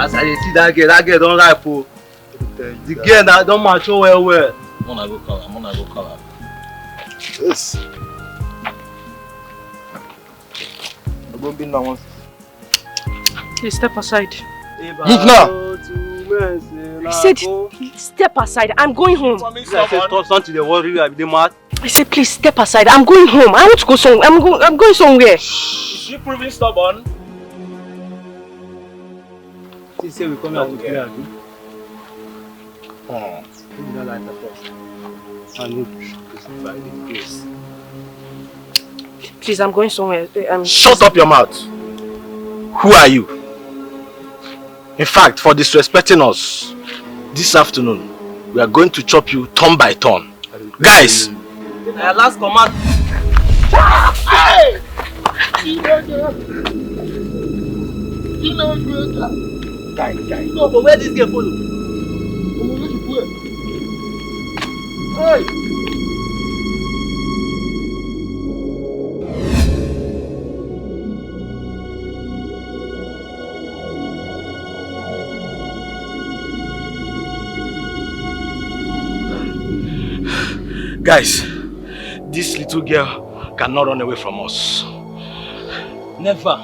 As I see that girl don't ripe. The girl that don't mature well. I'm gonna go call her. Yes. I'm going to be now. Please step aside. Move now. I said, step aside. I'm going home. I said, stop something. They worry you. They mad. I said, please step aside. I'm going home. I want to go somewhere. I'm going somewhere. Is she proving stubborn? She say we come here to clear. We don't like the first. I know by the grace. Please, I'm going somewhere. Shut up your mouth. Who are you? In fact, for disrespecting us, this afternoon, we are going to chop you turn by turn. Guys! Last command. Hey! Guy. No, but where this girl follow? Hey! Guys, this little girl cannot run away from us. Never.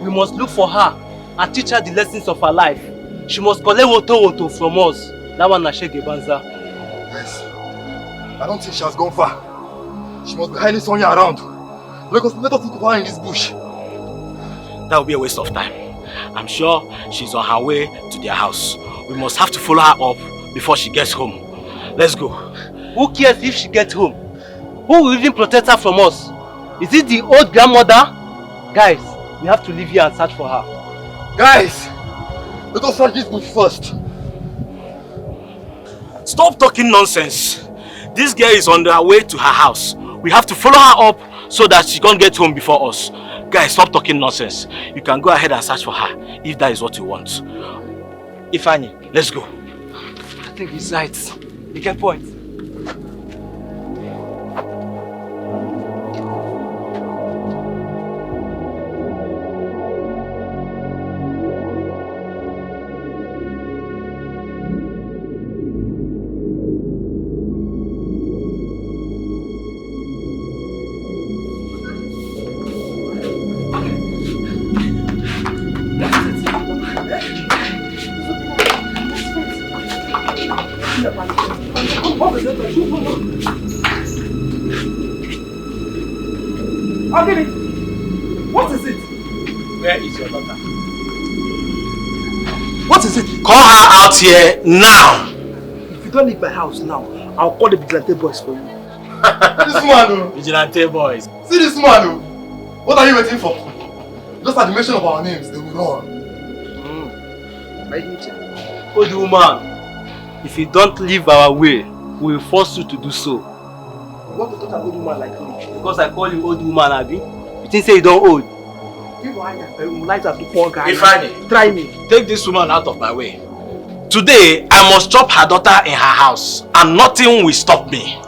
We must look for her and teach her the lessons of her life. She must collect woto from us. That one na shege banza. Yes. I don't think she has gone far. She must be hiding somewhere around. Let us look for her in this bush. That will be a waste of time. I'm sure she's on her way to their house. We must have to follow her up before she gets home. Let's go. Who cares if she gets home? Who will even protect her from us? Is it the old grandmother? Guys, we have to leave here and search for her. Guys! Let us search this bush first. Stop talking nonsense. This girl is on her way to her house. We have to follow her up so that she can't get home before us. Guys, stop talking nonsense. You can go ahead and search for her if that is what you want. Ifeanyi, let's go. I think he's right. You get point. What is it? Where is your daughter? What is it? Call her out here now! If you don't leave my house now, I'll call the vigilante boys for you. This man, Vigilante boys. see this man. What are you waiting for? Just at the mention of our names, they will run. Old woman, if you don't leave our way, we will force you to do so. You want to talk to an old woman like me? Because I call you old woman, Abi. You think say you don't old? Ifeanyi, try me. take this woman out of my way. Today, I must chop her daughter in her house and nothing will stop me.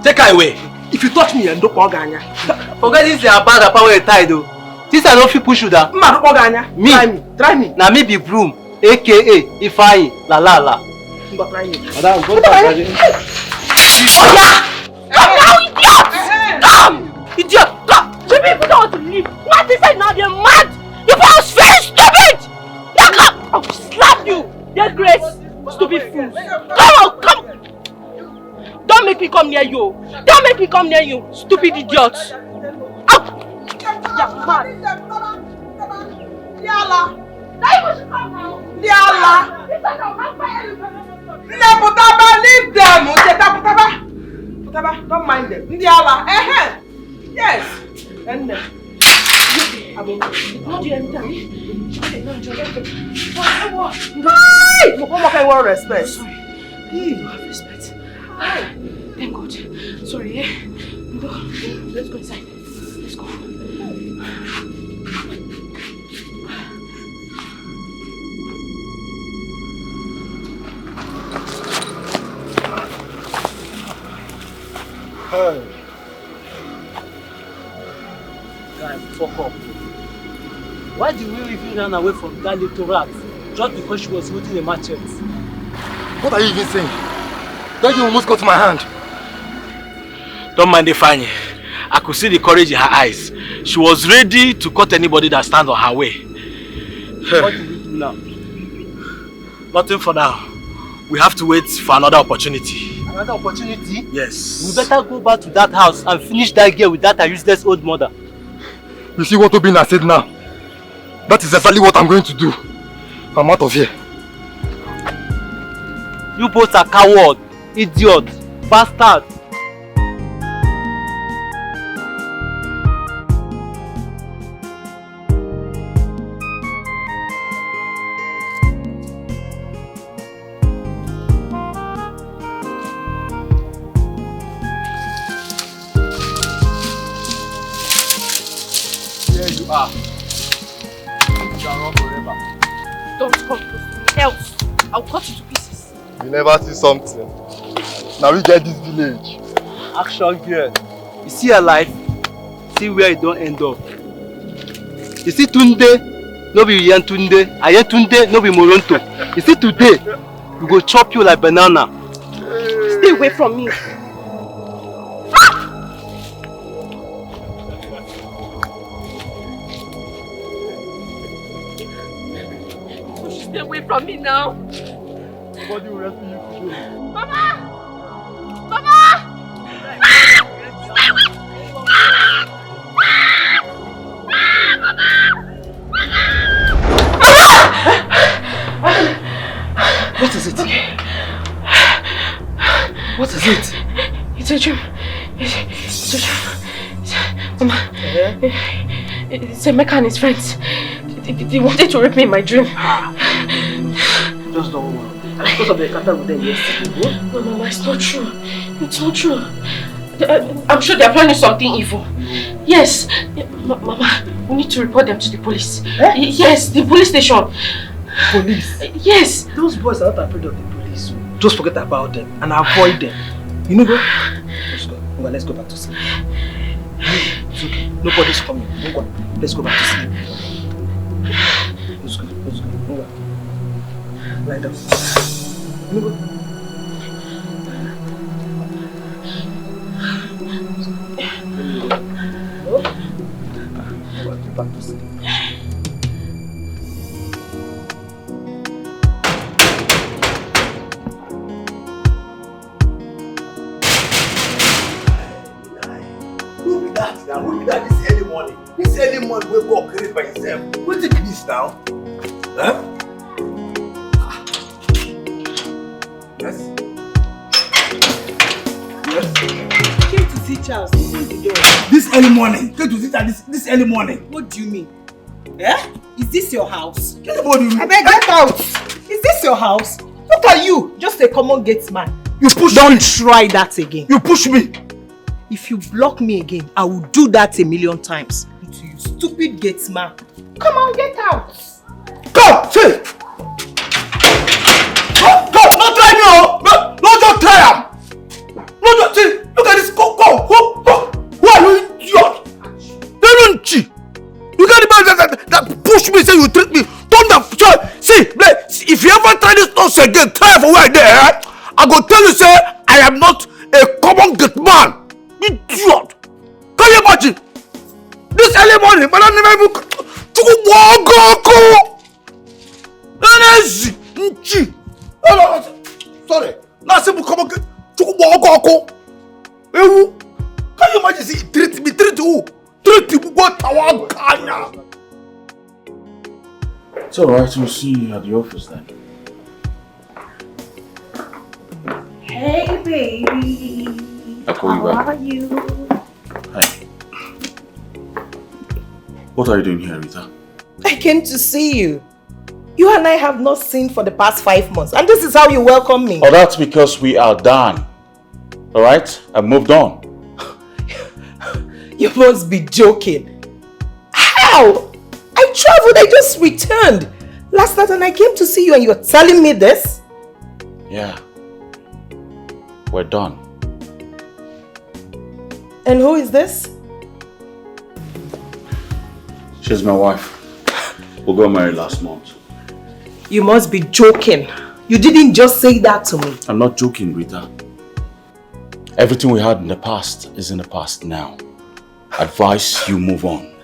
Take her away. If you touch me, I'm not going to Forget this your bad apart where you tied though. This I don't feel push you down. Me? Try me. Now me be broom, aka Ifeanyi, la. Try me. Madam, go back. Come! Idiot! Come! You people don't want to leave. What is it now? They're mad! You people are very stupid! Now come! I'll slap you! Disgraced! Stupid fools! Come on! Come! Don't make me come near you! Don't make me come near you! Stupid idiots! Out! You're mad! Yalla! Yalla! Leave them! Don't mind them. Yalla! Yes! And then, I will not do anything. I want respect. Sorry. You have respect. Thank God. Sorry, Let's go inside. Let's go. Hey. Guys, fuck up. Why do we even run away from that little rat? just because she was holding a machete. What are you even saying? That you almost cut my hand. Don't mind Ifeanyi. I could see the courage in her eyes. She was ready to cut anybody that stands on her way. What do we do now? Nothing for now. We have to wait for another opportunity. Another opportunity? Yes. We better go back to that house and finish that girl with that useless old mother. You see what Obinna said now? That is exactly what I'm going to do. I'm out of here. You both are coward, idiot, bastard. Here you are. You shall run forever. Don't come close to me, else I'll cut you to pieces. You never see something. Now we get this village. Action girl. You see her life, see where it don't end up. You see Tunde, no be Yen Tunde, Ayen Tunde, no be Moronto. You see today, we go chop you like banana. Stay away from me. Stay away from me now. Nobody will rescue you today. Mama! Mama! What is it? What is it? It's a dream. It's a dream. Mama, it's Emeka and his friends. They wanted to rape me in my dream. Just don't worry. Because of the encounter with them yesterday. No, Mama, it's not true. It's not true. I'm sure they're planning something evil. Yes. Mama, we need to report them to the police. Eh? Yes, the police station. Police? Yes. Those boys are not afraid of the police. Just forget about them and avoid them. You know, bro? Let's go. Well, let's go back to sleep. It's okay. Nobody's coming. Let's go back to sleep. Let's go. Let's go. Lie down. Go. Back to sleep. Who be that now? Who be that this early morning? This early morning wake up create by himself. What is this now? Huh? Yes? Yes? Came to see Charles. Open the door. This early morning? Came to see that this early morning? What do you mean? Eh? Is this your house? Anybody? I beg, get out! Is this your house? Look at you! Just a common gate man. You push Don't me. try that again. You push me. If you block me again, I will do that a million times. To you stupid gate man. Come on, get out! Come, say. Go, not try me, oh. No, just try him. No, just see. Look at this. Go. Who are you, idiot? They don't cheat. You got the man that push me, say you treat me. Don't that. See, if you ever try this nonsense again, try for where there. I go tell you, say I am not a common gate man. Idiot. Can you imagine? This early morning, but I never even. Sorry. Now simple come on. Can you imagine? See, treat me, treat who? Treat people what our Ghana. It's alright, we'll see you at the office then. Hey, baby. I'll call you back. How are you? Hi. What are you doing here, Rita? I came to see you. You and I have not seen for the past 5 months. And this is how you welcome me. Oh, that's because we are done. Alright? I moved on. You must be joking. How? I traveled, I just returned. Last night and I came to see you and you're telling me this? Yeah. We're done. And who is this? She's my wife. We got married last month. You must be joking. You didn't just say that to me. I'm not joking, Rita. Everything we had in the past is in the past now. Advise you move on.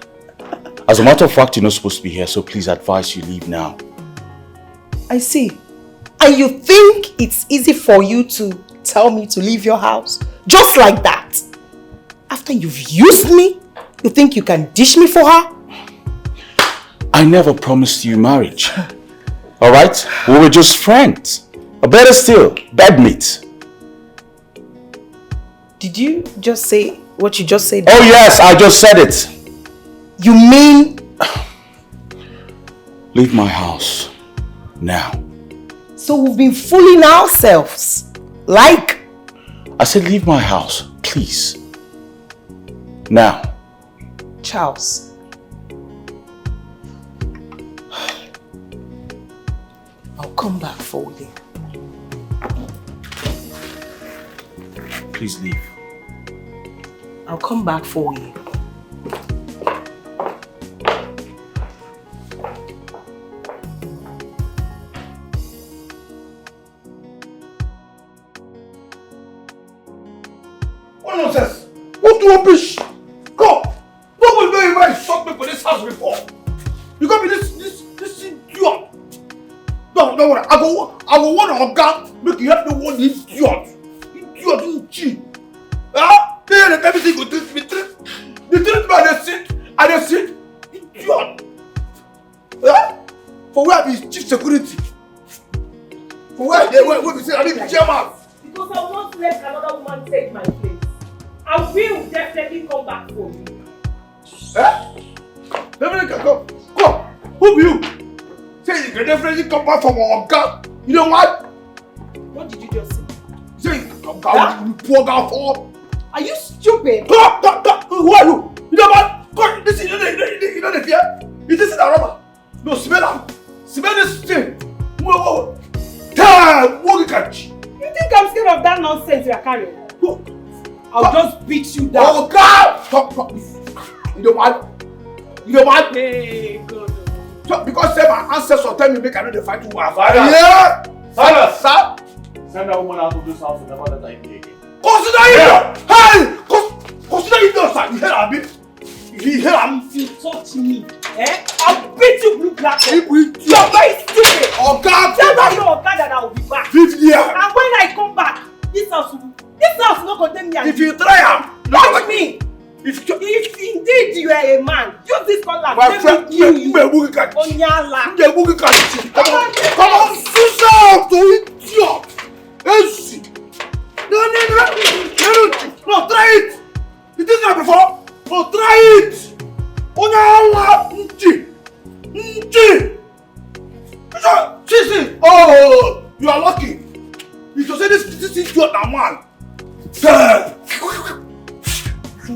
As a matter of fact, you're not supposed to be here, so please advise you leave now. I see. And you think it's easy for you to tell me to leave your house? Just like that? After you've used me, you think you can dish me for her? I never promised you marriage. Alright? We were just friends. Or better still, bedmates. Did you just say what you just said? Oh yes, I just said it. You mean... Leave my house. Now. So we've been fooling ourselves. Like? I said leave my house, please. Now. Charles. I'll come back for you. Please leave. I'll come back for you. What nonsense? What rubbish? Go! Nobody know if I shot me for this house before. You got me this idiot. No, don't worry. I go one of them make you help me one idiot. Idiot, you cheat. Ah, they everything go treat me. They treat me and they sit. Idiot. Ah, for where I be chief security. For where we say I need the chairman. Because I won't let another woman take my place. I will definitely come back for you. Eh? Definitely come. Come. Who be you? Say you can definitely come back from our gun. You know what? What did you just say? Say you come back. You poor girl for. Are you stupid? Come. Who are you? You know what? Come. Listen. You know the fear. Is this a rubber? No, smell am. Smell this thing. Whoa. Damn. What catch? You think I'm scared of that nonsense you're carrying? I'll just beat you down. Oh God! Stop. You know what? Hey, God. So, because say my ancestors tell me make I know the fight to war. Yeah. Father, sir. Send that woman out of this house and never let her in here again. Consider it. Hey, consider it, sir. You hear me? You hear me? If you touch me, I'll beat you blue black. You're very stupid. Oh God! Tell your God that I will be back. 50 years. And when I come back, this house will not condemn me. If you try am, watch me. If indeed you are a man, use this cutlass. My friend, you are moving cat. Onyala. You are moving cat. Come on, sister, to idiot. Yes. No, try it. You did that before. No, try it. Onyala. Sissy. Oh, you are lucky. You just say this idiot na man.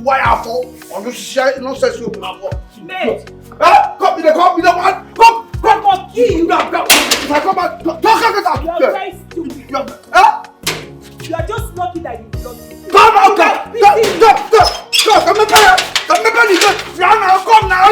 Why I fall? I'm just sharing nonsense with you. Mate. Come, man. Come. I'll kill you. Come. If I come back, talk about You are very stupid. You are just lucky that you blocked me. Come out, come now.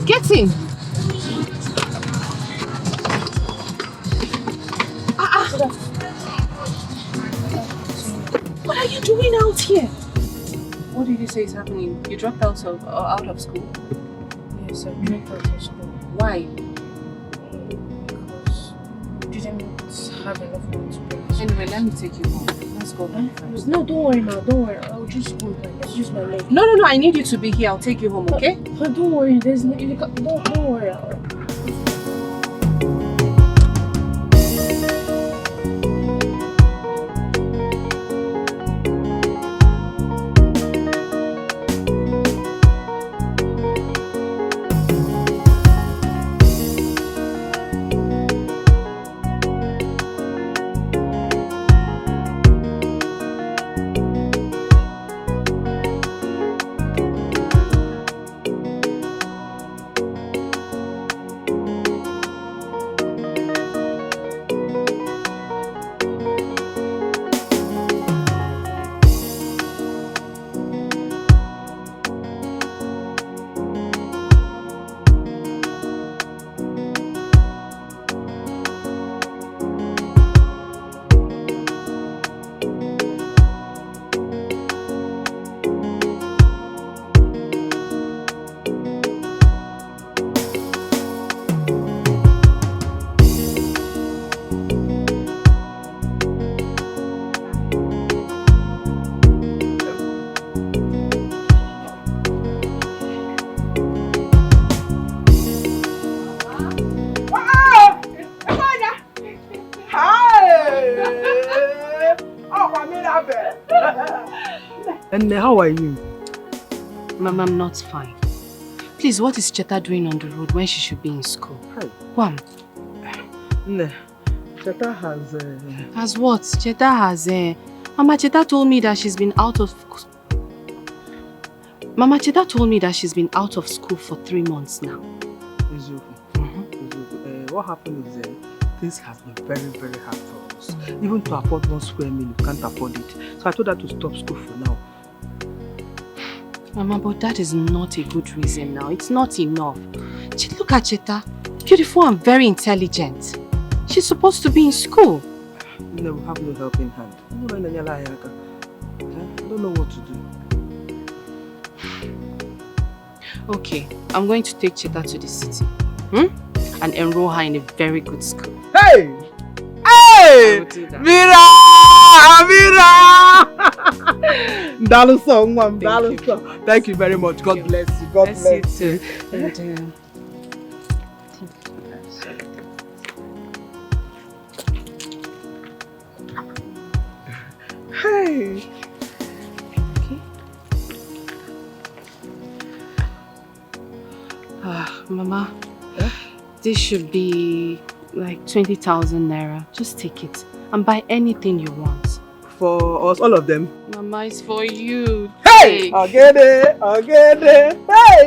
Get in. What are you doing out here? What did you say is happening? You dropped out of school? Yes, I dropped out of school. Why? Because we didn't have enough money to pay. Anyway, let me take you home. Let's go home first. No, don't worry now. Don't worry. I'll just go. Let's use my leg. No. I need you to be here. I'll take you home, okay? Don't worry. There's no. Don't worry. And how are you? Mama, I'm not fine. Please, what is Cheta doing on the road when she should be in school? Hi. Wham. No. Cheta has... Has what? Cheta has... Mama Cheta told me that she's been out of... Mama Cheta told me that she's been out of school for 3 months now. What happened is things have been very, very hard for us. Even to afford 1 square meal, we can't afford it. So I told her to stop school for now. Mama, but that is not a good reason now. It's not enough. Look at Cheta. Beautiful and very intelligent. She's supposed to be in school. No, we have no help in hand. I don't know what to do. Okay, I'm going to take Cheta to the city. And enroll her in a very good school. Hey! Hey! Mira! Dalu song, mom. Dalu song. Thank you very much. God bless you. God bless you. And, hey! Okay. Mama. This should be like 20,000 naira. Just take it and buy anything you want. For us, all of them? Mama, it's for you. Hey! I'll get it. I'll get it. Hey!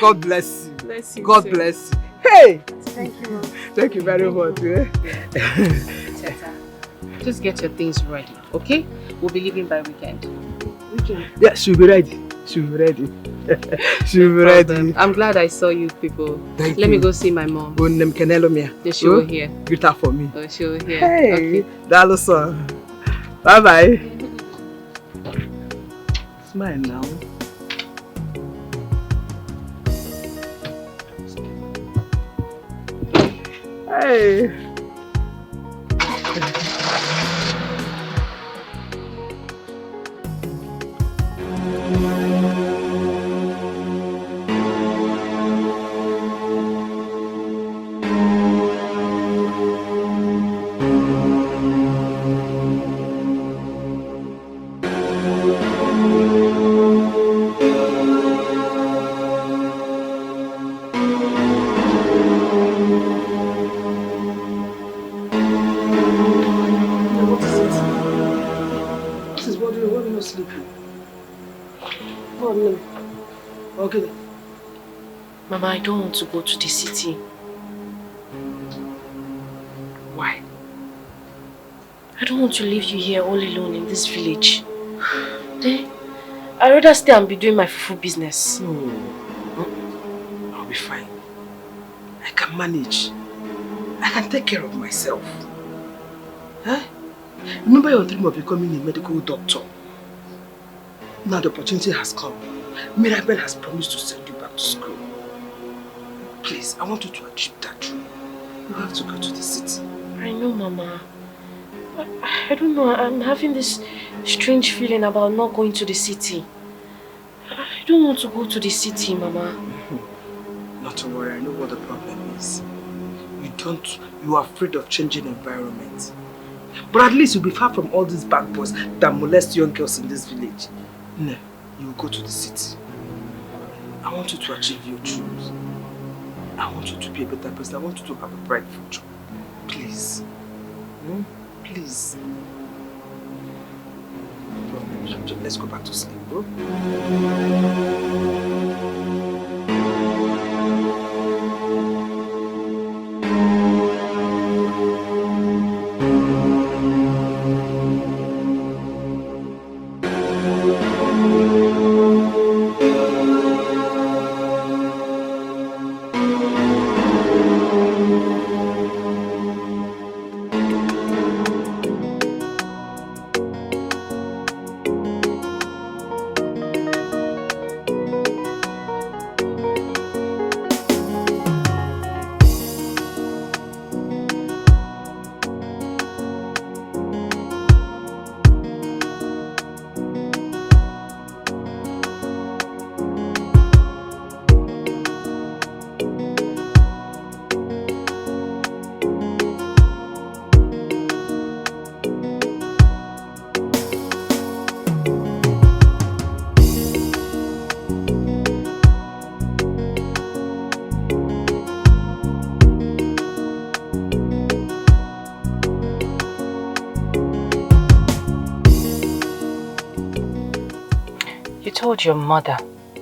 God bless you. Bless you. God too. bless you. Hey! Thank you, Mom. Thank you very much. Teta, just get your things ready, okay? We'll be leaving by weekend. Weekend? Yeah, she'll be ready. She'll be ready. She'll be ready. I'm glad I saw you people. Let me go see my mom. Yeah, she will hear. Greet her for me. Oh, she will hear. Hey, okay. Dalu song. Bye bye. Smile now. Hey. Okay. Mama, I don't want to go to the city. Why? I don't want to leave you here all alone in this village. I'd rather stay and be doing my fufu business. No. I'll be fine. I can manage. I can take care of myself. Huh? Remember your dream of becoming a medical doctor? Now the opportunity has come. Mirabel has promised to send you back to school. Please, I want you to achieve that dream. You have to go to the city. I know, Mama. I don't know. I'm having this strange feeling about not going to the city. I don't want to go to the city, Mama. Not to worry, I know what the problem is. You are afraid of changing environment. But at least you'll be far from all these bad boys that molest young girls in this village. No, you will go to the city. I want you to achieve your dreams. I want you to be a better person. I want you to have a bright future. Please. Please. Let's go back to sleep, bro. told your mother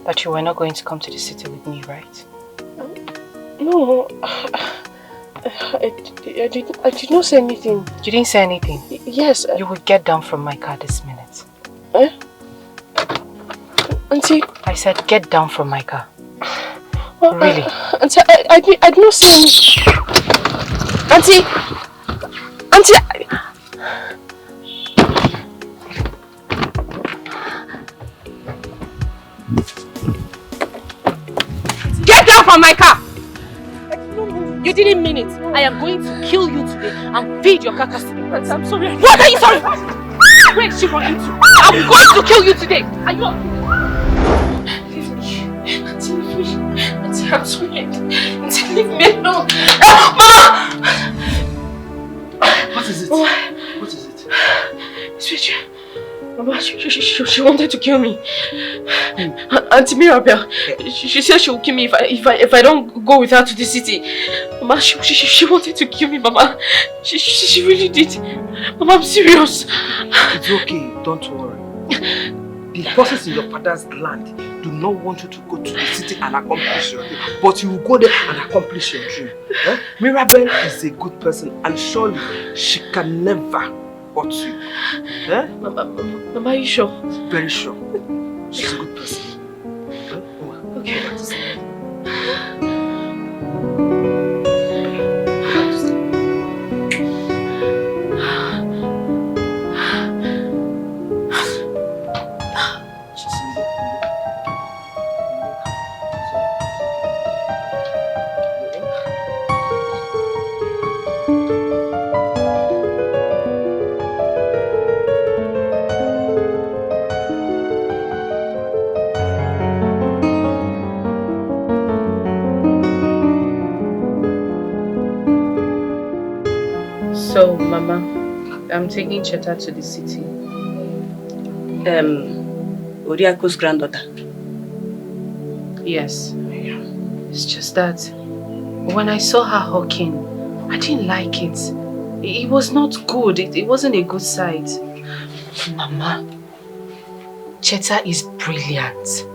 that you were not going to come to the city with me, right? No, I did not say anything. You didn't say anything? Yes. You will get down from my car this minute. Eh? Auntie? I said get down from my car. Really? Auntie, I did not say anything. Auntie! Get down from my car! You didn't mean it. I am going to kill you today and feed your carcass to the birds. I'm sorry. What are you sorry for? Where is she running to? I'm going to kill you today. Are you... Auntie, I'm sorry. Auntie, leave me alone. Mama! What is it? What is it? Sweetie. Mama, she wanted to kill me. Auntie Mirabel, she said she will kill me if I don't go with her to the city. Mama, she wanted to kill me, Mama. She really did. Mama, I'm serious. It's okay, don't worry. The forces in your father's land do not want you to go to the city and accomplish your dream, but you will go there and accomplish your dream. Eh? Mirabel is a good person and surely she can never hurt you. Eh? Mama, are you sure? Very sure. She's a good person. Eh? Okay. So, Mama, I'm taking Cheta to the city. Oriako's granddaughter. Yes. It's just that when I saw her hawking, I didn't like it. It was not good. It wasn't a good sight. Mama, Cheta is brilliant.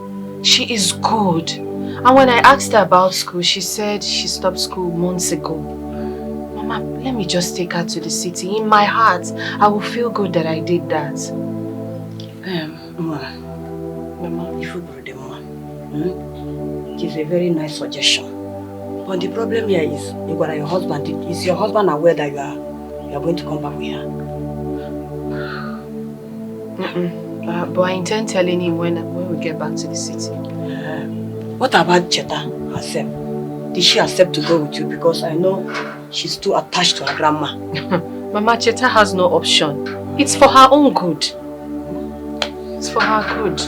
She is good. And when I asked her about school, she said she stopped school months ago. Mama, let me just take her to the city. In my heart, I will feel good that I did that. Mama, if you brought them on, it is a very nice suggestion. But the problem here is, your husband. Is your husband aware that you are going to come back with her? But I intend telling him when we get back to the city. What about Cheta herself? Did she accept to go with you? Because I know she's too attached to her grandma. Mama, Cheta has no option. It's for her own good. It's for her good.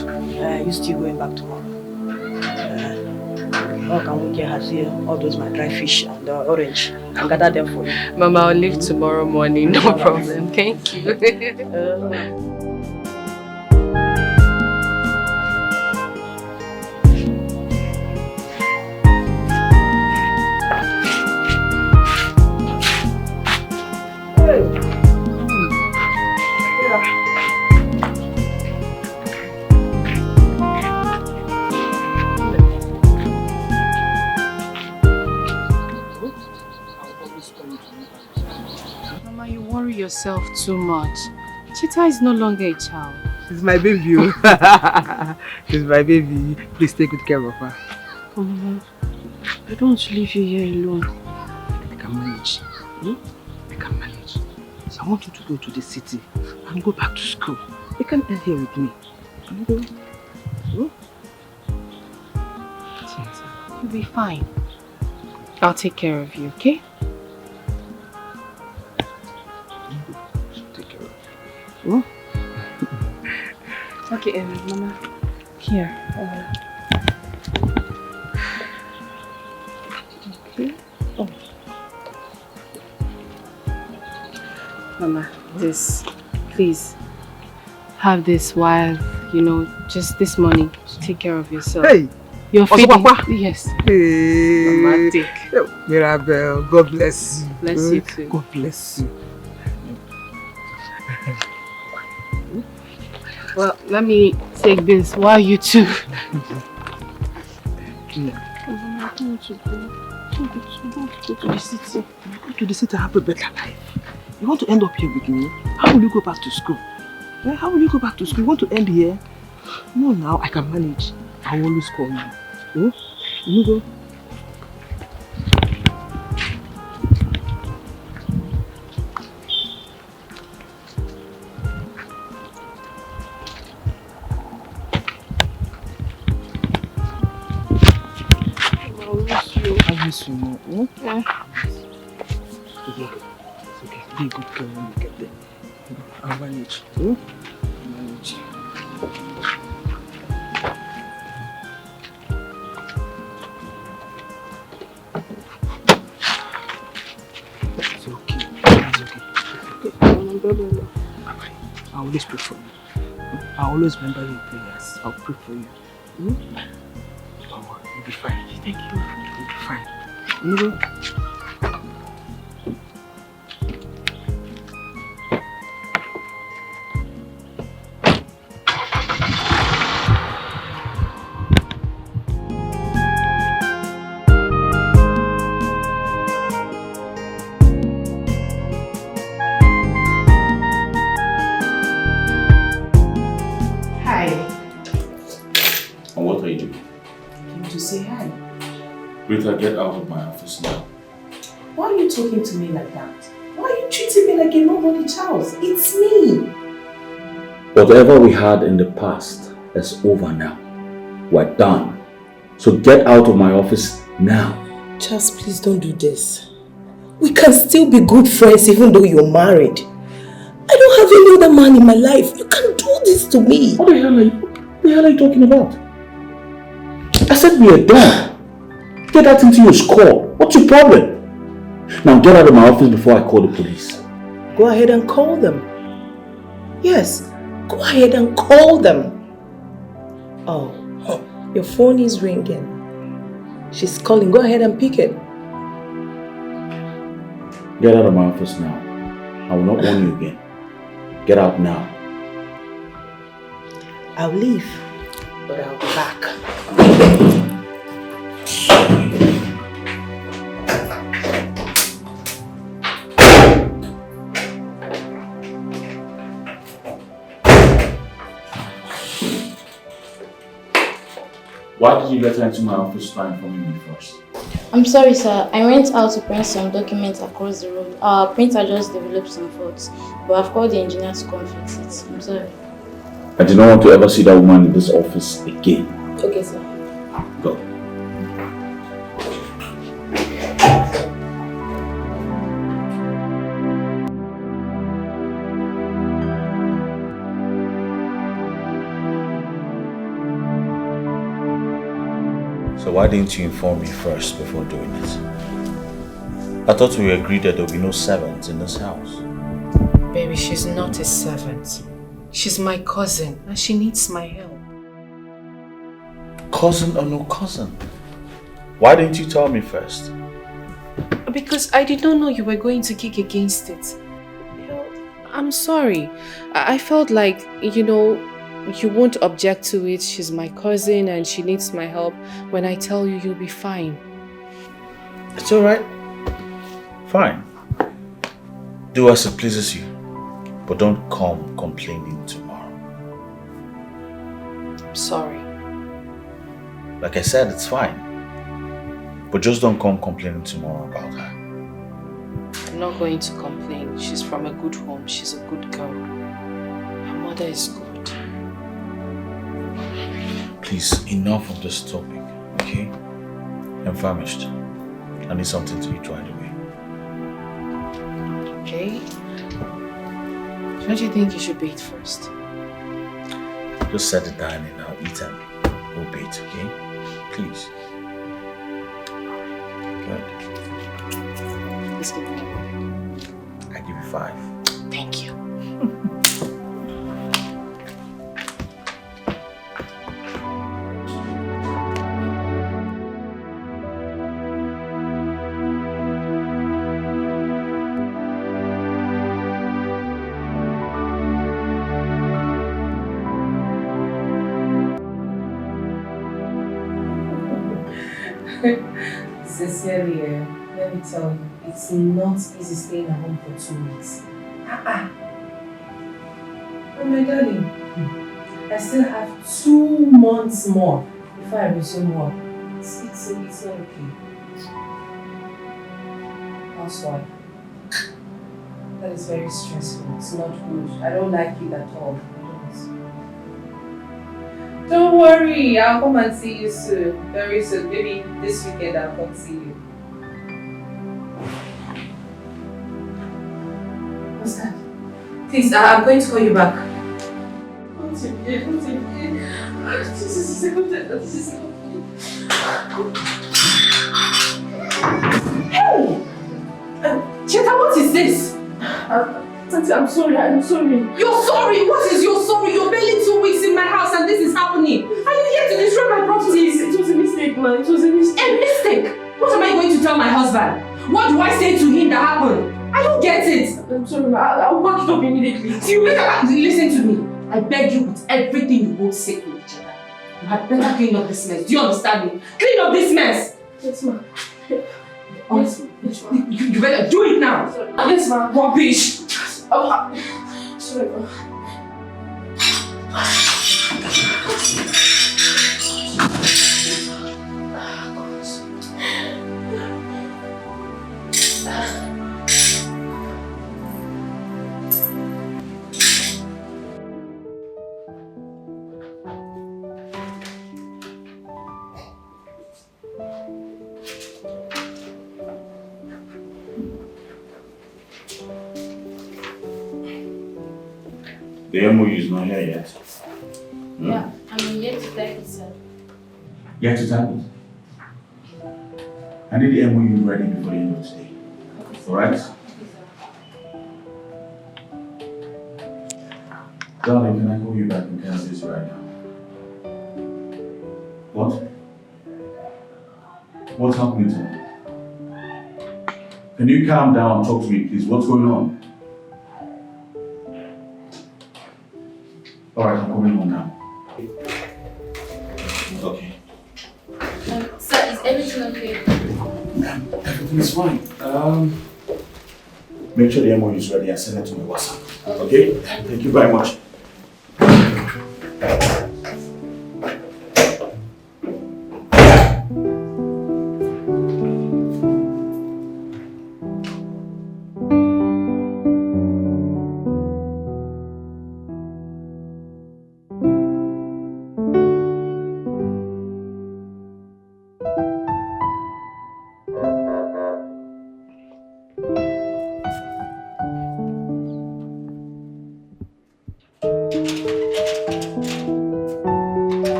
You still going back tomorrow? How can we get her see all those my dry fish and the orange and gather them for you? Mama, I'll leave tomorrow morning. No problem. Thank you. Mama, you worry yourself too much. Cheta is no longer a child. She's my baby. She's my baby. Please take good care of her. Oh, Mama, I don't want to leave you here alone. I can manage. I can manage. I want you to go to the city and go back to school. You can end here with me. You'll be fine. I'll take care of you, okay? Take care of you. Okay, Mama. Here. Okay. Oh. Mama, this, please, have this while, just this morning. Take care of yourself. Hey! You're feeding. Papa? Yes. Hey! Mama, take. Mirabel, God bless you. Bless you too. God bless you. Well, let me take this while you two. I don't want to go. Go to the city. Go to the city, have a better life. You want to end up here with me? How will you go back to school? How will you go back to school? You want to end here? No, now I can manage. I will always call you. You go. I miss you more. Yeah. It's okay. Be a good girl when you get there. I'll manage. I'll manage. It's okay. It's okay. I always pray for you. I always remember your prayers. I'll pray for you. Don't worry, you'll be fine. Thank you. You'll be fine. You know? Rita, get out of my office now. Why are you talking to me like that? Why are you treating me like a nobody child? It's me. Whatever we had in the past is over now. We're done. So get out of my office now. Charles, please don't do this. We can still be good friends even though you're married. I don't have any other man in my life. You can't do this to me. What the hell are you talking about? I said we are done. Get that into your skull. What's your problem? Now get out of my office before I call the police. Go ahead and call them. Yes, go ahead and call them. Oh, your phone is ringing. She's calling. Go ahead and pick it. Get out of my office now. I will not warn you again. Get out now. I'll leave, but I'll be back. Why did you let her into my office without informing me first? I'm sorry, sir. I went out to print some documents across the road. Our printer just developed some faults, but I've called the engineer to come fix it. I'm sorry. I do not want to ever see that woman in this office again. Okay, sir. Go. So why didn't you inform me first before doing it? I thought we agreed that there would be no servants in this house. Baby, she's not a servant. She's my cousin and she needs my help. Cousin or no cousin? Why didn't you tell me first? Because I did not know you were going to kick against it. I'm sorry. I felt like, you won't object to it. She's my cousin and she needs my help. When I tell you, you'll be fine. It's alright. Fine. Do as it pleases you. But don't come complaining tomorrow. I'm sorry. Like I said, it's fine. But just don't come complaining tomorrow about her. I'm not going to complain. She's from a good home. She's a good girl. Her mother is good. Please, enough of this topic, okay? I'm famished. I need something to eat right away. Okay. Don't you think you should bathe first? Just set it down and I'll eat and we'll bathe, okay? Please. Good. Let's give me I give you 5. Thank you. Sincerely, let me tell you, it's not easy staying at home for 2 weeks. Oh my darling, I still have 2 months more before I resume work. It's not okay. Housewife. That is very stressful. It's not good. I don't like it at all. Don't worry, I'll come and see you soon. Very soon. Maybe this weekend I'll come see you. What's that? Please, I'm going to call you back. Don't take it. This is Hey! Cheta, what is this? Auntie, I'm sorry. You're sorry? What is your sorry? You're barely 2 weeks in my house and this is happening. Are you here to destroy my properties? It was a mistake, man. It was a mistake. A mistake? What am I going to tell my husband? What do I say to him that happened? I don't get it. I'm sorry, man. I'll back it up immediately. You better listen to me. I beg you with everything you both say to each other. You had better clean up this mess. Do you understand me? Clean up this mess. Yes, ma'am. Yes, you better do it now. Yes, ma'am. Rubbish. Sorry, ma'am. The MOU is not here yet. Yeah, I'm yet to type it, sir. Yet to type it? I need the MOU ready before the end of the day. Alright? Darling, can I call you back in Kansas right now? What? What's happening to me? Can you calm down and talk to me, please? What's going on? Alright, I'm coming home now. Okay. Sir, is everything okay? Everything is fine. Make sure the MOU is ready and send it to my WhatsApp. Okay? Thank you very much.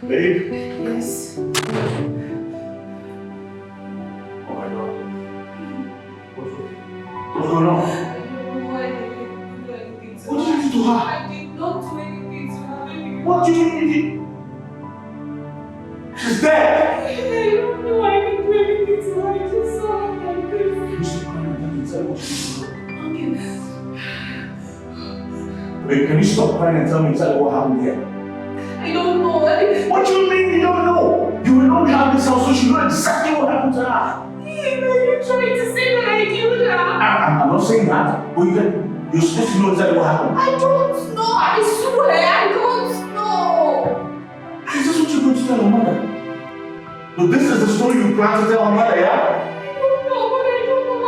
Babe? Yes. Oh my God. What's going on? I don't know why I didn't do anything to her. What did you do to her? I did not do anything to her, baby. What do you mean? She's dead! I don't know why I didn't do anything to her. I just saw her like this. Can you stop crying and tell me exactly what she's doing? Okay. Babe, can you stop crying and tell me exactly what happened here? I don't know. What do you mean you don't know? You will not have this house, so you know exactly what happened to her. You're trying to say that I killed her. I'm not saying that, but you're supposed to know exactly what happened. I don't know. I swear I don't know. Is this what you're going to tell her mother? So this is the story you plan to tell her mother, yeah? I don't know, but I don't know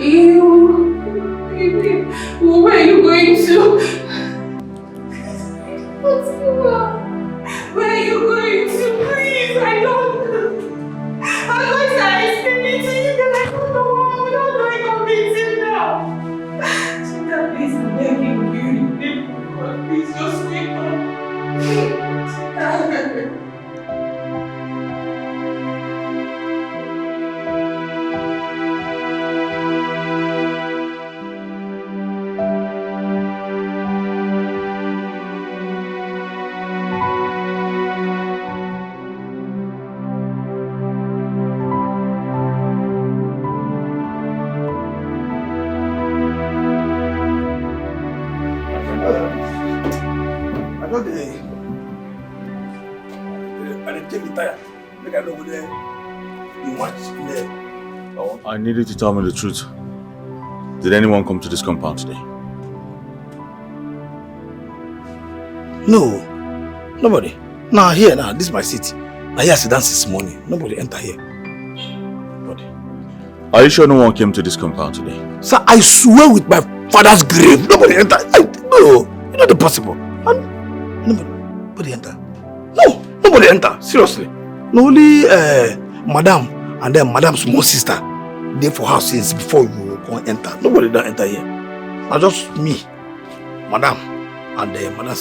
Where are you going to? What's going on? Where are you going to? Please, I don't. I'm going to explain it to you because I don't know how to convince him now. Chika, please, I'm begging you. God, please, just wake up. Chika. I need you to tell me the truth. Did anyone come to this compound today? No, nobody. Now here, now this is my city. Now here I sit down since morning. Nobody enter here. Nobody. Are you sure no one came to this compound today? Sir, I swear with my father's grave, nobody enter. No, it's not possible. Nobody enter. No, nobody enter. Seriously. No, only Madam and then Madam's small sister. They for house since before you go enter. Nobody don't enter here. Now just me, Madam, and then Madam.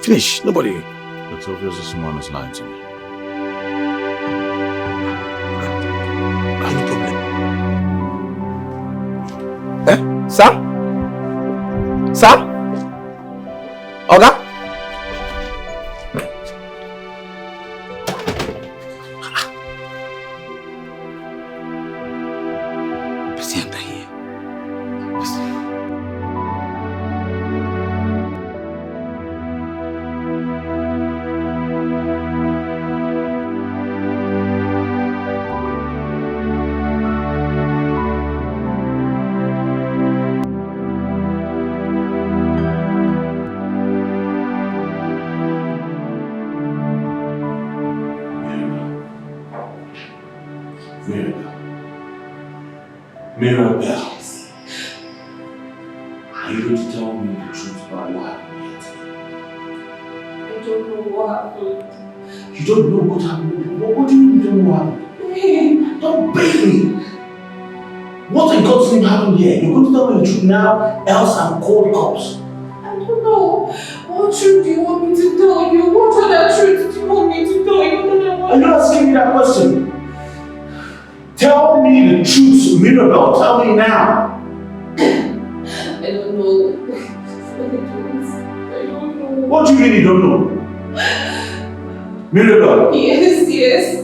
Finish. Nobody. It's obvious that someone is lying to me. No problem. Sir? Sir? Oga? Mirabelle, are you going to tell me the truth about what happened here today? I don't know what happened. You don't know what happened? What do you mean you don't know what happened? Don't bait me! What in God's name happened here? You're going to tell me the truth now, else I'm called cops. I don't know. What truth do you want me to tell you? What other truth do you want me to tell you? Are you asking me that question? Tell me the truth, Mirabelle. Tell me now. I don't know. I don't know. What do you mean you don't know? Mirabelle. Yes.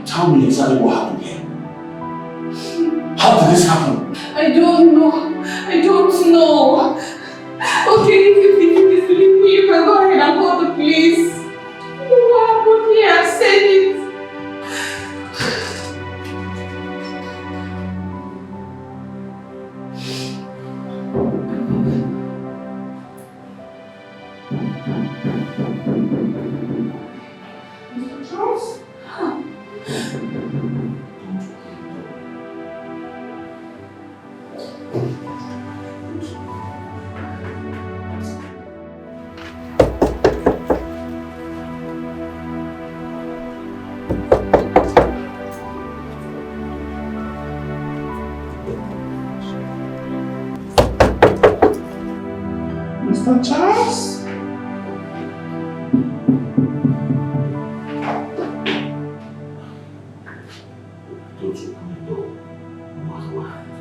Tell me exactly what happened here. How did this happen? I don't know. Okay, if you disbelieve me, you can go ahead and call the police. What happened here? I've said it. Mr. Charles? Don't open the door, no matter what happens.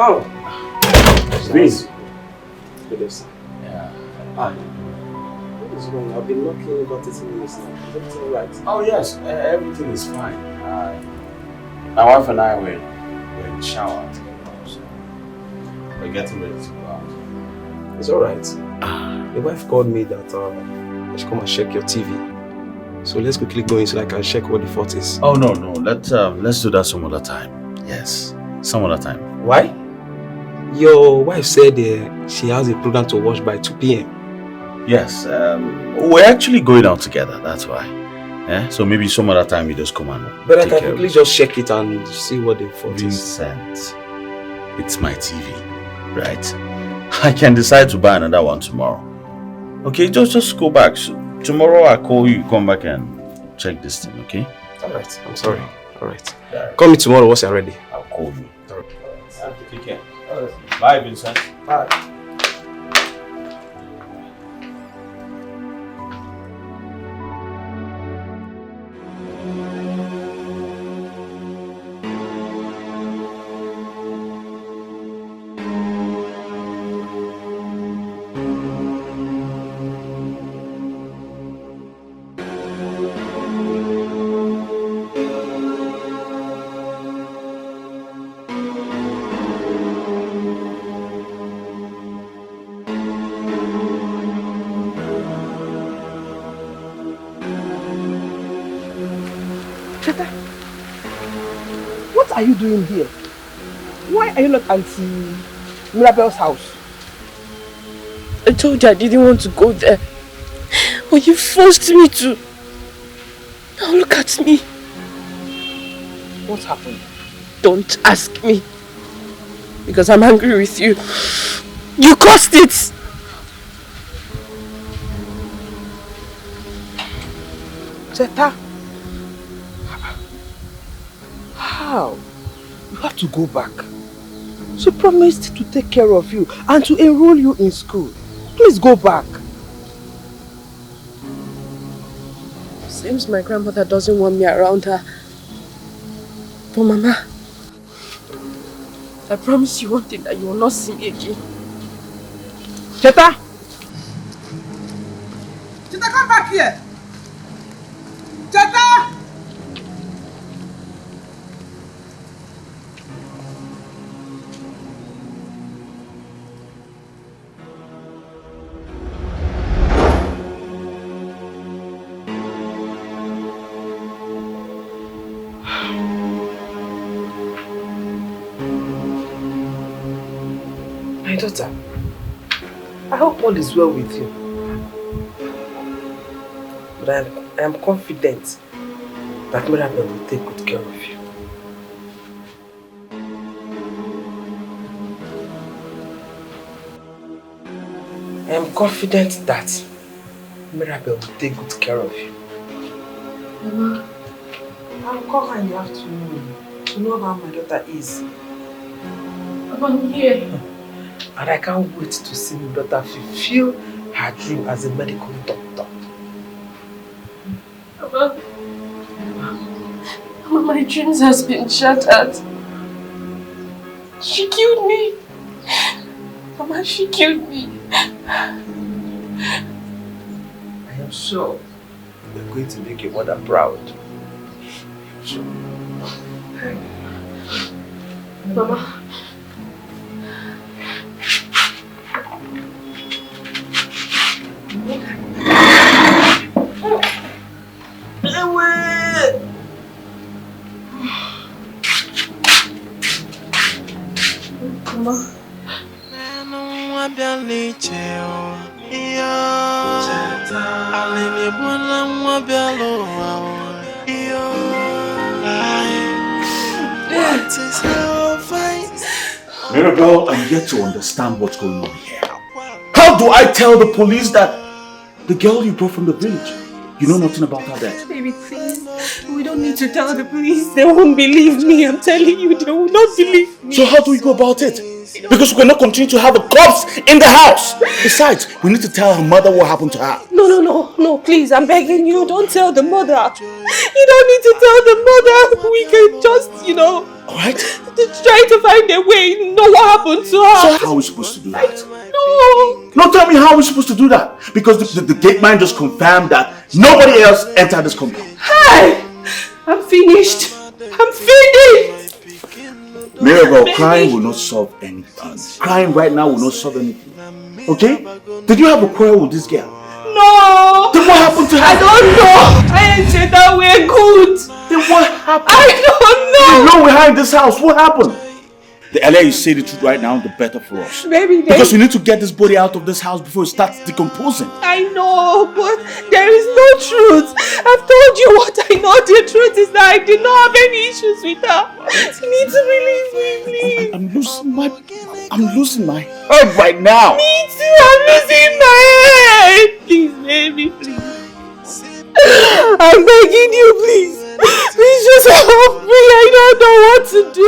Oh. Please. Good day, sir. Yeah. Hi. What is wrong? I've been knocking about 30 minutes now. Is everything right? Oh yes, everything is fine. My wife and I were in the shower together, so we're getting ready to go out. It's alright. Your wife called me that I should come and check your TV. So let's quickly go in so I can check what the fault is. Oh no. Let's do that some other time. Yes, some other time. Why? Your wife said she has a program to watch by 2 p.m. Yes, we're actually going out together, that's why. Yeah? So maybe some other time you just come and but I can quickly just check it and see what the fault is. Vincent, it's my TV, right? I can decide to buy another one tomorrow. Okay, just go back. So, tomorrow I'll call you, come back and check this thing, okay? Alright, I'm sorry. Alright. Call me tomorrow once you're ready. I'll call you. Take care. Bye, Vincent. Bye. What are you doing here? Why are you not Auntie Mirabel's house? I told you I didn't want to go there. But you forced me to. Now look at me. What happened? Don't ask me. Because I'm angry with you. You caused it! Zeta? How? You have to go back. She promised to take care of you and to enroll you in school. Please go back. Seems my grandmother doesn't want me around her. But Mama, I promise you one thing, that you will not see me again. Cheta! Cheta, come back here! Cheta! My daughter, I hope all is well with you. But I am confident that Mirabel will take good care of you. I am confident that Mirabel will take good care of you. Mama, I'll call her in the afternoon to know how my daughter is. I'm here. And I can't wait to see my daughter fulfill her dream as a medical doctor. Mama, my dreams has been shattered. She killed me. Mama, she killed me. I am sure you're going to make your mother proud. I'm sure. Mama. Mirabel, I'm yet to understand what's going on here. How do I tell the police that the girl you brought from the village, you know nothing about her death? Baby, please. We don't need to tell the police. They won't believe me. I'm telling you, they will not believe me. So how do we go about it? Because we cannot continue to have the cops in the house. Besides, we need to tell her mother what happened to her. No, please, I'm begging you, don't tell the mother. You don't need to tell the mother. We can just, Alright? try to find a way, know what happened to her. So how are we supposed to do that? No. No, tell me how we're supposed to do that. Because the gate man just confirmed that nobody else entered this compound. Hey! I'm finished. I'm finished. Mirabel, crying will not solve anything. Crying right now will not solve anything. Okay? Did you have a quarrel with this girl? No! Then what happened to her? I don't know. I behind this house? What happened? The earlier you say the truth right now, the better for us. Baby, because we need to get this body out of this house before it starts decomposing. I know, but there is no truth. I've told you what I know. The truth is that I did not have any issues with her. You need to release me, please. I'm losing my head right now. Me too, I'm losing my head. Please, baby, please. I'm begging you, please. Please just help me. I don't know what to do.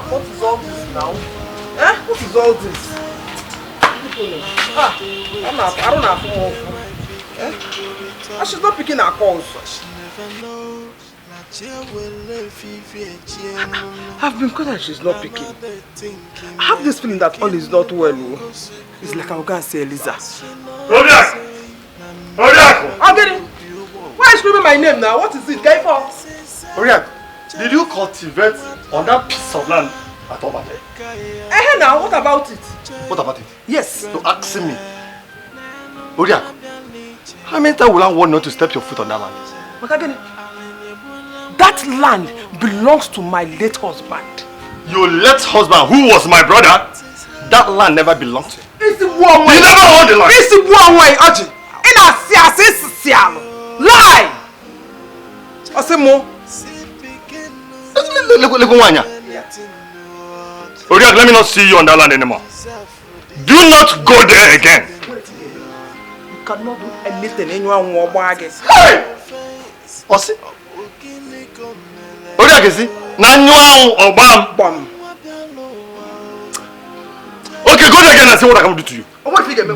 What is all this now? What is all this? I don't have more. She's not picking her calls. I've been caught and she's not picking. I have this feeling that all is not well. It's like I'll go and say Eliza. Rodiak! I'll get it. Why are you screaming my name now? What is it? Gatekeeper? Rodiak, did you cultivate on that piece of land at Obate? Now, what about it? What about it? Yes. You're asking me. Rodiak, how many times will I want not to step your foot on that land? That land belongs to my late husband. Your late husband, who was my brother, that land never belonged to him. It's the one way. You never owned the land. It's the one way, Aji. Lie! I say more. Rodiak, let me not see you on that land anymore. Do not go there again. You cannot do anything anyone won't bag it. Hey! Osi. Rodiak, you see? Nanyuan or bam. Okay, go there again and see what I can do to you.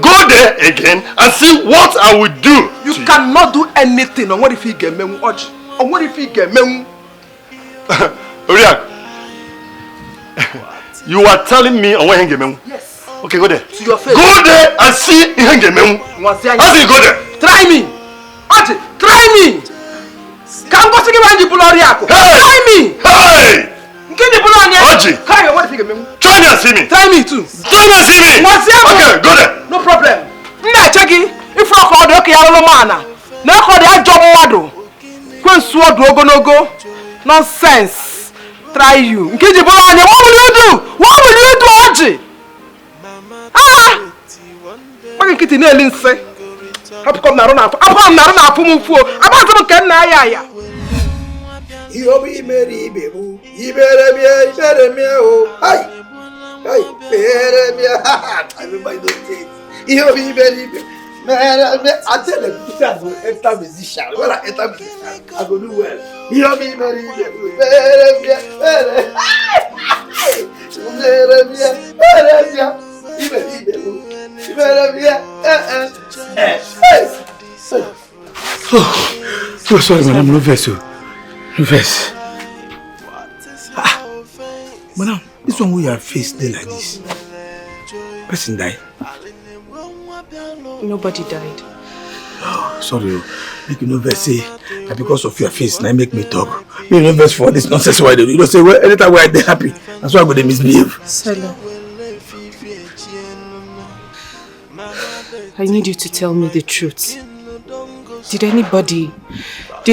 Go there again and see what I will do. You cannot do anything. On what if he get me? On what if he get me? Rodiak, you are telling me on what he get me? Yes. Okay, go there. To your face. Go there and see he get me. How do you go there? Try me. Aji, try me. Can't go to give me Rodiak. Try me. Hey! Aji. Try me. What if he get me? Try me and see me. Try me too. Try me and see me. Okay, go there. No problem. If I call the okay, man. Now call the job model. When sword no nonsense. Try you. What will you do? What will you do, Aji? What can you nail say? How come now? I'm not from Mufu. I'm not from Kenaya. You be merry, baby. You better be Hi. Everybody don't take. You be merry, man. I tell them, I go enter musician. When I enter musician, I go do well. You be merry, Oh, sorry, madam. No verse. Madam, this one where your face stay like this. Person die. Nobody died. Oh, sorry. Make you no verse say that because of your face, now make me talk. Me no verse for this nonsense. Why they do? You don't say well, anytime where they happy. That's why I go they misbehave. Sela, I need you to tell me the truth. Did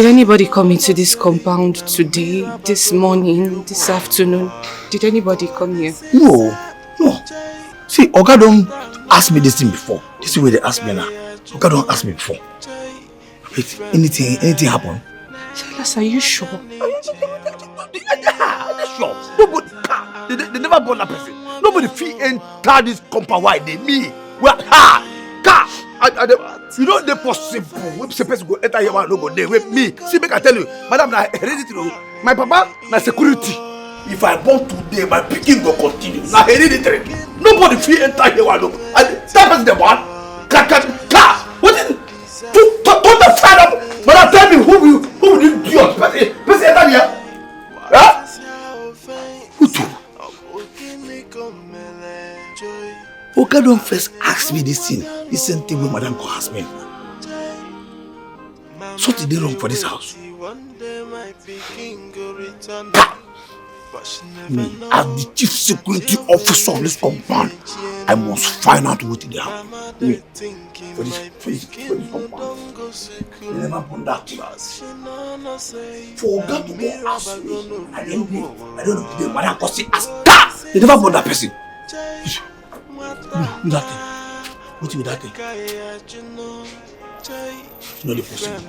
anybody come into this compound today, this morning, this afternoon? Did anybody come here? No. See, Oga don't ask me this thing before. This is where they ask me now. Oga don't ask me before. Wait, anything happen? Silas, are you sure? I'm sure. Nobody, they never born that person. Nobody feel enter this compound. Why they me? Well, you know the possible. When the person go enter here, no go there with me. See, make I tell you, madam, na hereditary. My papa na security. If I born today, my picking go continue. Na hereditary. Nobody feel enter here, no. And that person the one. What is it? Don't the fan up. Madam, tell me who will you do your person enter here? Huh? Who do? Oga don't first ask me this thing. This same thing when madam go ask me. Something they wrong for this house. Me, as the chief security officer of this compound, I must find out what they have. Me, for this compound, they never burn that thing. Forgot to go ask me. I don't know the mother because she asked that. They never burn that person. With that thing. What with that thing? It's not possible.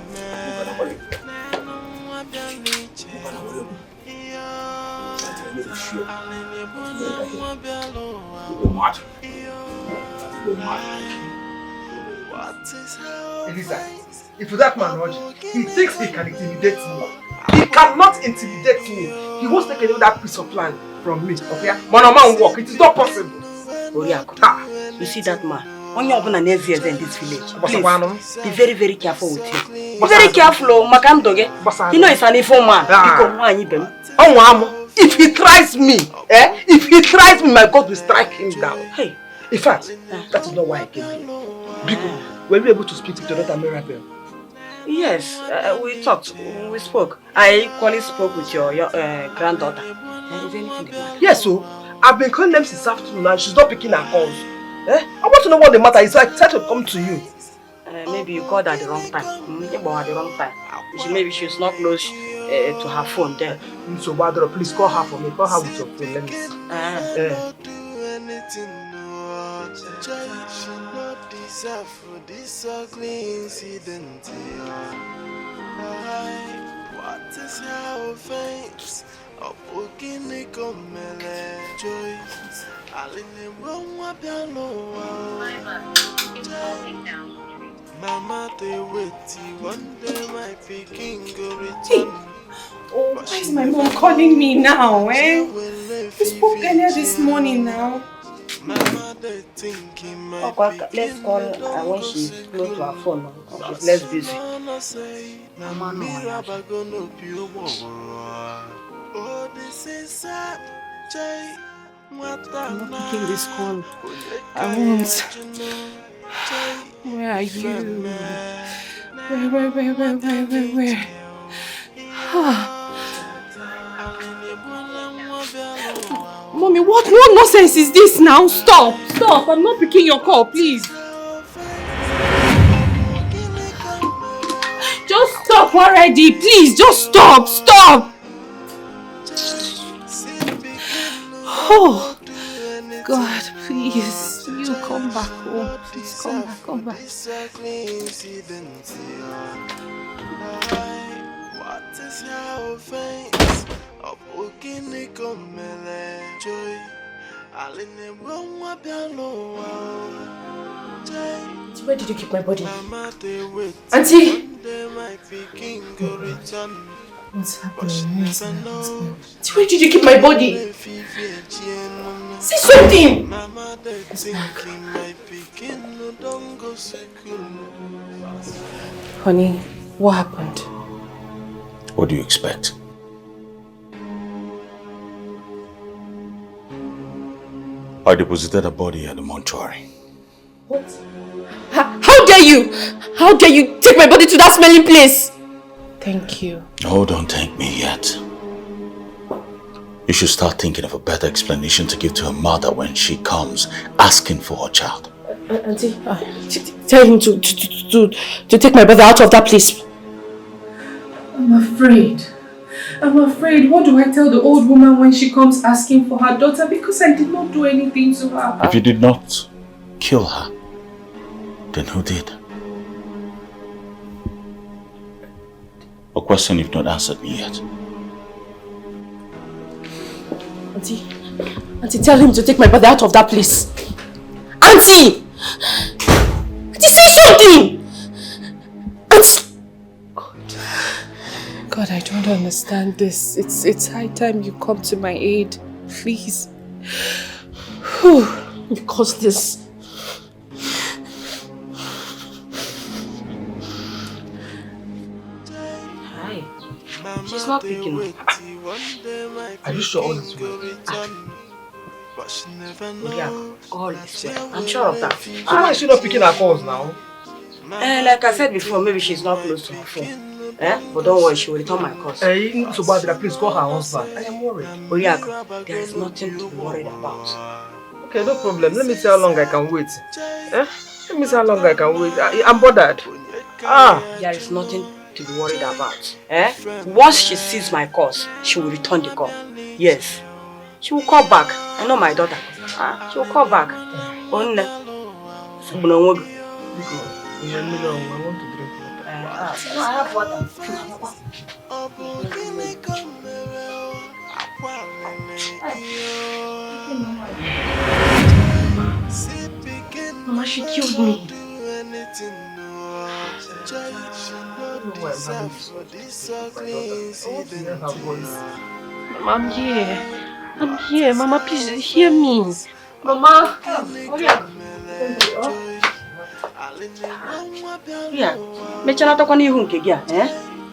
Elisa, if that man Roger, he thinks he can intimidate me. He cannot intimidate me. He wants to take away that piece of land from me. Okay? Man walk. It is not possible. You see that man? When you're going to next year in this village, please be very, very careful with him. Be very careful, Makam Doge. You know he's an evil man. If he tries me, my God will strike him down. Hey, in fact, that is not why I came here. Because were you able to speak to Dr. Mirabel? Yes, we talked, we spoke. I equally spoke with your granddaughter. Is anything the matter? Yes, so I've been calling them since afternoon and she's not picking her calls. I want to know what the matter is, so I decided to come to you. Maybe you called at the wrong time. At the wrong time. Maybe she's not close to her phone there. So, Badro, please call her for me. Call her with your phone. Let me see. What is her offense? A book in the joy. Mama, they wait one day my picking go return. Oh, why is my mom calling me now, eh? We spoke earlier this morning now. Mama, they thinking my let's call her when she's close to her phone. She's less busy. Mama, no, oh, this is sad. I'm not picking this call. I won't. Where are you? Where? Mommy, what nonsense is this now? Stop! I'm not picking your call, please. Just stop already, please. Just stop! Oh, God, please, you come back home. Please come back. What is your offense? A book in the joy. Where did you keep my body? Auntie! What's happening? Where did you keep my body? Say something! Honey, what happened? What do you expect? I deposited a body at the mortuary. What? How dare you? How dare you take my body to that smelling place? Thank you. Oh, don't thank me yet. You should start thinking of a better explanation to give to her mother when she comes asking for her child. Auntie, tell him to take my brother out of that place. I'm afraid. What do I tell the old woman when she comes asking for her daughter? Because I did not do anything to her. If you did not kill her, then who did? A question you've not answered me yet. Auntie, tell him to take my brother out of that place. Auntie! Auntie, say something! Auntie! God, I don't understand this. It's high time you come to my aid. Please. You caused this. Hi. She's not picking up. Are you sure all is well? Yeah, all is well. I'm sure of that. So why is she not picking her calls now? Like I said before, maybe she's not close to her phone. But don't worry, she will return my calls. Hey, so Badra, please call her husband. I am worried. Oriako, there is nothing to be worried about. Okay, no problem. Let me see how long I can wait. Let me see how long I can wait. I'm bothered. There is nothing to be worried about. Once she sees my calls, she will return the call. Yes. She will call back. I know my daughter. She will call back. I want to drink water. No, I have water. Mama, she killed me. Mama, I'm here. I'm here. Mama, please hear me. Mama. Yeah.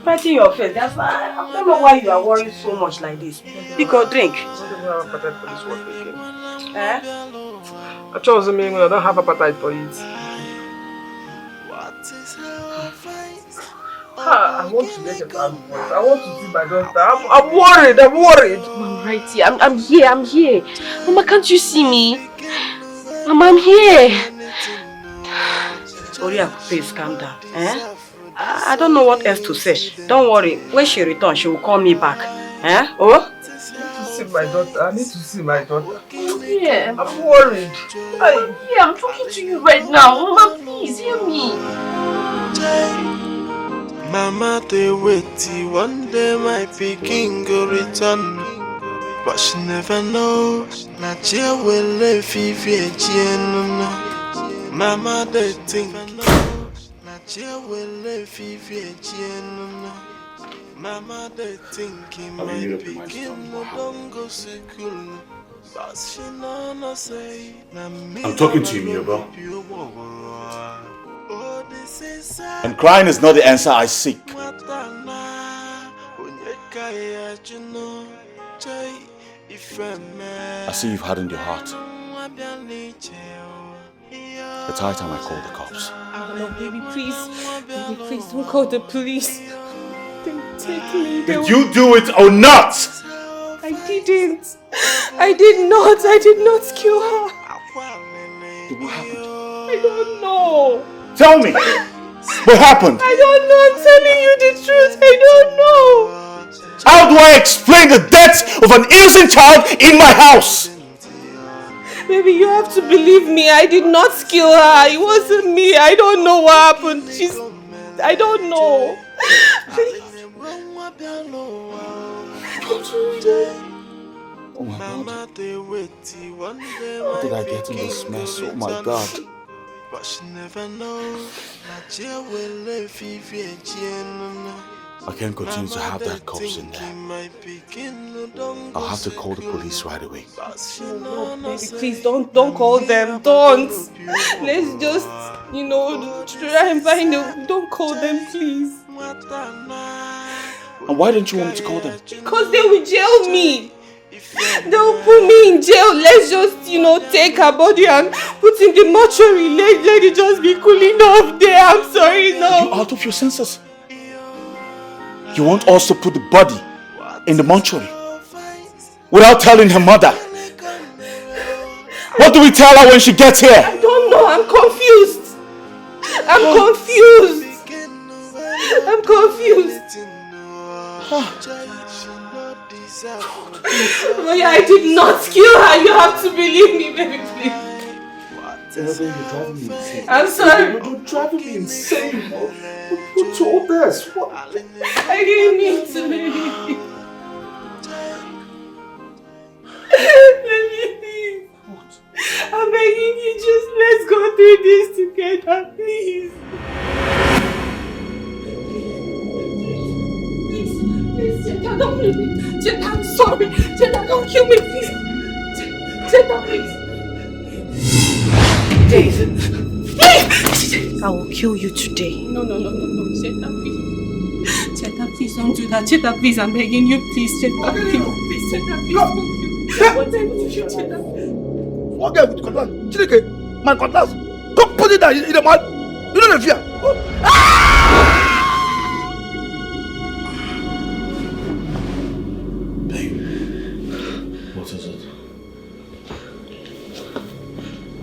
Fighting your face. That's why I don't know why you are worried so much like this. Because drink. I chose me when I don't have appetite for it. I want to get a bad voice. I want to see my daughter. I'm worried. I'm right here. I'm here. Mama, can't you see me? Mama, I'm here. Oriako, please calm down. I don't know what else to say. Don't worry. When she returns, she will call me back. Oh? I need to see my daughter. Yeah. I'm worried. Yeah, I'm talking to you right now. Mama, please hear me. Mama, they wait till one day my picking go return. But she never knows. Nadia will live Mama, they think. Nadia will live Mama, they think he might begin no longer school. But she no say. I'm talking to you, Miobo. And crying is not the answer I seek. I see you've hardened your heart. It's high time I call the cops. No, baby, please. Baby, please don't call the police. Don't take me. Did you do it or not? I didn't. I did not kill her. What happened? I don't know. Tell me! What happened? I don't know. I'm telling you the truth. I don't know. How do I explain the death of an innocent child in my house? Baby, you have to believe me. I did not kill her. It wasn't me. I don't know what happened. I don't know. Oh my God. How did I get in this mess? Oh my God. But she never knows. I can't continue to have that corpse in there. I'll have to call the police right away. No, baby, please don't call them. Don't. Let's just, try and find them. Don't call them, please. And why don't you want me to call them? Because they will jail me. They'll put me in jail. Let's just, take her body and put in the mortuary. Let it just be cooling off there. I'm sorry, no. You're out of your senses. You want us to put the body in the mortuary without telling her mother? What do we tell her when she gets here? I don't know. I'm confused. Oh yeah, I did not kill her. You have to believe me, baby, please. You're driving me insane. I'm sorry. You're driving me insane. What's all this? What? I didn't mean to, baby. Baby, what? I'm begging you, just let's go through this together, please. Please, Jetta, don't kill me. Jetta, I'm sorry. Jetta, don't kill me, please. Jetta, please. I will kill you today. No. Jetta, please. Jetta, please don't do that. Jetta, please, I'm begging you, please. Jetta, please. Jetta, please don't kill me. What time did you, Jetta? What guy with the cutlass? Chideke, my cutlass. Come put it down in the mud. You don't fear.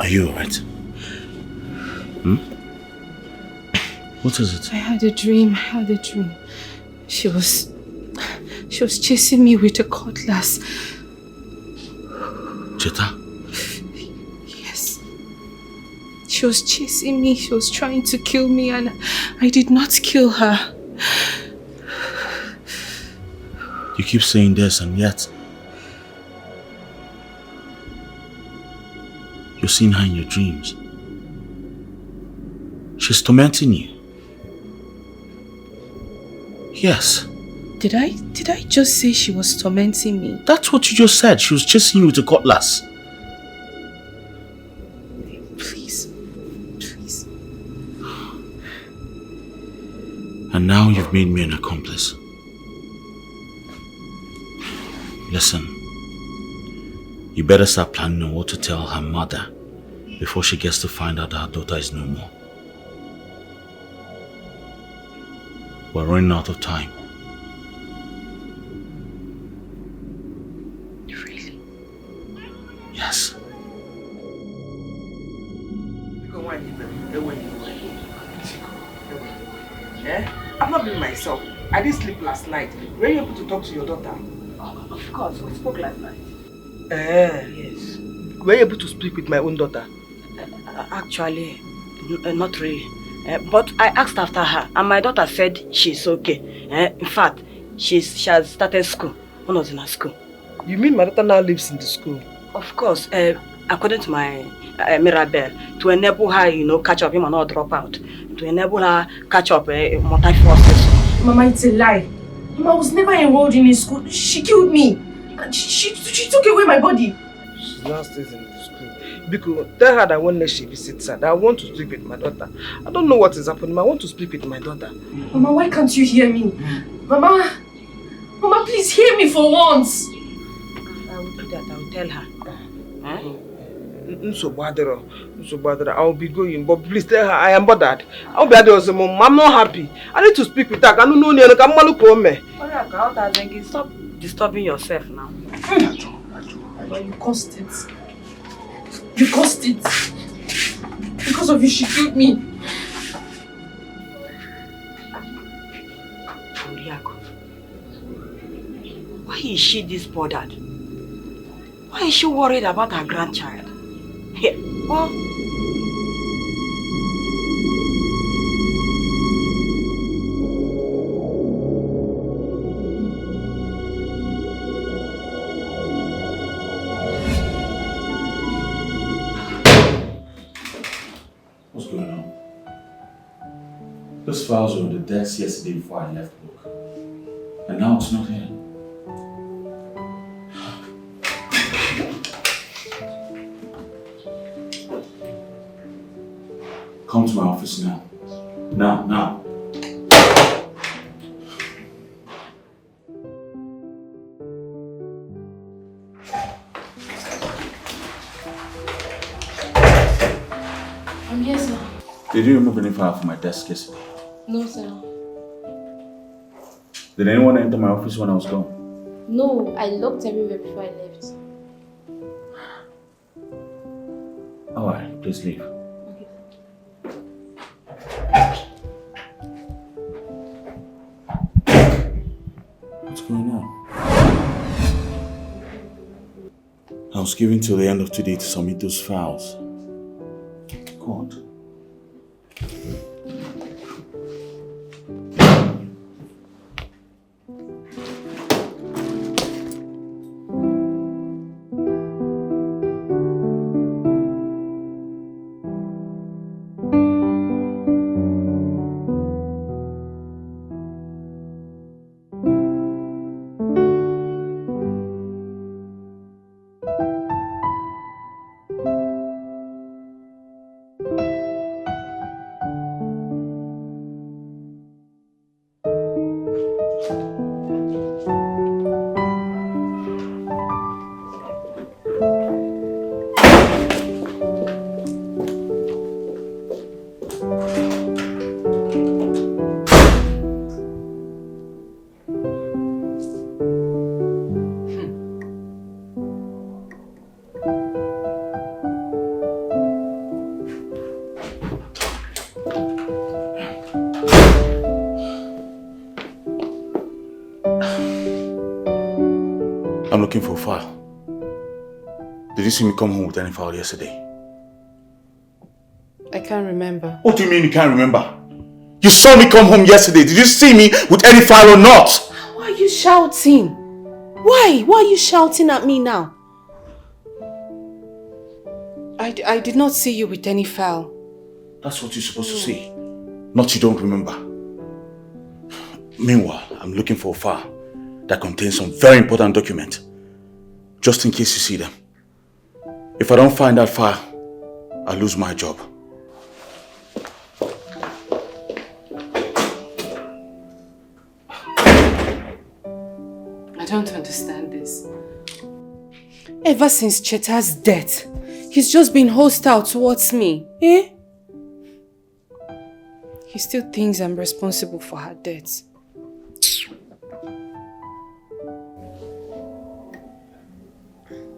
Are you alright? Hmm? What is it? I had a dream. She was chasing me with a cutlass. Cheta? Yes. She was chasing me. She was trying to kill me and I did not kill her. You keep saying this and yet you're seeing her in your dreams. She's tormenting you. Yes. Did I just say she was tormenting me? That's what you just said. She was chasing you with a cutlass. Please. And now you've made me an accomplice. Listen, you better start planning on what to tell her mother before she gets to find out that her daughter is no more. We're running out of time. Really? Yes. I've not been myself. I didn't sleep last night. Were you able to talk to your daughter? Of course, we spoke last night. Yes. Were you able to speak with my own daughter? Actually, not really. But I asked after her, and my daughter said she's okay. In fact, she has started school. When I was in her school. You mean my daughter now lives in the school? Of course. According to my Mirabelle, to enable her, catch up, and not drop out. To enable her catch up multi-forces. Mama, it's a lie. Mama, I was never enrolled in a school. She killed me. She took away my body. She now stays in the school. Because tell her that when she visits her, that I want to speak with my daughter. I don't know what is happening. I want to speak with my daughter. Mama, why can't you hear me? Mama, please hear me for once. I will do that. I will tell her. I'll be going, but please tell her I am bothered. I'll be at the mom. I'm not happy. I need to speak with her. I don't know. Stop disturbing yourself now. But you caused it. You caused it. Because of you, she killed me. Why is she this bothered? Why is she worried about her grandchild? Here, oh. What's going on? Those files were on the desk yesterday before I left work. And now it's not here. Come to my office now. Now. I'm here, sir. Did you remove any file from my desk yesterday? No, sir. Did anyone enter my office when I was gone? No, I looked everywhere before I left. Alright, please leave. What's going on? I was given till the end of today to submit those files. God. file? Did you see me come home with any file yesterday? I can't remember. What do you mean you can't remember? You saw me come home yesterday. Did you see me with any file or not? Why are you shouting? Why? Why are you shouting at me now? I did not see you with any file. That's what you're supposed to say. Not you don't remember. Meanwhile, I'm looking for a file that contains some very important document. Just in case you see them. If I don't find that file, I'll lose my job. I don't understand this. Ever since Cheta's death, he's just been hostile towards me. Eh? He still thinks I'm responsible for her death.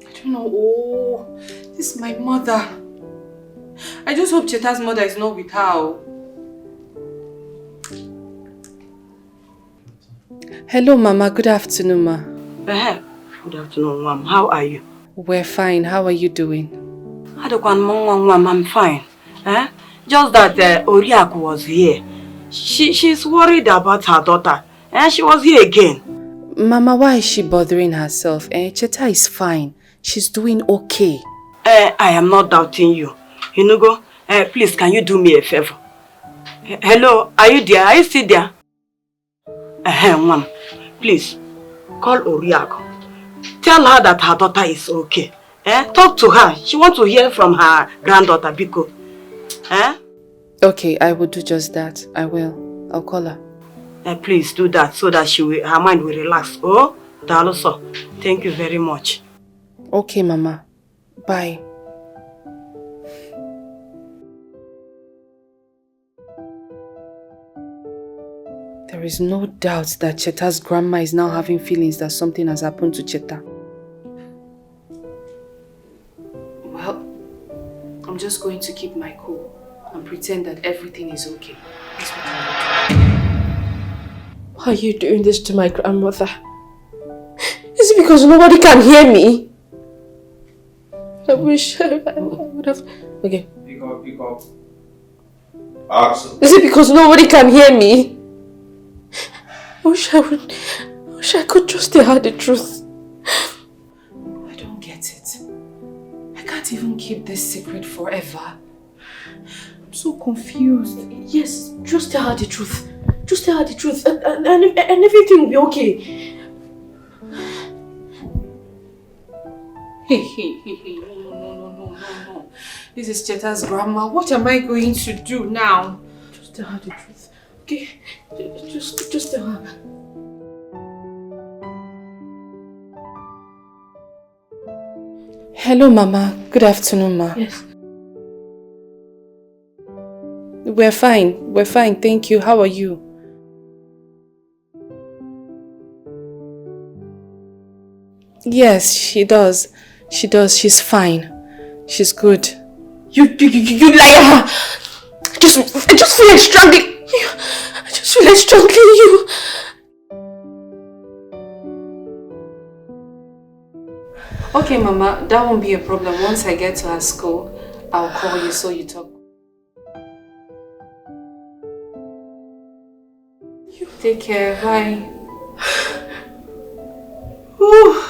I don't know. Oh, this is my mother. I just hope Cheta's mother is not with her. Hello, Mama. Good afternoon, Ma. Good afternoon, Mom. How are you? We're fine. How are you doing? I'm fine. Just that Oriaku was here. She's worried about her daughter. She was here again. Mama, why is she bothering herself? Cheta is fine. She's doing okay. I am not doubting you. Inugo, please, can you do me a favor? Hello, are you there? Are you still there? Mom, please, call Oriaku. Tell her that her daughter is okay. Talk to her. She wants to hear from her granddaughter, Biko. Okay, I will do just that. I will. I'll call her. Please do that so that her mind will relax. Oh, Daloso. Thank you very much. Okay, Mama. Bye. There is no doubt that Cheta's grandma is now having feelings that something has happened to Cheta. Well, I'm just going to keep my cool and pretend that everything is okay. That's what I'm going to do. Why are you doing this to my grandmother? Is it because nobody can hear me? I wish I would have... Okay. Pick up. Axel. Is it because nobody can hear me? I wish I could just tell her the truth. I don't get it. I can't even keep this secret forever. I'm so confused. Yes, just tell her the truth. Just tell her the truth and everything will be okay. Hey. No. This is Cheta's grandma. What am I going to do now? Just tell her the truth. Okay? Just tell her. Hello, Mama. Good afternoon, Ma. Yes. We're fine, thank you. How are you? Yes, she does. She's fine. She's good. You liar! I just feel like strangling you. I just feel like strangling you. Okay, Mama, that won't be a problem. Once I get to her school, I'll call you so you talk. You take care. Bye. Ooh.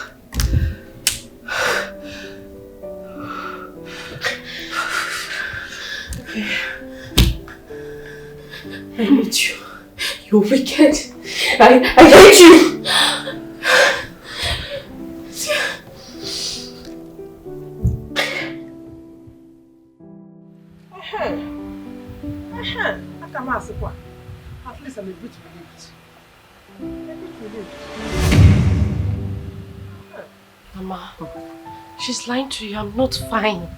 I hate you. You're wicked. I hate you. At least I'm a bit relieved. Mama, she's lying to you. I'm not fine.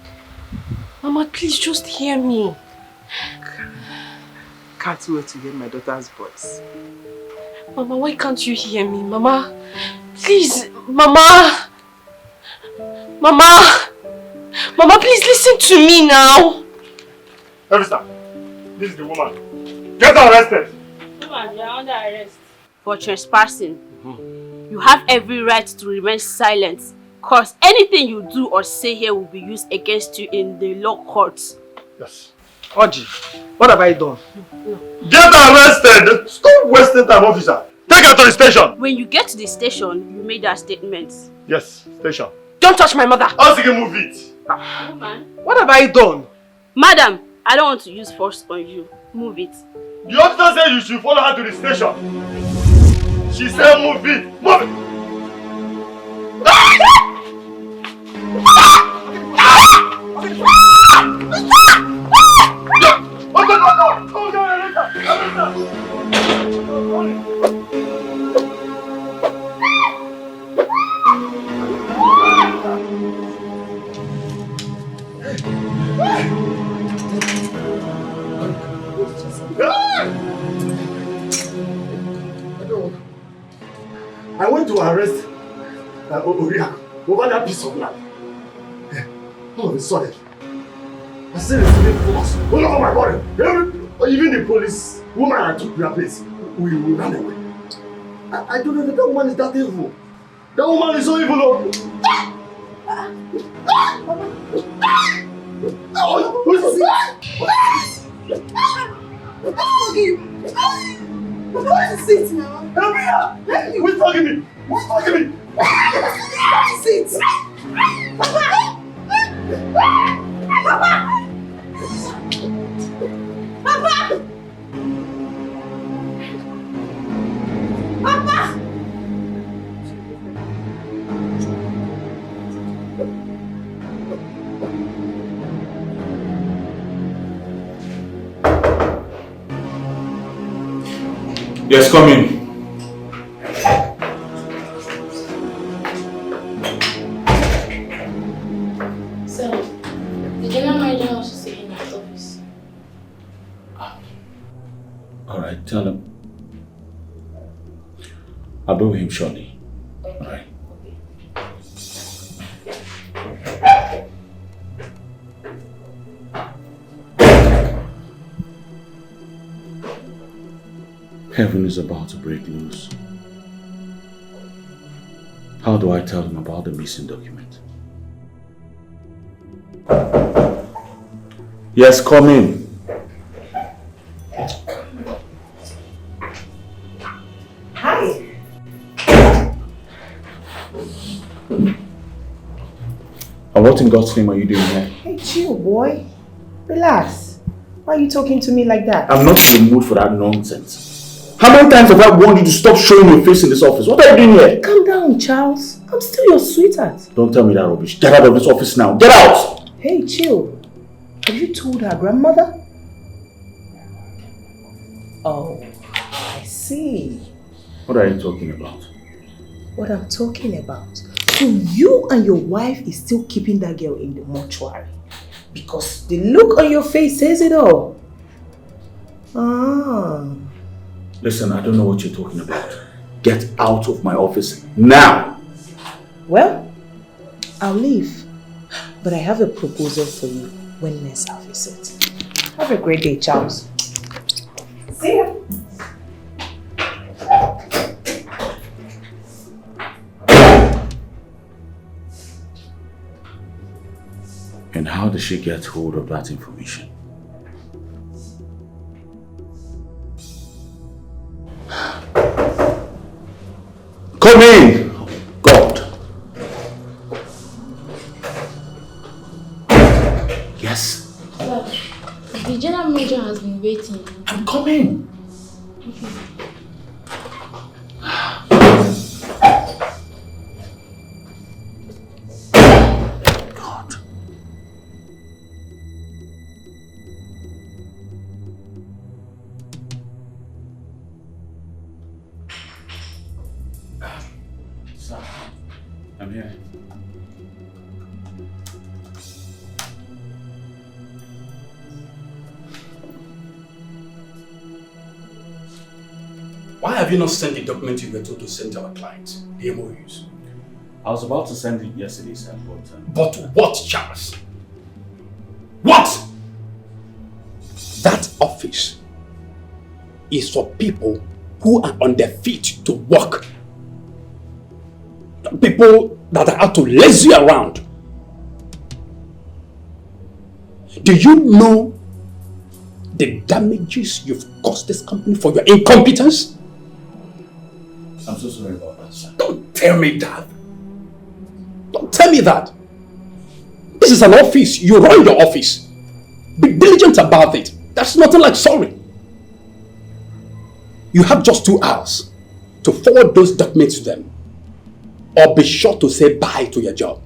Mama, please just hear me. Can't wait to hear my daughter's voice. Mama, why can't you hear me? Mama, please. Mama, please listen to me now. Officer, this is the woman. Get her arrested. Woman, you are under arrest for trespassing. You have every right to remain silent Cause anything you do or say here will be used against you in the law courts. Yes. Oji, what have I done? No. Get arrested! Stop wasting time, officer. Take her to the station. When you get to the station, you made that statement. Yes, station. Don't touch my mother. I'll see you move it. What have I done? Madam, I don't want to use force on you. Move it. The officer said you should follow her to the station. She said move it. Move it. I went to arrest Oriak over that piece of land. All of a sudden, I started receiving force all over my body. Even the police woman I took their place, we ran away. I don't know that woman is that evil. That woman is so evil. Who is this? What is it now? Help me out! Who's talking me? Who's talking me? What is it? Papa! Papa! Papa! Papa! Yes, come in. So, the general manager wants to see you in his office. Alright, tell him. I'll be with him shortly. Alright. Heaven is about to break loose. How do I tell him about the missing document? Yes, come in. Hi. And what in God's name are you doing here? Hey, chill, boy. Relax. Why are you talking to me like that? I'm not in the mood for that nonsense. How many times have I warned you to stop showing your face in this office? What are you doing here? Calm down, Charles. I'm still your sweetheart. Don't tell me that rubbish. Get out of this office now. Get out! Hey, chill. Have you told her grandmother? Oh, I see. What are you talking about? What I'm talking about. So you and your wife is still keeping that girl in the mortuary. Because the look on your face says it all. Ah. Listen, I don't know what you're talking about. Get out of my office now! Well, I'll leave. But I have a proposal for you when next I'll visit. Have a great day, Charles. See ya. And how did she get hold of that information? Come in! God! Yes? Sir, the general manager has been waiting. I'm coming! Okay. God. Sir, I'm here. Why have you not sent the document you were told to send to our clients, the MOUs? I was about to send it yesterday, sir, But what, Charles? What? That office is for people who are on their feet to work. People that I had to lazy you around. Do you know the damages you've caused this company for your incompetence? I'm so sorry about that, sir. Don't tell me that. Don't tell me that. This is an office. You run your office. Be diligent about it. That's nothing like sorry. You have just 2 hours to forward those documents to them, or be sure to say bye to your job.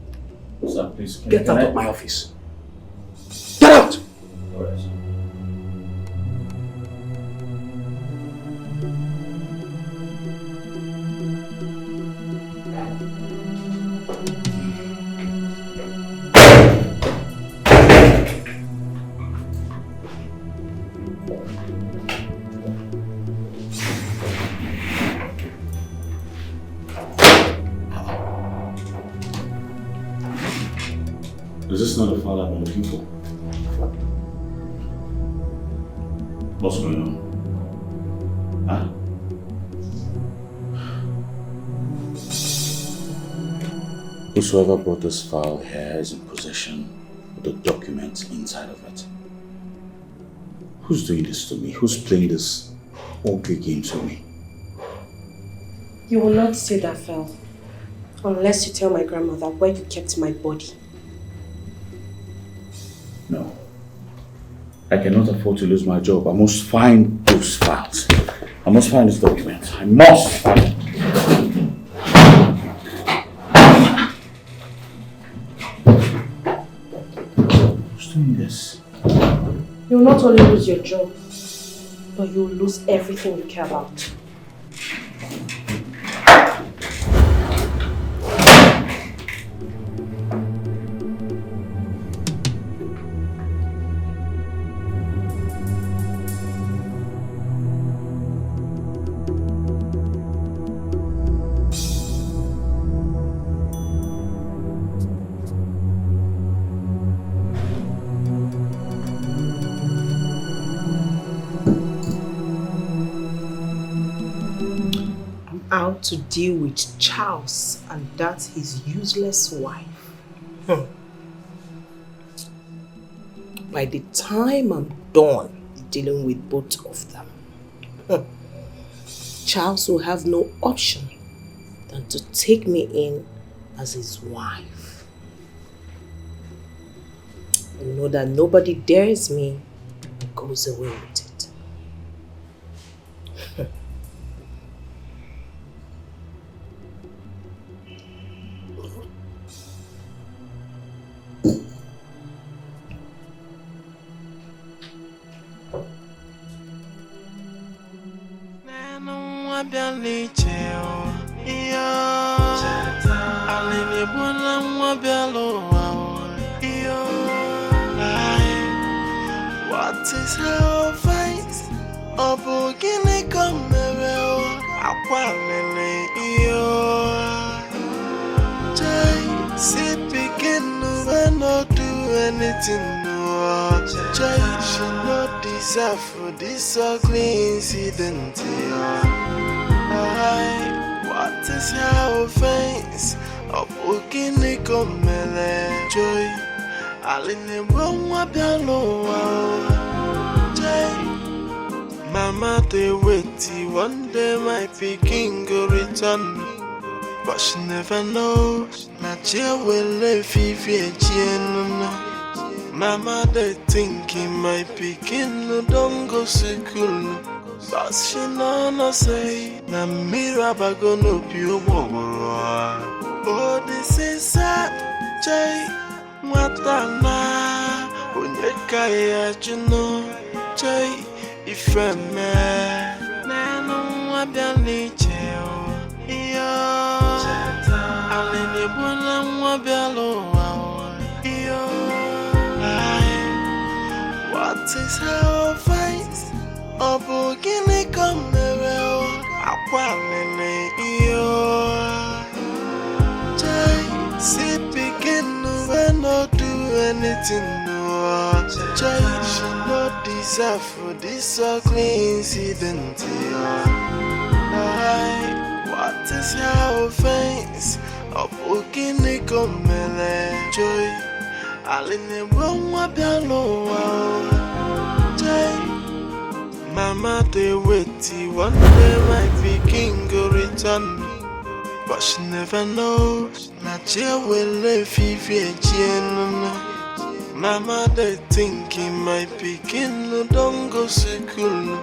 Sir, please. Get out of my office. Get out! All right, sir. Is this not the file I've been looking for? What's going on? Huh? Whosoever brought this file here is in possession of the documents inside of it. Who's doing this to me? Who's playing this ugly game to me? You will not see that file unless you tell my grandmother where you kept my body. No. I cannot afford to lose my job. I must find those files. I must find these documents. I must find them. Who's doing this? You will not only lose your job, but you will lose everything you care about. Out to deal with Charles and that his useless wife. By the time I'm done dealing with both of them, Charles will have no option than to take me in as his wife. I know that nobody dares me and goes away with it. What is our face? Obogini komero akwamene iyo. Jay, sit begin no not do anything no. Jay, she not deserve for this ugly incident. What is our face? Obogini komere joy. Aline Boma Bialo, Mama, they wait, one day my picking go return. But she never knows, Nadia will live if Mama, they thinking my picking no don't go school. But she no say, na miraba go no pure. Oh, this is sad, Jay. Matana, unyeka ya juno, jay ifeme. Nenu wabiani cheo, iyo. Alini buna wabialo wao, iyo. What is our face? Obogini komero, akwamene iyo. Jay, sit begin. Not do anything no. Child should not deserve for this ugly incident. What is her offense? Opukini komele joy. Aline wonwa bialo joy. Mama they waiting, one day my pikin go return. But she never knows. Nadia will live again. Mama they thinking my pikin no don't go school.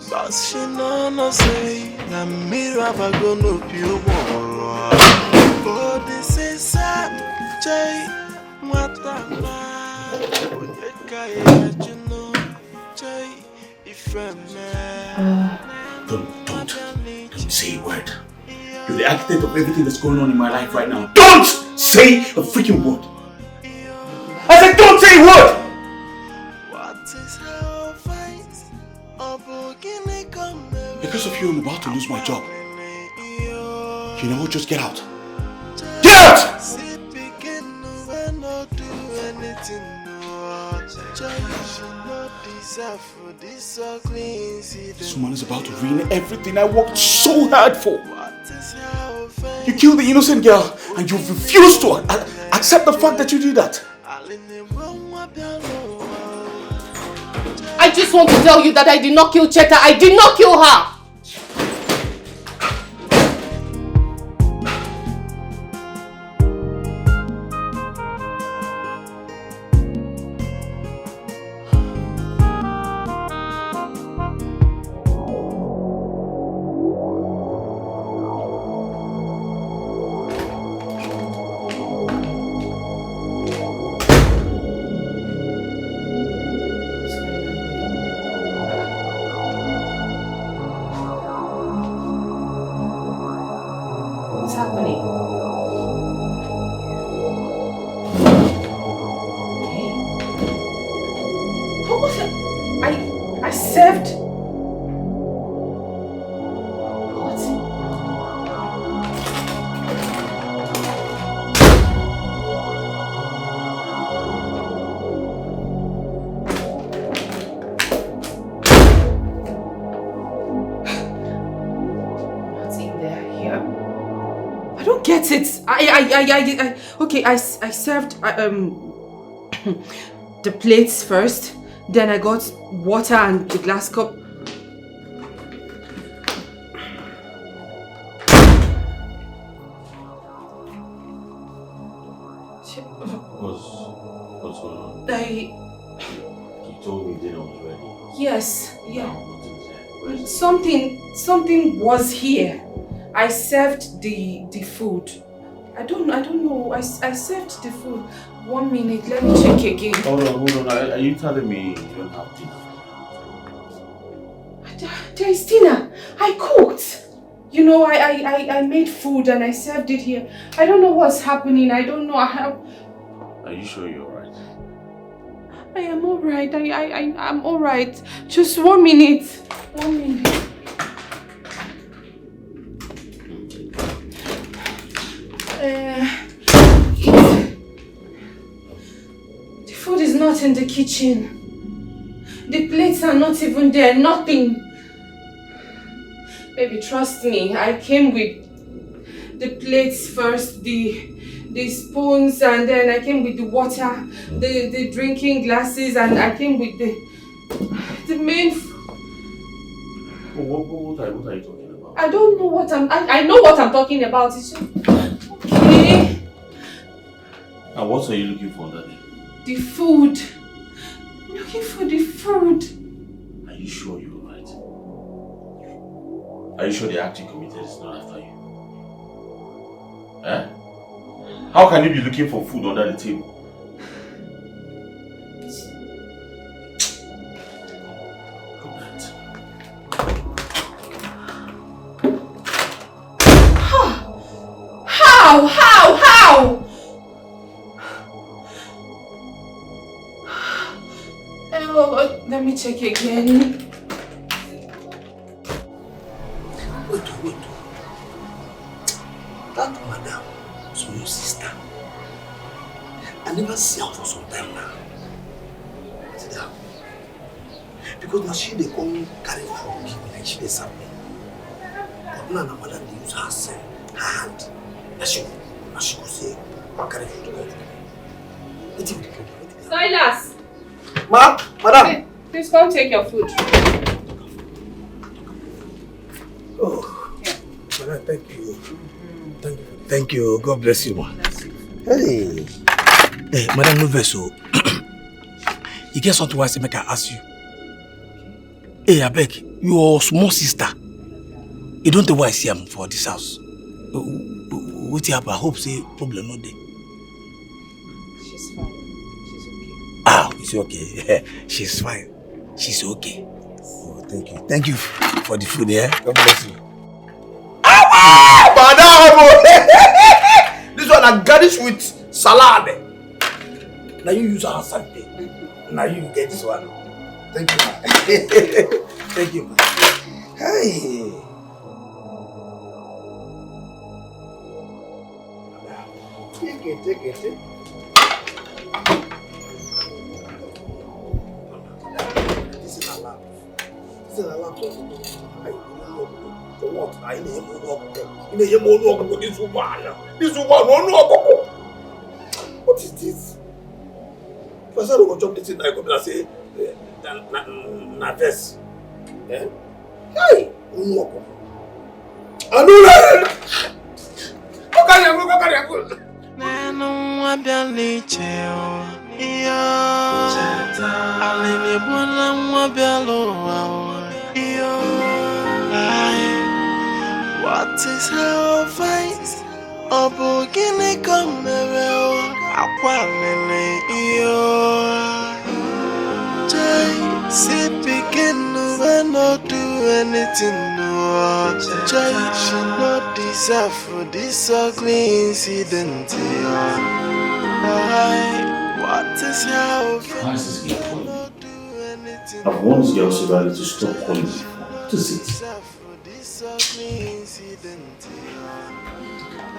But she no say na mirror gonna be a war. Oh this is sad Jay. What Don't say a word. You're the architect of everything that's going on in my life right now. Don't say a freaking word. I said don't say a word! Because of you, I'm about to lose my job. You know what? Just get out. Get out! This woman is about to ruin everything I worked so hard for. You killed the innocent girl and you refuse to accept the fact that you did that. I just want to tell you that I did not kill Cheta. I did not kill her. I served the plates first, then I got water and the glass cup. What's going on? You told me dinner was ready. Yes, yeah. Something was here. I served the food. I don't know. I served the food. 1 minute, let me check again. Hold on. Are you telling me you don't have dinner? There is dinner. I cooked. You know, I made food and I served it here. I don't know what's happening. I don't know. Are you sure you're alright? I am alright. I'm alright. Just 1 minute. 1 minute. The food is not in the kitchen. The plates are not even there. Nothing. Baby, trust me. I came with the plates first, the spoons, and then I came with the water, the drinking glasses, and I came with the main. What are you talking about? I don't know what I know what I'm talking about. It's just, okay. And what are you looking for, Daddy? The food. I'm looking for the food. Are you sure you're right? Are you sure the act you committed is not after you? Eh? How can you be looking for food under the table? Good night. How? Oh, let me check again. Wait. That madam is your sister. I never see her for some time now. Sit down. Because now she they come carry food, like she they serve me. But now madam they use her hand. That's you. As she could say, I'll carry food to God. Silas! Madam! Please come take your food. Oh, yeah. Madam, thank you. Thank you. God bless you, ma. Hey. Hey, Madam, no vessel. You get something I say, make I ask you. Hey, I beg, your small sister. You don't know why I see him for this house. What you have? I hope say problem not there. She's fine. She's okay. Ah, it's okay. She's fine. She's okay. Oh, thank you. Thank you for the food, yeah? God bless you. Madam! This one I garnish with salad. Now you use our something. Now you get this one. Thank you, man. Thank you, man. Hey. Take it. This is a lamp. For what? I need him to walk. This woman. What is this? First I go jump this in, I go and say, Naves. Eh? Hey! I know that! Go carry him. What is her face? Obogine komero akwalele iyo. Jay, see begin when not do anything no. Jay, she not deserve for this ugly incident. What is her face? Why is this game calling me? I've warned this girl severely to stop calling me. What is it?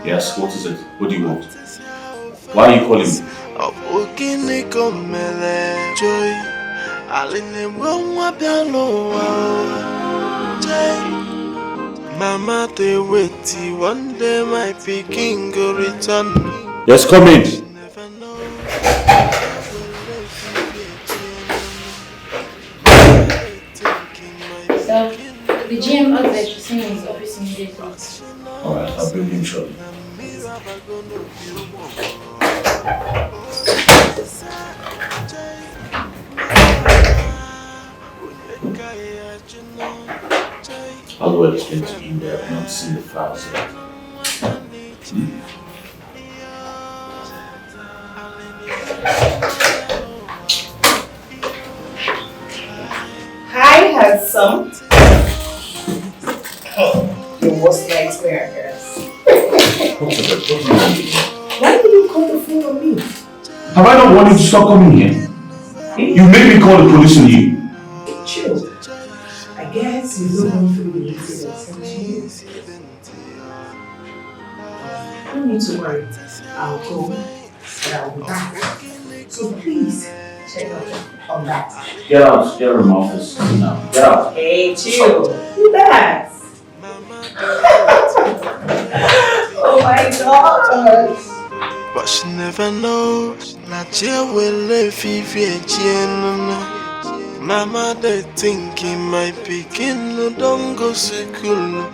Yes, what is it? What do you want? Why are you calling me? Mama, they wait, one day my picking go return. Yes, come in. Sir, the GM asked that you see me in his office immediately. Alright, I'll bring him shortly. How do I explain to him that I've not seen the files yet? Hi, handsome. Your worst nightmare, I guess. What's the what do you want? Why did you call the phone on me? Have I not wanted you to stop coming here? You made me call the police on you. Chill. I guess you don't want to be incident. Don't need to worry. I'll go and I'll be back. So please check on that. Get out of my office now. Get out. Hey, chill. Do that. Oh my God. But she never knows that you will live if you Mama, they thinking my picking no don't go school.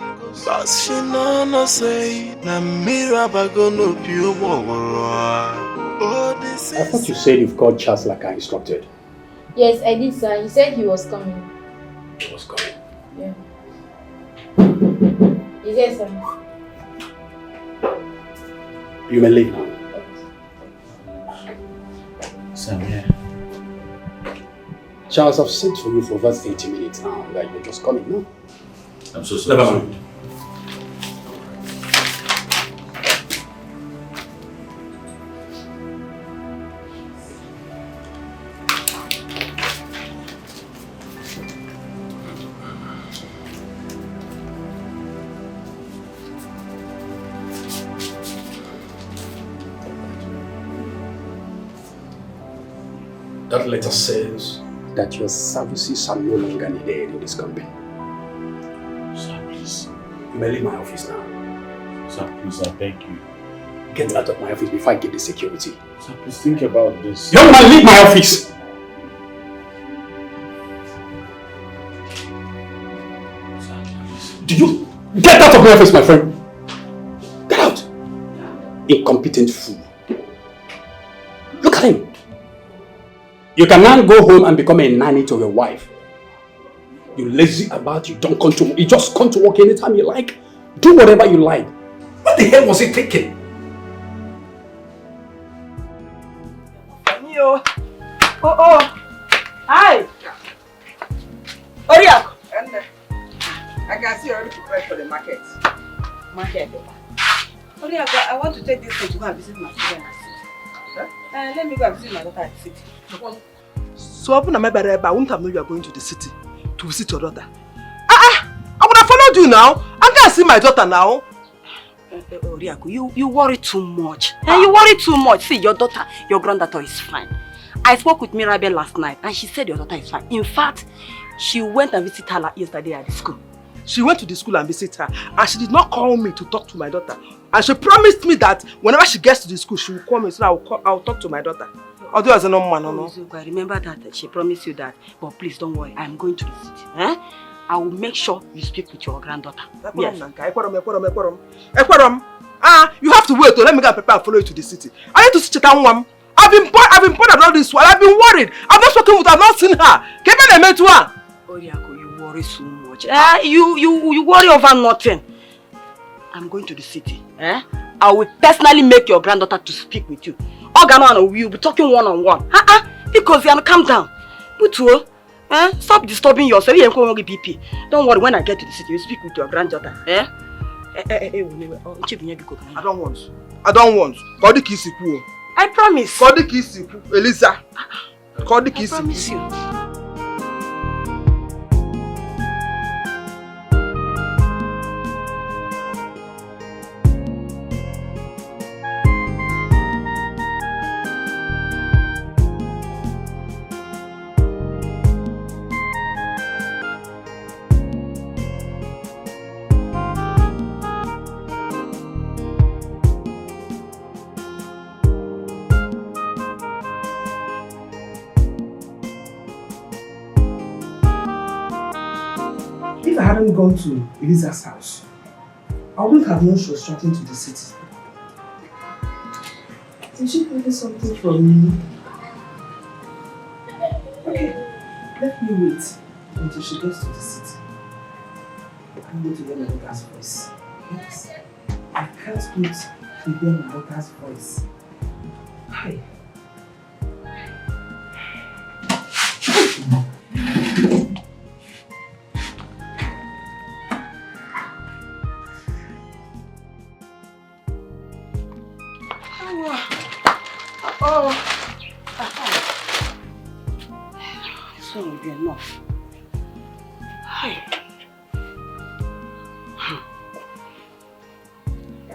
But she no say na miraba gonna be a I thought you said you've called Charles like I instructed. Yes, I did, sir. He said he was coming. He was coming. Yeah. Is there, sir? You may leave now. Sam, yeah. Charles, I've sent for you for over 30 minutes now. Like you're just coming now. I'm so sorry. Never mind. That letter says that your services are no longer needed in this company. Sir, please. You may leave my office now. Sir, please, I beg you. Get out of my office before I get the security. Sir, please think about this. Young man, leave my office! Do you get out of my office, my friend? Get out! Incompetent fool. Look at him. You can now go home and become a nanny to your wife. You lazy about, you don't come to work. You just come to work anytime you like. Do whatever you like. What the hell was he thinking? Oh. Hi. Oriak. I can see you already prepared for the market. Market. Oriak, I want to take this thing to go and visit my children at the city. Huh? Let me go and visit my daughter at the city. So I wouldn't have known you are going to the city to visit your daughter. I would have followed you now. I can't see my daughter now. Oriaku, you worry too much. You worry too much. See, your daughter, your granddaughter is fine. I spoke with Mirabel last night and she said your daughter is fine. In fact, she went and visited her yesterday at the school. She went to the school and visited her and she did not call me to talk to my daughter. And she promised me that whenever she gets to the school, she will call me so I'll talk to my daughter. Although as a normal man, no. I remember that she promised you that. But please don't worry, I'm going to the city. I will make sure you speak with your granddaughter. Yes. You have to wait to let me go and prepare and follow you to the city. I need to see Chetanwam. I've been bothered about this one. I've been worried. I've not spoken with her, I've not seen her. Oriako, you worry so much. You worry over nothing. I'm going to the city. I will personally make your granddaughter to speak with you. Ogano, we will be talking one-on-one. Because you calm down. Butuo, stop disturbing yourself. Don't worry, when I get to the city, you speak with your granddaughter. I don't want. I promise. Elisa. I promise you. If I hadn't gone to Elisa's house, I wouldn't have known she was traveling to the city. Did she order something from me? Okay, let me wait until she gets to the city. I'm going to hear my daughter's voice. Yes, I can't wait to hear my daughter's voice. Hi. This one will be enough.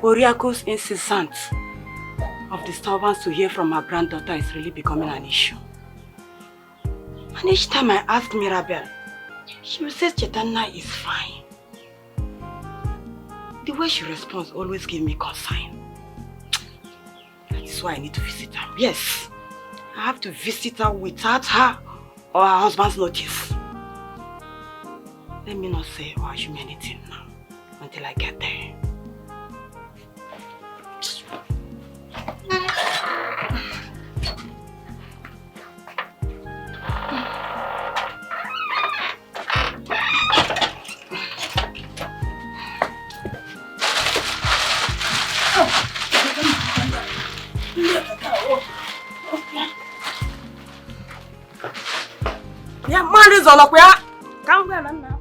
Oriako's insistence of disturbance to hear from her granddaughter is really becoming an issue. And each time I ask Mirabel, she will say Chetana is fine. The way she responds always gives me concern. That is why I need to visit her. Yes, I have to visit her without her or her husband's notice. Let me not say or assume anything now until I get there. Yeah, man is on up here. Come on now.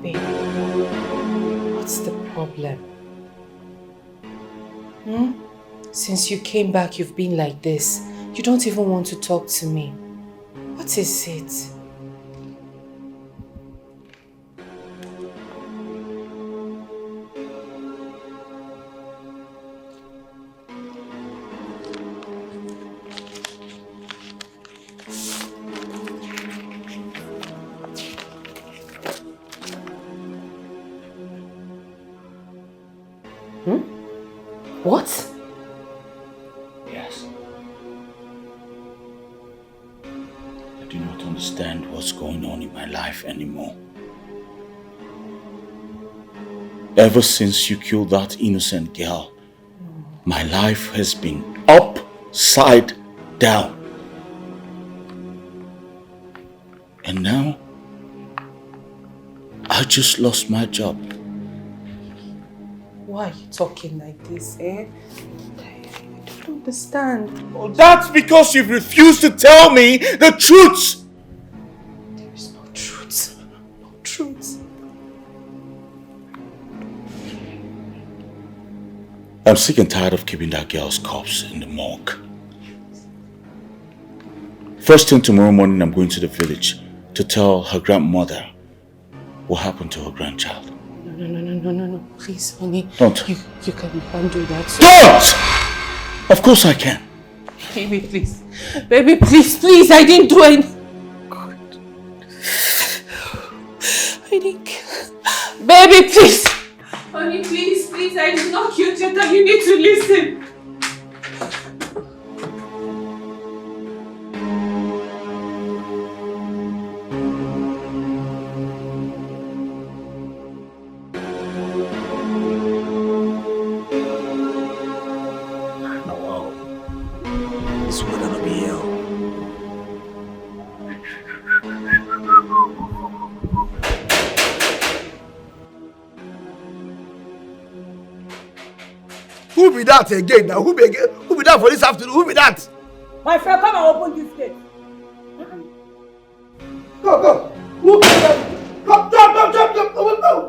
Babe, what's the problem? Since you came back, you've been like this. You don't even want to talk to me. What is it? What? Yes. I do not understand what's going on in my life anymore. Ever since you killed that innocent girl, my life has been upside down. And now, I just lost my job. Why are you talking like this, eh? I don't understand. Oh, that's because you've refused to tell me the truth! There is no truth. No truth. I'm sick and tired of keeping that girl's corpse in the morgue. First thing tomorrow morning, I'm going to the village to tell her grandmother what happened to her grandchild. No. Please, honey. Don't. You can't do that. Don't! Of course I can. Baby, please. Baby, please. I didn't do anything. God. I didn't kill. Baby, please. Honey, please. I did not kill Cheta. You need to listen. Who be that again now? Who be that for this afternoon? Who be that? My friend, come and open this gate. Go. Who be that? Come, jump.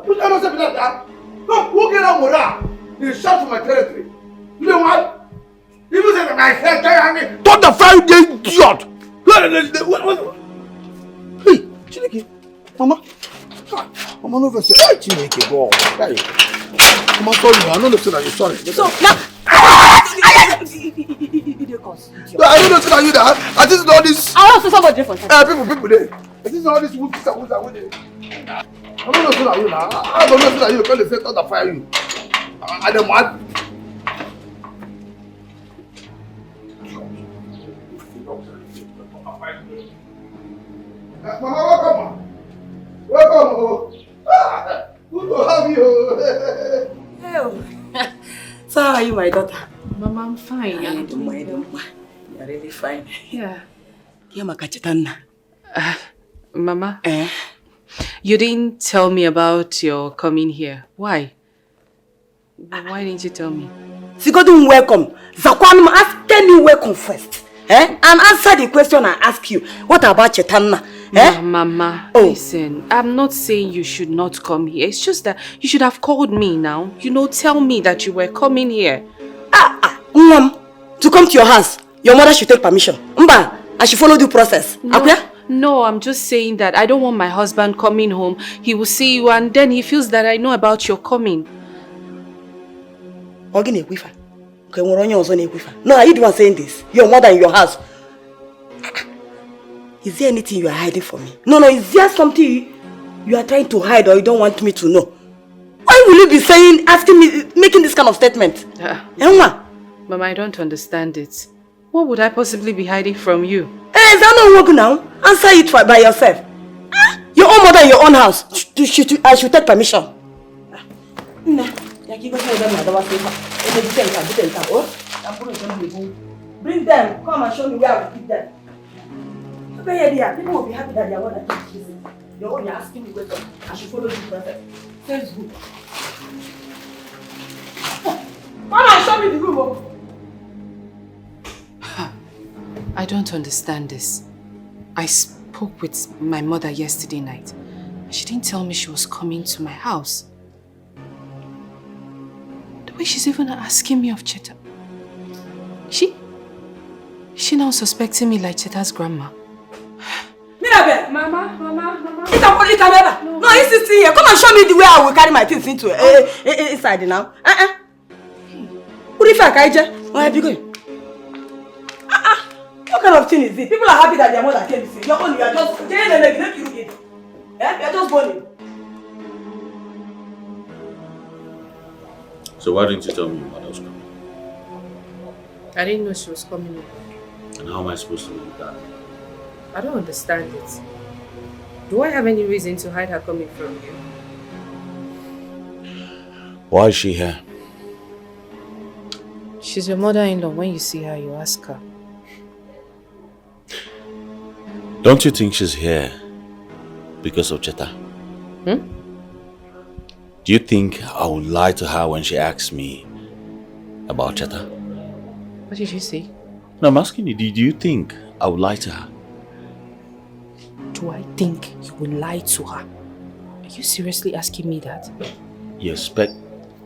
Who cannot say that? Come, who get on with that? You shout for my territory. You know what? Even say my friend carry me. Don't the fire, you idiot! Hey, Chineke, Mama. Mama no say, hey, Chineke, go. Hey. Mama, sorry, I don't know that you're sorry. So now, I don't know that you that. I just know this. I want to somebody different. People there. I just know this whoopsies and whoopsies. I don't know that you now. I don't know that you can't say don't fire you. I don't want. Mama, welcome. Good to have you. So how are you, my daughter? Mama, I'm fine. I don't mind. You're really fine. Yeah. Mama, you didn't tell me about your coming here. Why? Why didn't you tell me? Sigodun, welcome. Zakwanum, tell me welcome first. And answer the question I ask you. What about Chetanna? Mama, listen, I'm not saying you should not come here. It's just that you should have called me now. You know, tell me that you were coming here. To come to your house, your mother should take permission. I should follow the process. No, I'm just saying that I don't want my husband coming home. He will see you and then he feels that I know about your coming. No, are you the one saying this? Your mother in your house. Is there anything you are hiding from me? No, is there something you are trying to hide or you don't want me to know? Why will you be asking me, making this kind of statement? Mama, I don't understand it. What would I possibly be hiding from you? Is that not work now? Answer it by yourself. Your own mother in your own house. I should take permission. Bring them. Come and show me where I will keep them. People will be happy that their mother keeps visiting. You're asking me whether I should follow the process. Sounds good. Come and show me the room. I don't understand this. I spoke with my mother yesterday night. She didn't tell me she was coming to my house. The way she's even asking me of Cheta. Is she now suspecting me like Cheta's grandma? Mirabe! Mama. No, it's still here. Come and show me the way I will carry my things into inside now. What if I can't? Where are you going? What kind of thing is this? People are happy that their mother came to see. You're just you're just burning. So why didn't you tell me your mother was coming? I didn't know she was coming over. And how am I supposed to believe that? I don't understand it. Do I have any reason to hide her coming from you? Why is she here? She's your mother-in-law. When you see her, you ask her. Don't you think she's here because of Cheta? Hmm? Do you think I would lie to her when she asks me about Cheta? What did you say? No, I'm asking you, do you think I would lie to her? Do I think you will lie to her? Are you seriously asking me that? You expect...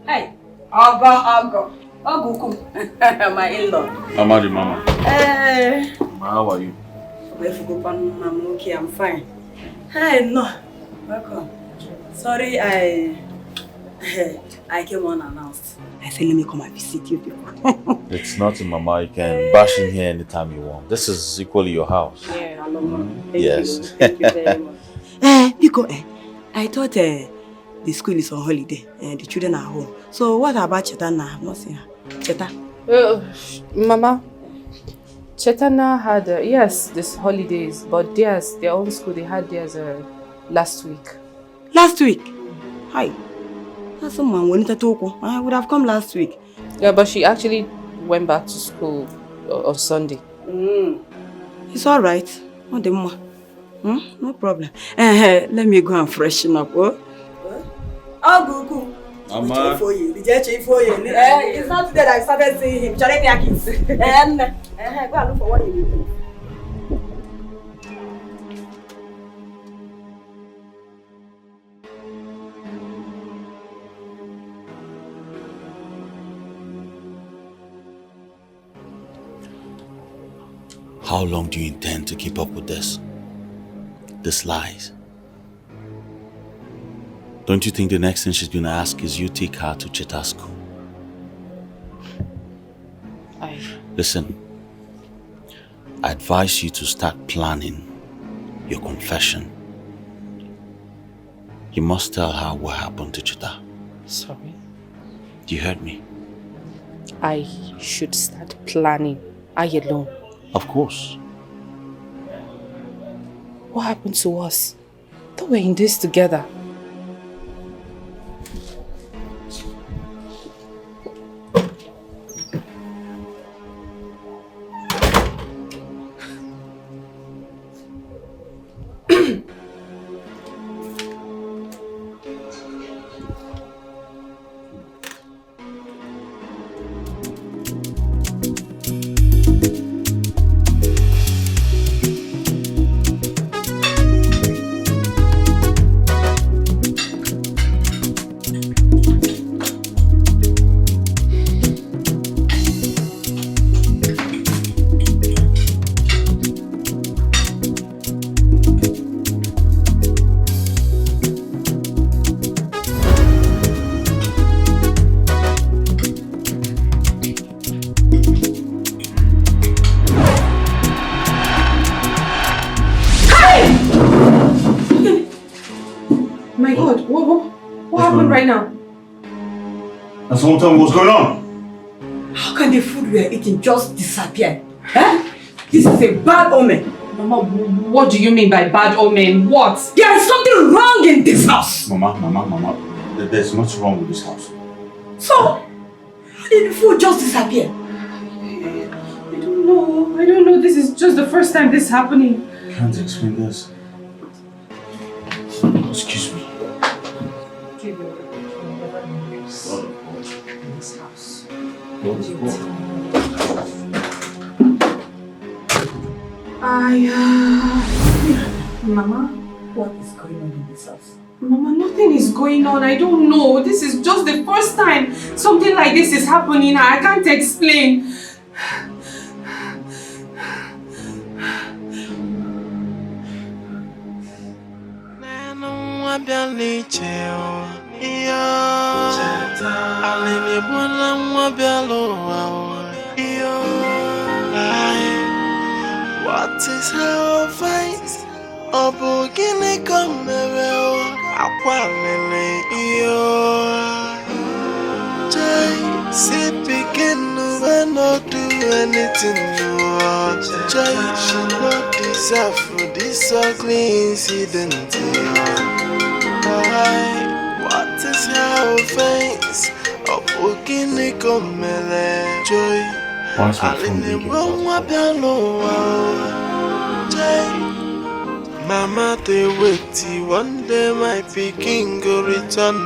Hey, Ogo. My in-law. Mama, the mama. Hey. Mama, how are you? I'm okay, I'm fine. Hey, no. Welcome. Sorry, I came unannounced. I said, let me come and visit you people. It's nothing, Mama. You can bash in here anytime you want. This is equally your house. Yeah, Yes. Thank you very much. Because I thought the school is on holiday and the children are home. So what about Cheta now? I've not seen her. Cheta? Mama, Chetana had, yes, this holidays, but their own school, they had theirs last week. Last week? Hi. That's someone wanted to talk. I would have come last week. Yeah, but she actually went back to school on Sunday. It's all right. No problem. Let me go and freshen up. I'll go. Mama. It's not today that I started seeing him. Go and look for what you need. How long do you intend to keep up with this? These lies? Don't you think the next thing she's gonna ask is you take her to Cheta school? Listen, I advise you to start planning your confession. You must tell her what happened to Cheta. Sorry? You heard me? I should start planning. I alone. Of course. What happened to us? Thought we were in this together. Someone tell me what's going on? How can the food we are eating just disappear? This is a bad omen. Mama, what do you mean by bad omen? What? There is something wrong in this house. Mama. There's nothing wrong with this house. So, how did the food just disappear? I don't know. This is just the first time this is happening. Can't explain this. Excuse me. This house. Mama, what is going on in this house? Mama, nothing is going on. I don't know. This is just the first time something like this is happening. I can't explain. What is her vice? Obogine kamero akwalele iyo. Jai si begin when no do anything. Joy, she not deserve for this ugly incident. What is her offense? Joy, Mama, they wait, one day my picking go return.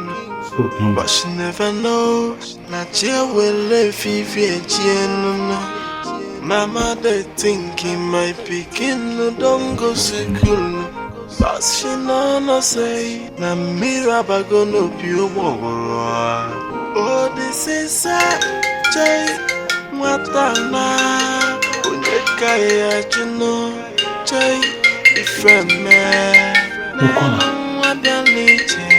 But she never knows, Nigeria will live Mama, they thinking my picking don't go school. But she no say, na miraba gonna be a oh, this is a Jay, Matana, Unyekaya, Juno, Jay, if a man, what the nature,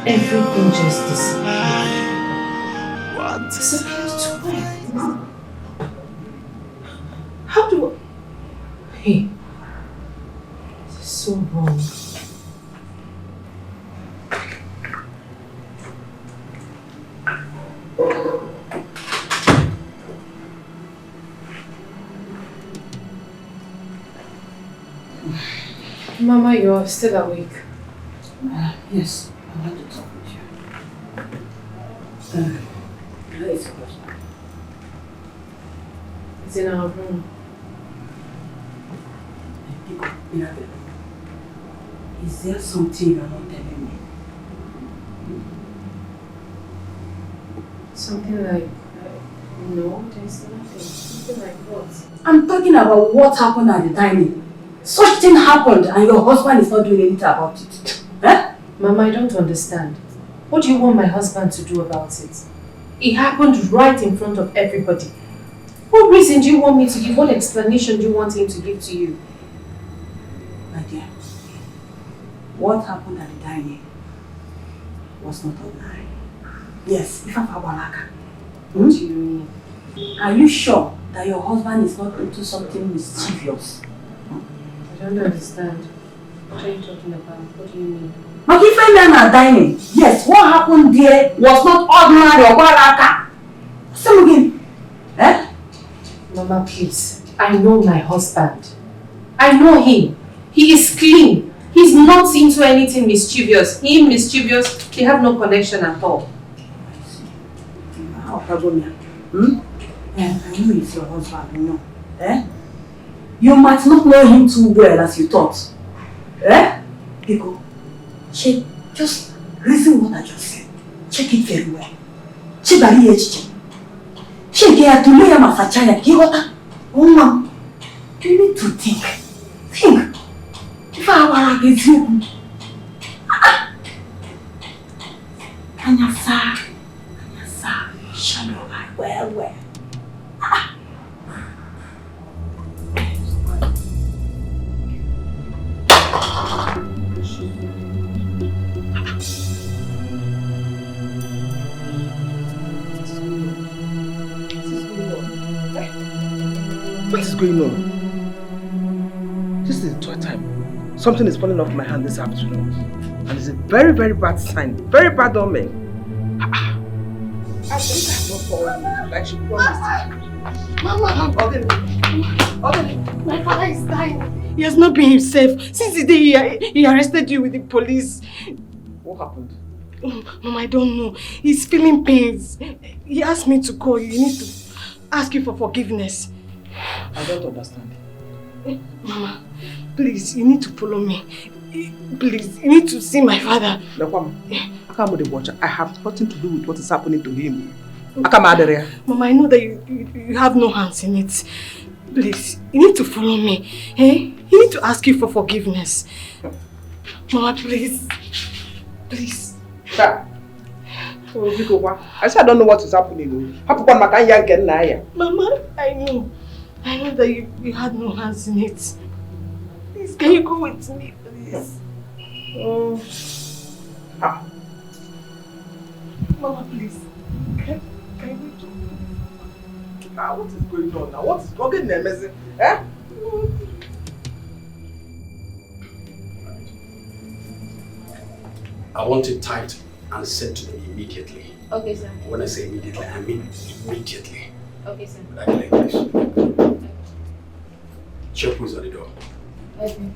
everything just disappeared. What disappeared to where? How do I... Hey, this is so wrong. Mama, you're still awake. Yes, I want to talk with you. Where is your husband? It's in our room. Miracle, is there something you're not telling me? Something like... no, there's nothing. Something like what? I'm talking about what happened at the dining. Such thing happened and your husband is not doing anything about it. Eh? Mama, I don't understand. What do you want my husband to do about it? It happened right in front of everybody. What reason do you want me to give? What explanation do you want him to give to you? My dear, what happened at the dining was not a lie. Yes, if I'm Abalaka. What do you mean? Are you sure that your husband is not into something mischievous? I don't understand. What are you talking about? What do you mean? But if a man are dining, yes, what happened there was not ordinary or Abalaka. Say again. Eh? Mama, please. I know my husband. I know him. He is clean. He's not into anything mischievous. He mischievous, they have no connection at all. How Pagonia? I know it's your husband, you know. Eh? You might not know him too well as you thought. Eh? Pico, just listen what I just said. Check it very well. Check it. Check it to me, Masachaya. Oh, ma'am. You need to think. Think. If I were against you. Anyasa. Shalom. Well. What is going on? This is the third time. Something is falling off my hand this afternoon. And it's a very, very bad sign. Very bad omen. I think I have not fallen like she promised. Mama, my father is dying. He has not been himself since the day he arrested you with the police. What happened? Mama, I don't know. He's feeling pains. He asked me to call you. He needs to ask you for forgiveness. I don't understand. Mama, please, you need to follow me. Please, you need to see my father. I can't the watcher. I have nothing to do with what is happening to him. Mama, I know that you have no hands in it. Please, you need to follow me. Eh? You need to ask you for forgiveness. Mama, please. Please. I said I don't know what is happening. Mama, I know that you had no hands in it. Please, can you go with me, please? Mama, please. Can we talk? What is going on now? What is going on, messing? Eh? I want it tight and send to them immediately. Okay, sir. When I say immediately, I mean immediately. Okay, sir. Would I be like this? Check who's at the door. Okay.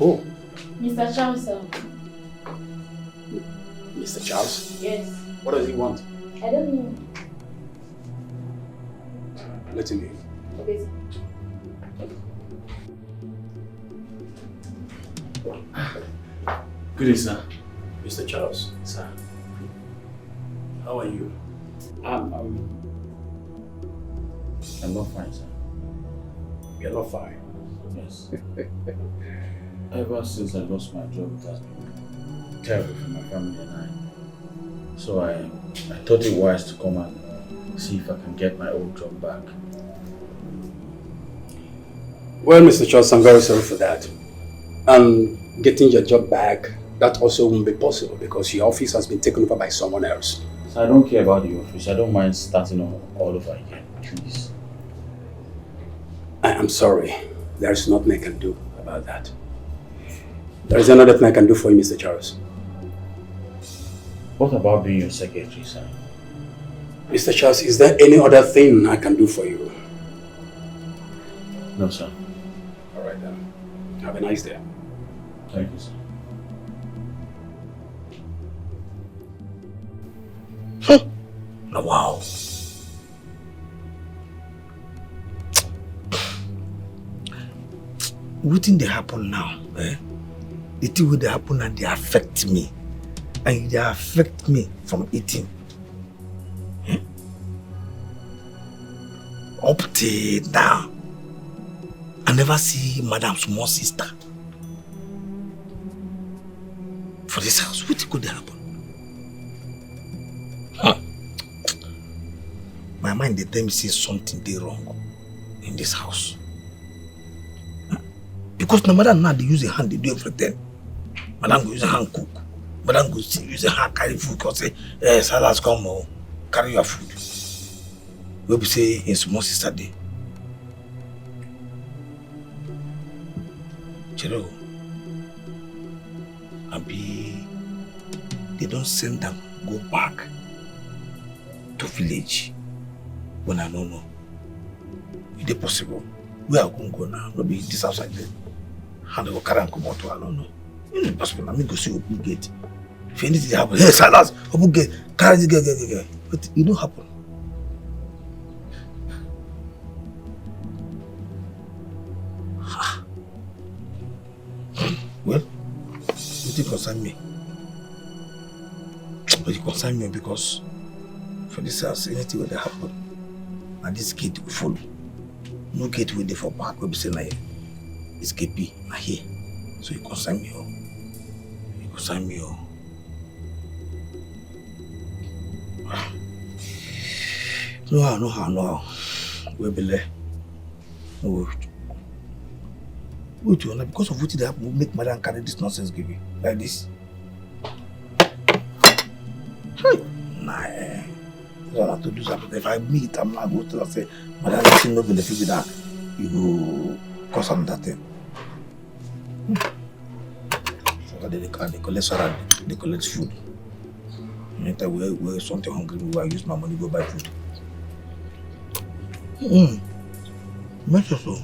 Oh, Mr. Charles, sir. Mr. Charles? Yes. What does he want? I don't know. Let him in. Okay, sir. Good day, sir. Mr. Charles. Sir. How are you? I'm not fine, sir. You're not fine. Yes. Ever since I lost my job, it has been terrible for my family and I. So I thought it wise to come and see if I can get my old job back. Well, Mr. Charles, I'm very sorry for that. And getting your job back, that also won't be possible because your office has been taken over by someone else. So I don't care about the office. I don't mind starting all over again, please. I am sorry. There is nothing I can do about that. There is another thing I can do for you, Mr. Charles. What about being your secretary, sir? Mr. Charles, is there any other thing I can do for you? No, sir. All right then. Have a nice day. Thank you, sir. Wow. What thing they happen now? Eh? The thing will they happen and they affect me. And they affect me from eating. Eh? Up till now, I never see Madam's small sister. For this house, what could happen? Huh. My mind, they tell me say something they wrong in this house. Because no matter now they use a hand, they do everything. Madam go use a hand cook. Madam go use a hand carry food because say, hey, Salas come on, carry your food. We'll be say in small sister day. Chelo, Abi, they don't send them go back to village when I don't know. Is it possible? Where are we going to go now? Not be this outside there. And they will carry and come out to I don't know. It's impossible. I mean go see open gate. If anything happen, hey Salas, open gate, carry the gate. But it don't happen. Well, it concern me. But it concern me because for this house, anything will happen. And this gate will follow. No gate will be for back. We'll be saying like it's KP, not here. So it concern me. It concern me. No how. We'll be there. No. Wait, because of what they happen, we'll make Madam carry this nonsense give you. Like this. Nah, I don't have to do something. If I meet, I'm not going to say, Madam, you see no benefit with that. You go cause another thing. So they collect salary, they collect food. Anytime we're something hungry, we will use my money to go buy food. Make sure so.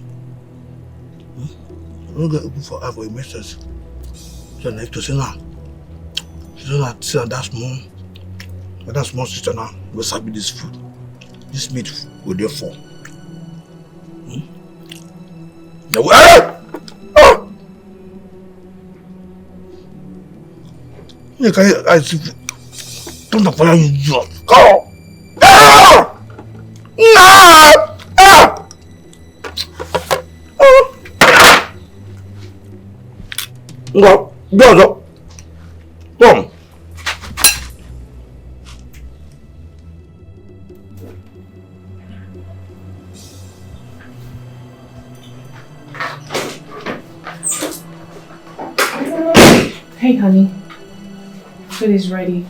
I'm not going to for her for a message. So I have to say now. She don't see that small sister now will serve me this food. This meat will there for. I see. Don't talk for you, just go. Go. Come. Hey, honey. Food is ready.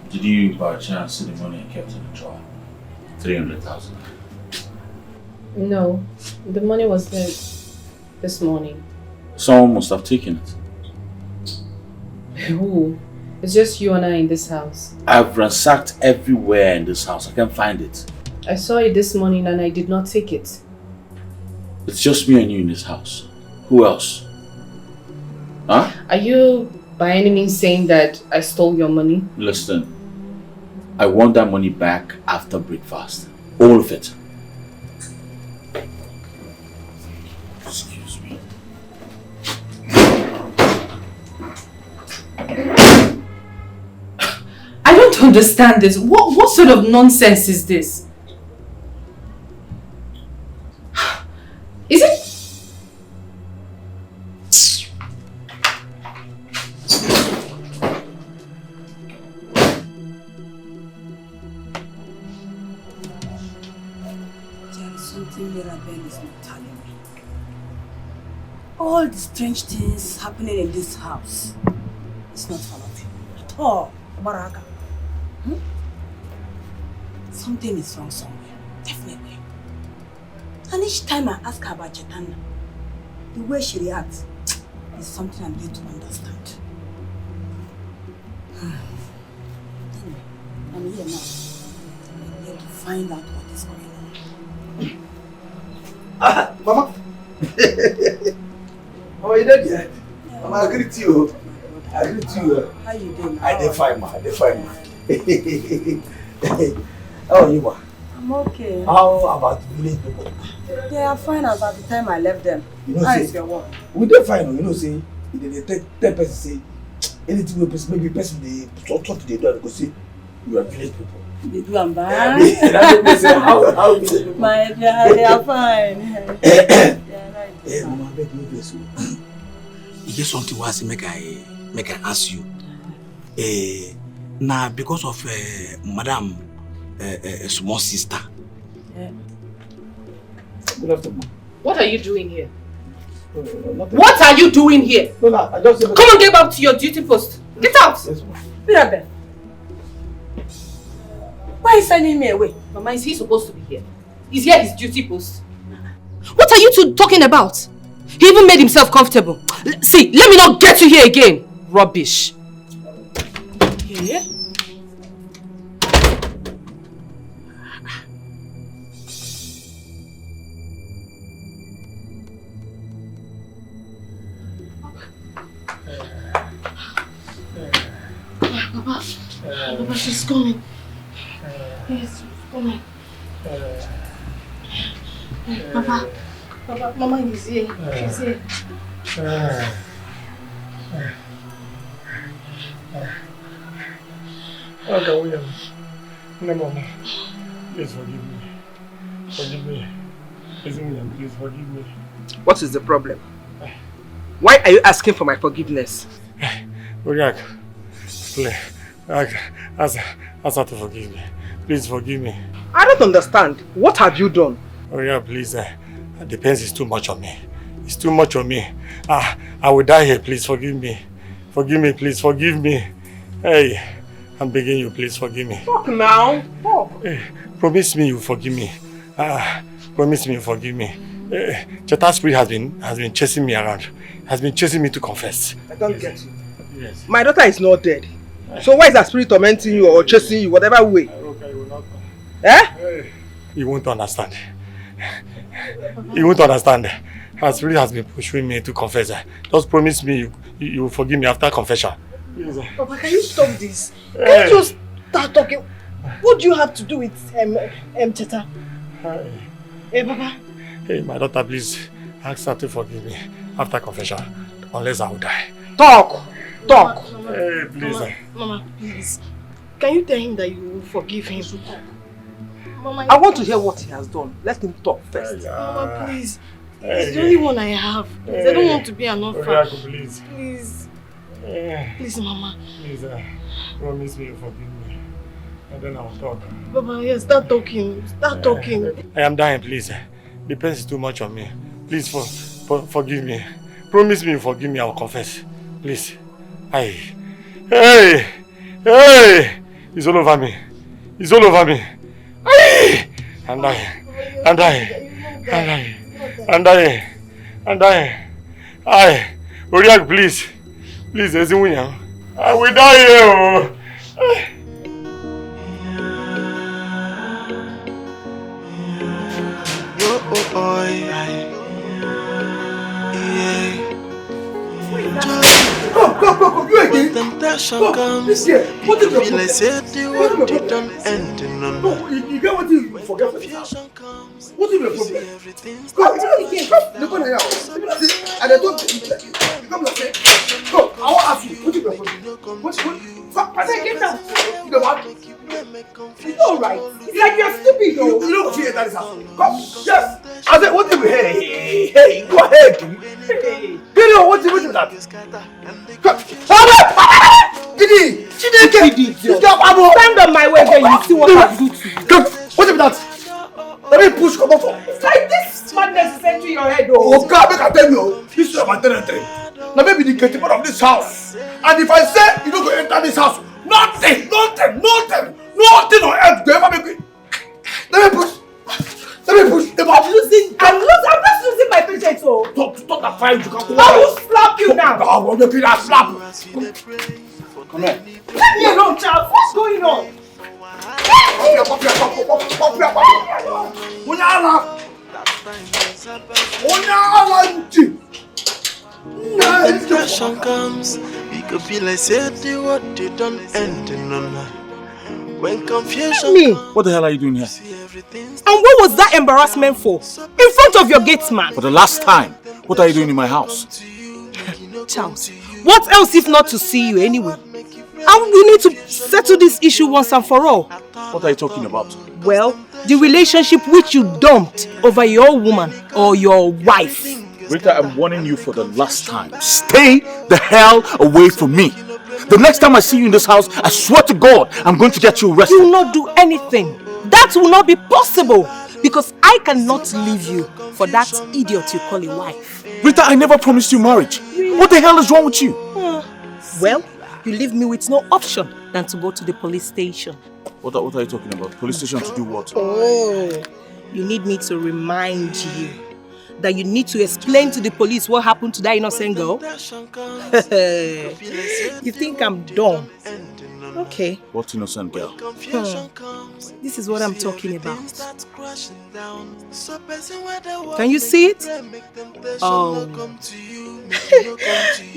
Did you by chance see the money I kept in the drawer? 300,000. No, the money was there this morning. Someone must have taken it. Who? It's just you and I in this house. I've ransacked everywhere in this house. I can't find it. I saw it this morning and I did not take it. It's just me and you in this house. Who else? Huh? Are you by any means saying that I stole your money? Listen, I want that money back after breakfast. All of it. Excuse me. I don't understand this. What sort of nonsense is this? Is it? There is something Mirabelle is not telling me. All the strange things happening in this house. It's not fun of you at all, Baraka. Something is wrong somewhere, definitely. And each time I ask her about Chetana, the way she reacts is something I'm yet to understand. I'm here now. I'm here to find out what is going on. Mama! How are you doing? Yeah. Mama, I greet you. I greet you. How you doing? I did fine, ma. I did fine, ma. How are you, ma? I'm okay. How about the village people? They are fine as at the time I left them. You know, How say, is your work? we dey fine, you know, say, they tell person say, anything we person, maybe person they talk to the door, go say, you are village people. They do am bad. How village people? My dear, they are fine. Hey, Mama, I beg no bless you. You get something was make I ask you. Now because of Madam small sister. Yeah. Good afternoon. What are you doing here? What are you doing here? No, I just Come on, get back to your duty post. Get out! Yes, ma'am. Mirabelle, why are you sending me away? Mama, is he supposed to be here? Is he at his duty post? What are you two talking about? He even made himself comfortable. See, let me not get you here again. Rubbish. Yeah? Papa, she's coming. Yes, she's coming. Papa, Mama is here. She's here. Okay, William. No, Mama. Please forgive me. Forgive me. Please, William, please forgive me. What is the problem? Why are you asking for my forgiveness? Uriak, please. Ask her to forgive me. Please forgive me. I don't understand. What have you done? Uriak, please. The pain is too much on me. It's too much on me. I will die here. Please forgive me. Forgive me, please. Forgive me. Hey, I'm begging you. Please forgive me. Talk now. Talk. Hey, promise me you forgive me. Promise me you forgive me. Cheta's spirit has been chasing me around. Has been chasing me to confess. I don't get you. Yes. My daughter is not dead. So why is that spirit tormenting you or chasing you, whatever way? Okay, you will not. Eh? You won't understand. You won't understand. Her spirit has been pushing me to confess. Just promise me you will forgive me after confession. Yes. Papa, can you stop this? Can you just start talking? What do you have to do with Cheta? Hey, Papa. Hey, my daughter, please ask her to forgive me after confession, unless I will die. Talk! Talk! Hey, please. Mama, please. Can you tell him that you will forgive him? Mama, I want to hear what he has done. Let him talk first. Mama, please. He's the only one I have. Please, I don't want to be an orphan. Please. Please. Please, Mama. Please, promise me you forgive me. And then I'll talk. Baba, yes, start talking. Start talking. I am dying, please. The pain is too much on me. Please forgive me. Promise me you forgive me, I will confess. Please. Hey! It's all over me. It's all over me. Hey! I'm dying. I'm dying. I'm dying. I'm dying. Oriak, please. Please, I will die here. Go, you again. When temptation comes, what did you feel like said the world didn't end in none. No, you get what you forget for this house. What is your problem? Come, look on here. And I don't you come like say, go, I want to ask you, what is your problem? What? I said get down. You know what? It's alright. It's like you're stupid though. You don't fear that is house. Come, yes. I said, what did we hey, go ahead. You know what is that? Come, Didi! Stand on my way then you see what I do to you. Come, what is that? Let me push come off. It's like this madness is entering your head though. Oh God, make I tell you, this is my territory. Now maybe the gatekeeper of this house. And if I say you don't go enter this house, nothing on earth go ever make me. Let me push. I'm just losing my patience. So talk that fine, you can go. I will slap you now. I will make you that slap. Come here. Leave me alone, child. What's going on? When temptation comes, we could feel like said the world didn't end in none. When confusion comes, What the hell are you doing here? And what was that embarrassment for? In front of your gate man. For the last time, what are you doing in my house? Charles, what else if not to see you anyway? And we need to settle this issue once and for all. What are you talking about? Well, the relationship which you dumped over your woman or your wife. Rita, I'm warning you for the last time. Stay the hell away from me. The next time I see you in this house, I swear to God, I'm going to get you arrested. You will not do anything. That will not be possible. Because I cannot leave you for that idiot you call a wife. Rita, I never promised you marriage. What the hell is wrong with you? Well, you leave me with no option than to go to the police station. What are you talking about? Police station to do what? Oh, you need me to remind you that you need to explain to the police what happened to that innocent girl? You think I'm dumb? Okay. What innocent girl? This is what I'm talking about. Can you see it? Oh.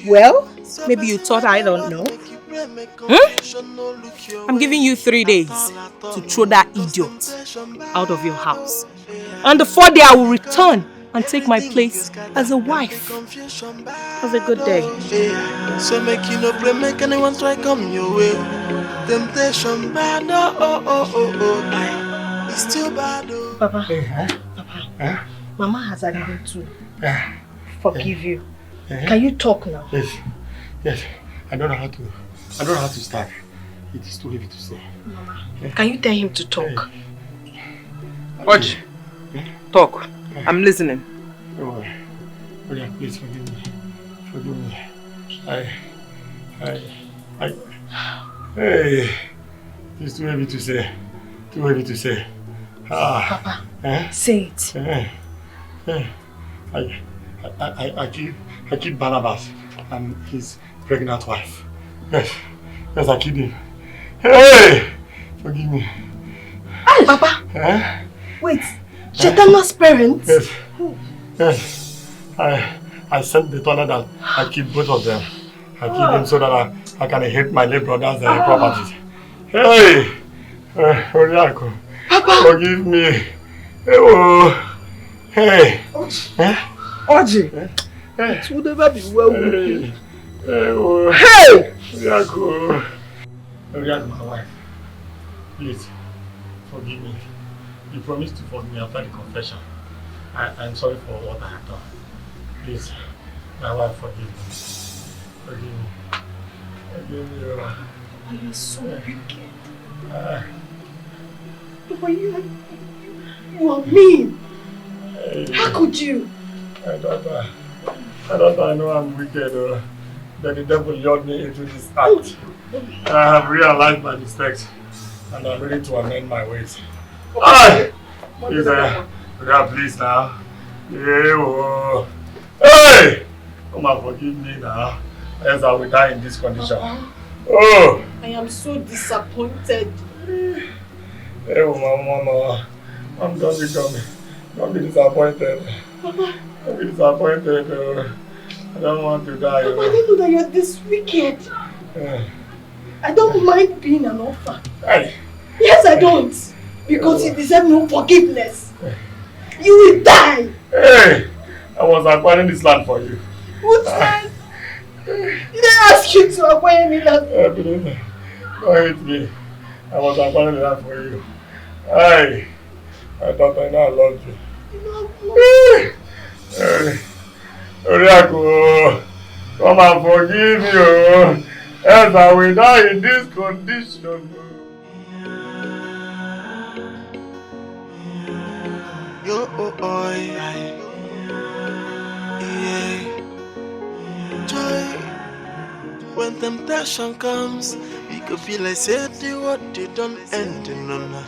Well, maybe you thought I don't know. I'm giving you 3 days to throw that idiot out of your house. On the 4th day, I will return and take my place as a wife. Have a good day. So make you no play, make anyone try come your way. Temptation bad, it's too bad. Papa, Papa, Mama has agreed to forgive you. Can you talk now? Yes. I don't know how to start. It is too heavy to say. Mama, can you tell him to talk? Oji, talk. I'm listening. Oh, please forgive me. Hey, it's too heavy to say. Papa, say it. I killed Barnabas and his pregnant wife. Yes, I killed him. Hey, forgive me. Hey, Papa. Wait, Shetana's parents? Yes. I sent the tunnel that I killed both of them. I killed them so that I can hate my late brother's properties. Hey! Oriako, Papa! Forgive me. Hey! Oji! It would never be well with you. Hey! Oriako, my wife. Please, forgive me. You promised to forgive me after the confession. I'm sorry for what I have done. Please, my wife, forgive me. Forgive me. Oh, you're so wicked. But you are mean. How could you? I know I'm wicked. That the devil lured me into this act. And I have realized my mistakes. And I'm ready to amend my ways. Yeah, please now. Yeah, hey! Come and forgive me now. Else I will die in this condition. Oh! I am so disappointed. Hey, mama. Don't be coming. Don't be disappointed. Papa. Don't be disappointed. I don't want to die. Papa, I didn't know that you're this wicked. I don't mind being an orphan. Hey. Yes, I don't. Because you deserve no forgiveness. You will die. Hey! I was acquiring this land for you. What land? Did I ask you to acquire any land? Believe me. Don't hate me. I was acquiring the land for you. Hey! I thought I now loved you. Hey! Oriako, come and forgive me. Else I will die in this condition. Yo, yeah. Joy. When temptation comes, it could feel like say what they don't end in none.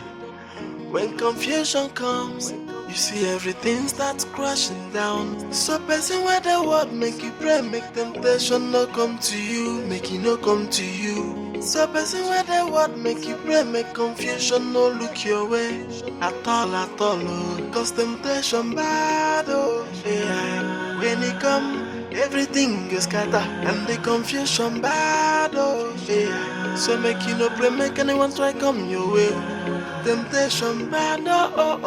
When confusion comes, you see everything starts crashing down. So person where the word make you pray, make temptation no come to you, make it no come to you. So person where the word make you pray, make confusion no look your way at all, oh. Cause temptation bad, oh yeah. When it come, everything is scatter, and the confusion bad, oh yeah. So make you no pray, make anyone try come your way. Temptation bad, oh.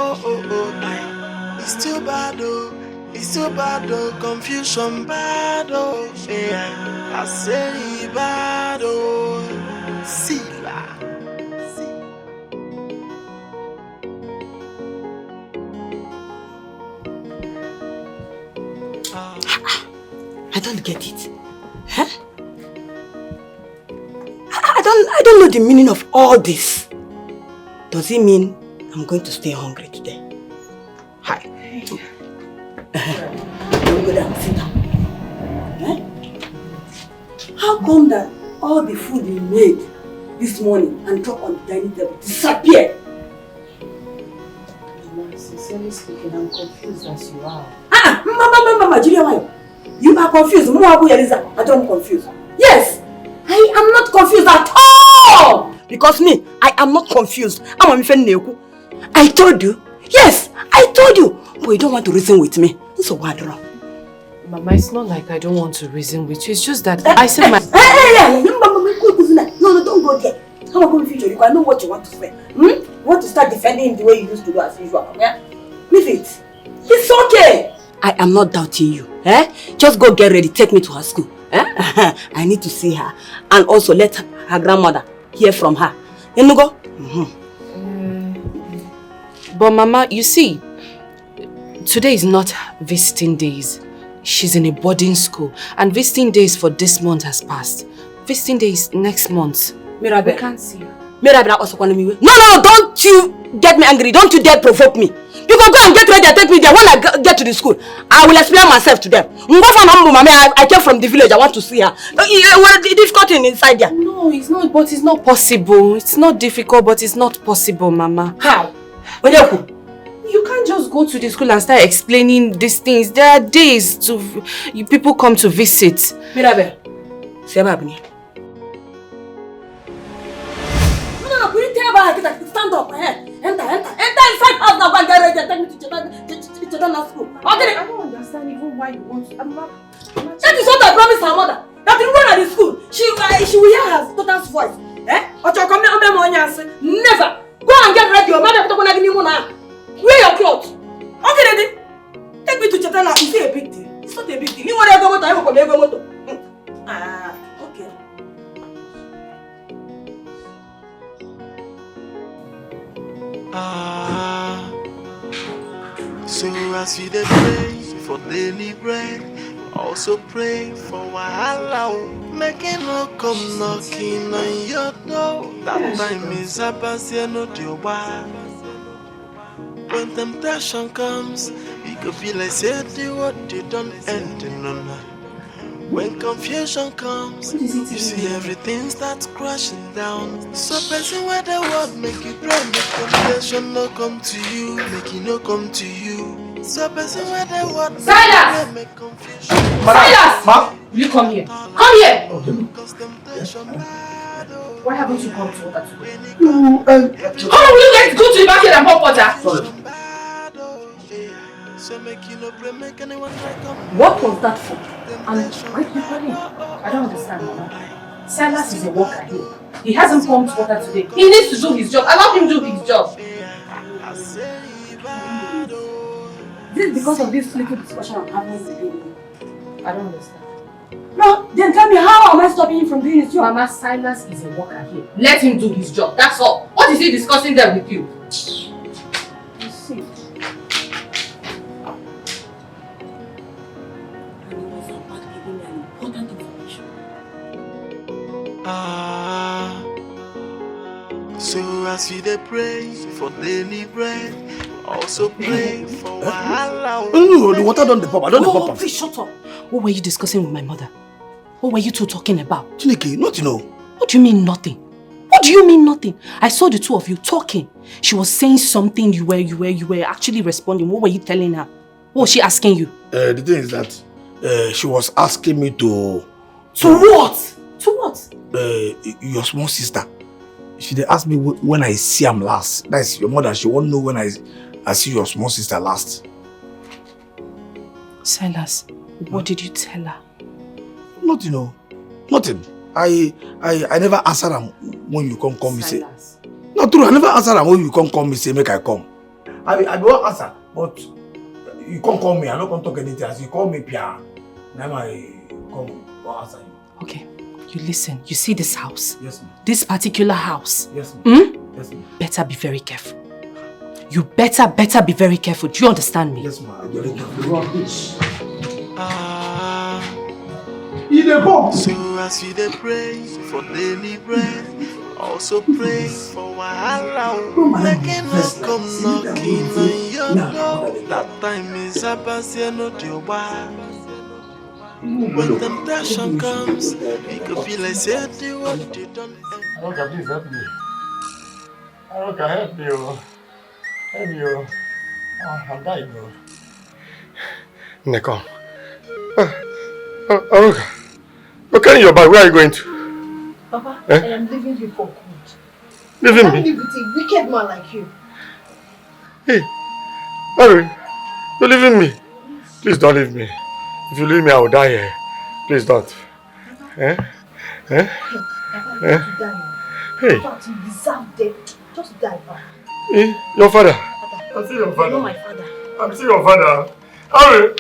It's too bad, oh. It's too bad, oh. Confusion bad, oh yeah. I say bad, oh. Sila. I don't get it. Huh? I don't know the meaning of all this. Does it mean I'm going to stay hungry today? Hi. Go down, sit down. Huh? How come that all the food you made this morning and dropped on the dining table disappeared? Sincerely speaking, I'm confused as you are. Mama, Julia, you are confused. I don't confused. Yes, I am not confused at all. Because me, I am not confused. I told you. Yes, I told you. But you don't want to reason with me. So what wrong? Mama, it's not like I don't want to reason with you. It's just that I said my... No, don't go there. How am I going to future? I know what you want to say. You want to start defending him the way you used to do as usual. Yeah? Leave it. It's okay. I am not doubting you. Just go get ready. Take me to her school. I need to see her. And also let her grandmother hear from her. You know go? But Mama, you see, today is not visiting days. She's in a boarding school. And visiting days for this month has passed. Visiting days next month. Mirabel. We can't see her. Mirabel also calling me. No, don't you get me angry. Don't you dare provoke me. You can go and get ready and take me there. When I get to the school, I will explain myself to them. I came from the village. I want to see her. What the difficulty inside there? No, it's not. But it's not possible. It's not difficult, but it's not possible, Mama. How? You can't just go to the school and start explaining these things. There are days people come to visit. Mirabel, say what happened? No, could you tell about it? Stand up, enter inside house now. Go and get ready and take me to children's school. I don't understand even why you want to. That is what I promised her mother. That when at the school, she will hear her daughter's voice. Never. Go and get ready. Your mother will give you money. Wear your clothes. Okay, ready? Take me to Chatana. Is it a big deal? It's not a big deal. You want to go to motor? Okay. So as we dey pray for daily bread, also pray for wahala. Making no come knocking on your door. That time is about to know your wife. When temptation comes, it could feel like say the what they don't end in none. When confusion comes, you see everything starts crashing down. So person where the world make you pray, make confusion no come to you, make it no come to you. So person where the world Silas! make confusion. Silas! Ma? You come here. Come here! Why haven't you come to water today? How will you guys go to the market and pop water? Sorry. What was that for? And why did you call him? I don't understand, Mama. Silas is a worker here. He hasn't pumped water today. He needs to do his job. Allow him to do his job. This is because of this little discussion I'm having with you. I don't understand. No, then tell me, how am I stopping him from doing his job? Mama, Silas is a worker here. Let him do his job. That's all. What is he discussing there with you? You see. So as you dey pray for daily bread, also pray for wahala. No, the water don't pop. I don't pop. Please shut up. What were you discussing with my mother? What were you two talking about? Chineke, not know. What do you mean nothing? What do you mean nothing? I saw the two of you talking. She was saying something, you were actually responding. What were you telling her? What was she asking you? The thing is that she was asking me to... To what? To what? Your small sister. She dey ask me when I see him last. That's your mother. She won't know when I see your small sister last. Silas, what did you tell her? Nothing, no. Nothing. I never answer them when you come me say. Not true. I never answer them when you come me say make I come. I will answer, but you can't call me. I don't talk anything. As you call me, Pia, now I come or answer you. Okay. You listen. You see this house? Yes, ma'am. This particular house? Yes, ma'am. Hmm? Yes, ma'am. Better be very careful. You better be very careful. Do you understand me? Yes, ma'am. So as you dey pray for daily bread, also pray for wahala. Making no come knocking on your door. That time is past, you know the why. When temptation comes, it could be like say the what you done. Aroka, please help me. Aroka, help me, oh. Help me, oh. I'm dying, oh. Neko. Aroka. Okay, your bag. Where are you going to? Papa, I am leaving you for good. Leaving I can't me? live with a wicked man like you. Hey, Larry, you're leaving me. Please don't leave me. If you leave me, I will die here. Please don't. Eh? Eh? Papa, Eh? you die. Hey. In fact, you deserve death. Just die, Papa. Eh? Your father? Papa, I'm still your you're father. not my father. I'm still your father. Harry!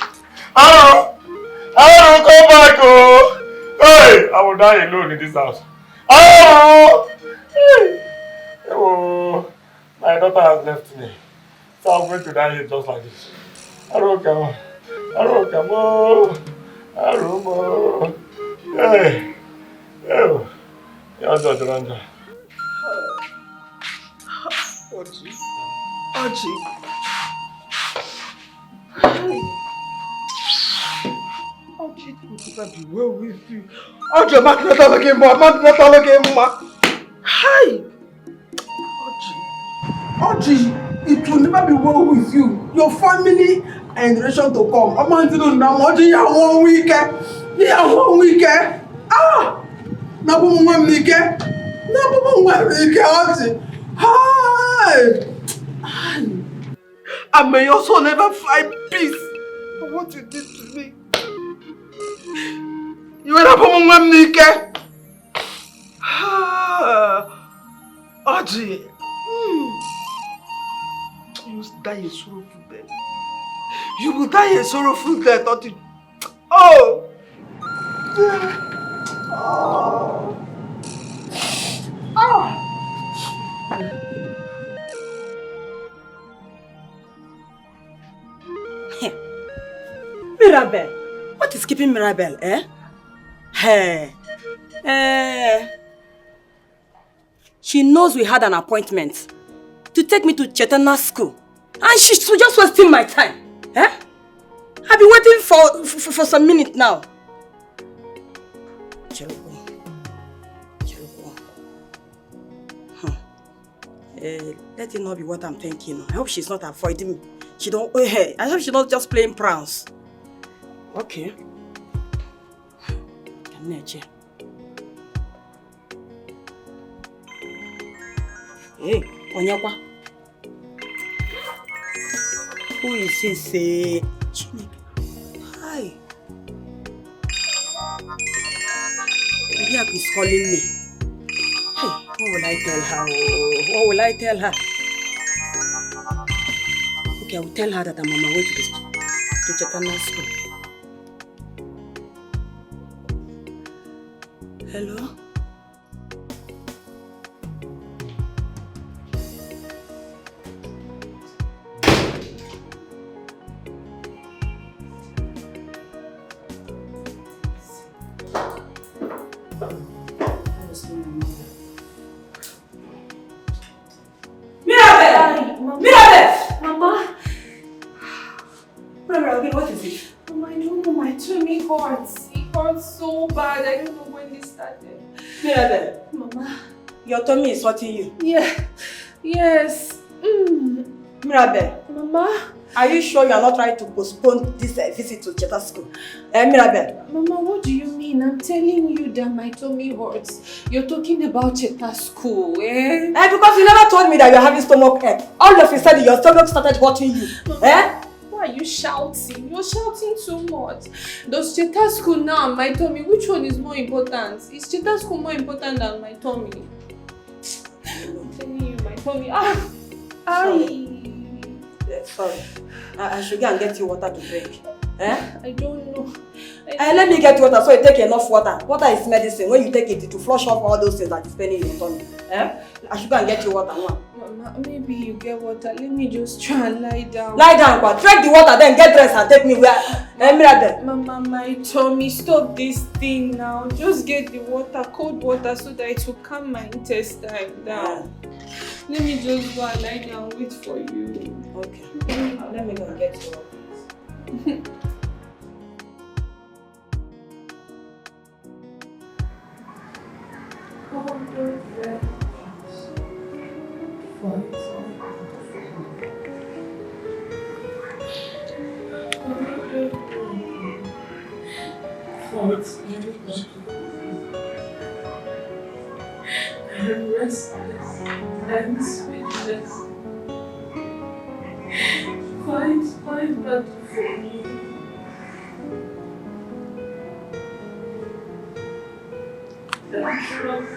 Harry, come back, oh! Hey! I will die alone in this house. Oh! Oh! My daughter has left me. So I'm going to die here just like this. Harry, come on. Harry, come on. Harry, hey! Oh! You're just Ranja. Oji. Oji. Oji, it will be well with you. Oji, I'm not talking more. I'm not talking more. Hi. Oji, it will never be well with you. Your family and generation to come. I'm not doing now. Oji, you have 1 week. You have 1 week. Ah! Na bu mwa mike. Na bu mwa mike. Oji. Hi. Hi. And may your soul never find peace for what you did to me. You were not from one Nike. Audrey. You will die a sorrowful death. You will die a sorrowful death, Audrey. Oh! Oh! Oh! Mirabel, what is keeping Mirabel, eh? Hey, she knows we had an appointment to take me to Chetana school, and she's just wasting my time, eh? I've been waiting for some minutes now. Let it not be what I'm thinking. I hope she's not avoiding me. I hope she's not just playing pranks. Okay. Hey, Onyekwa. Who is this? Hi. Uriak is calling me. Hey, what will I tell her? What will I tell her? Okay, I will tell her that I'm on my way to Chekana's school. Hello? What is it? Mama, I don't know. My tummy hurts. It hurts so bad. I don't know when this started. Mirabel. Mama. Your tummy is hurting you? Yeah. Yes. Mirabel. Mama. Are you sure you are not trying to postpone this visit to Cheta's school? Mirabel. Mama, what do you mean? I'm telling you that my tummy hurts. You're talking about Cheta's school, eh? Because you never told me that you're having stomach ache. All of a sudden your stomach started hurting you. Mama, why are you shouting? You're shouting too much. Does Cheta's school now and my tummy? Which one is more important? Is Cheta's school more important than my tummy? I'm telling you, my tummy. Sorry. I should go and get you water to drink. I don't know. Let me get water so you take enough water. Water is medicine. When you take it, to flush off all those things that is paining in your tummy. I should go and get you water now. Mama, maybe you get water. Let me just try and lie down. Lie down, but drink the water, then get dressed and take me where. Mama, my tummy, stop this thing now. Just get the water, cold water, so that it will calm my intestine down. Let me just go and lie down, wait for you. Okay. Let me go and get you water. I'm restless and speechless. Fight my battle for me. And trust.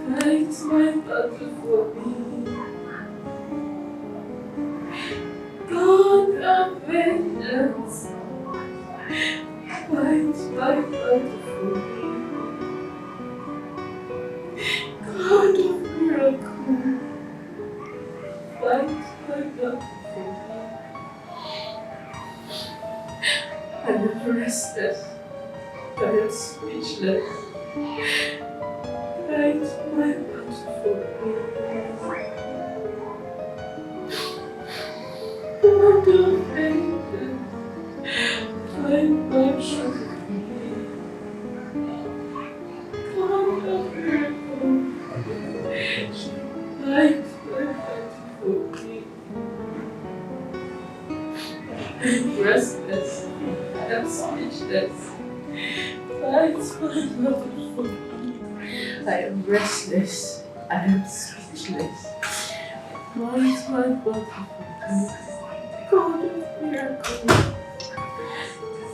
Fight my battle for me. God of vengeance. Fight my battle for me. God of miracle, fight my battle for me. I am restless, I am speechless. Fight my battle for me. God of vengeance, fight my battle for me. God of miracle, fight my battle for me. I'm restless, I am speechless. Fight my battle for me. I am restless, I am speechless. Fight my battle for me. God of miracle,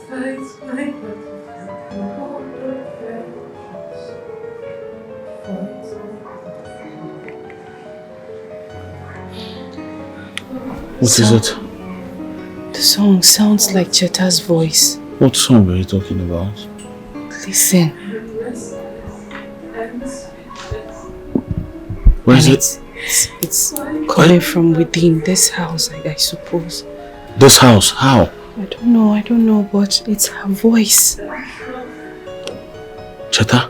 fight my battle for me. God of vengeance, fight my What is it? The song sounds like Cheta's voice. What song are you talking about? Listen. Where is it? It's calling from within this house, I suppose. This house? How? I don't know, but it's her voice. Cheta?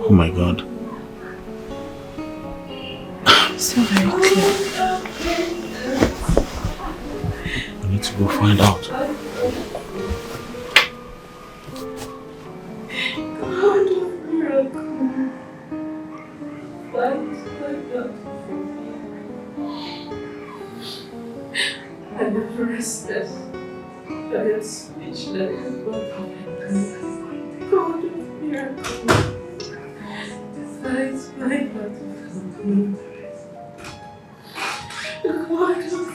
Oh my God. It's not very clear. I need to go find out. God of miracle, fight my battle for me. I am restless. I am speechless. God of miracle, fight my battle for me. God of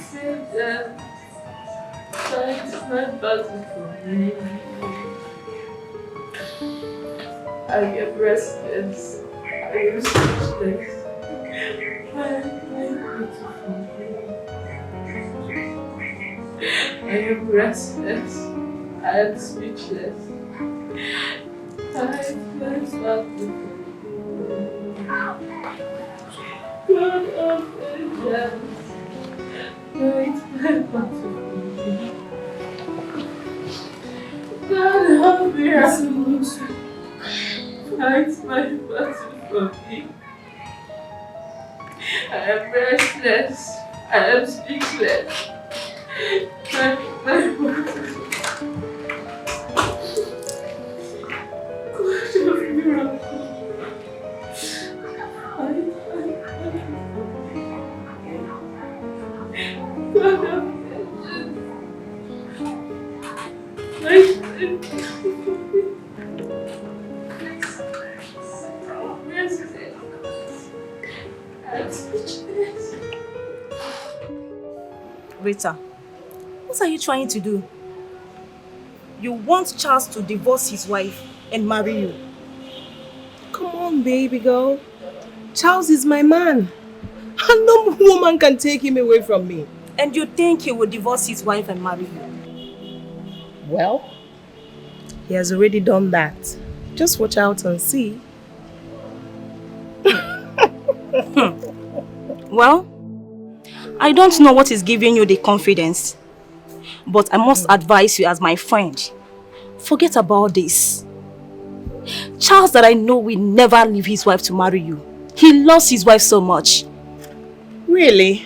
death, fight my battle for me. I am restless. I am speechless. Fight my battle for me. I am restless. I am speechless. Fight my battle for me. God of vengeance, fight my battle for me. God of miracles, fight my battle for me. I am restless. I am speechless. Fight my battle for me. God of miracles, fight my battle for me. God of vengeance, fight my battle for me. Restless. I'm speechless. Rita, what are you trying to do? You want Charles to divorce his wife and marry you? Come on, baby girl. Charles is my man. And no woman can take him away from me. And you think he will divorce his wife and marry you? Well, he has already done that. Just watch out and see. Well, I don't know what is giving you the confidence, but I must advise you as my friend. Forget about this. Charles that I know will never leave his wife to marry you. He loves his wife so much. Really?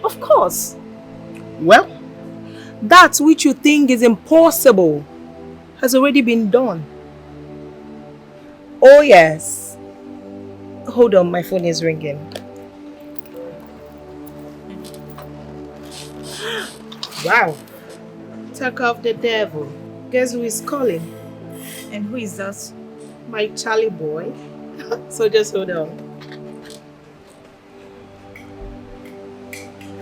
Of course. Well, that which you think is impossible has already been done. Oh yes. Hold on, my phone is ringing. Wow. Talk of the devil. Guess who is calling? And who is that? My Charlie boy. So just hold on.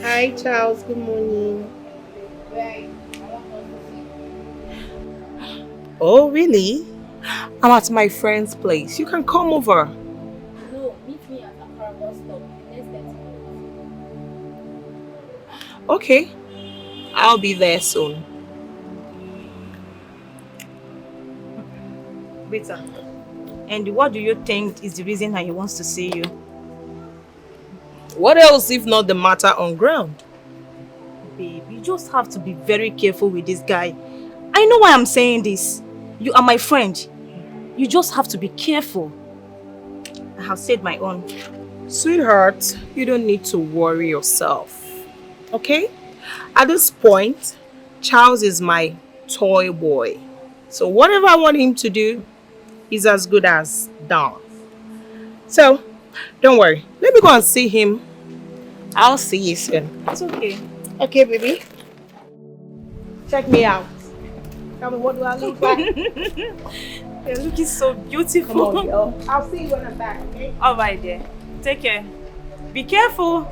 Hi Charles, good morning. Oh really? I'm at my friend's place. You can come over. No, meet me at Blockbuster. Let's get it. Okay. I'll be there soon. Rita, and what do you think is the reason that he wants to see you? What else if not the matter on ground? Babe, you just have to be very careful with this guy. I know why I'm saying this. You are my friend. You just have to be careful. I have said my own. Sweetheart, you don't need to worry yourself. Okay? At this point, Charles is my toy boy. So whatever I want him to do is as good as done. So, don't worry. Let me go and see him. I'll see you soon. It's okay. Okay, baby. Check me out. Tell me, what do I look like? You're looking so beautiful. Come on, girl. I'll see you when I'm back, okay? Alright, dear. Take care. Be careful.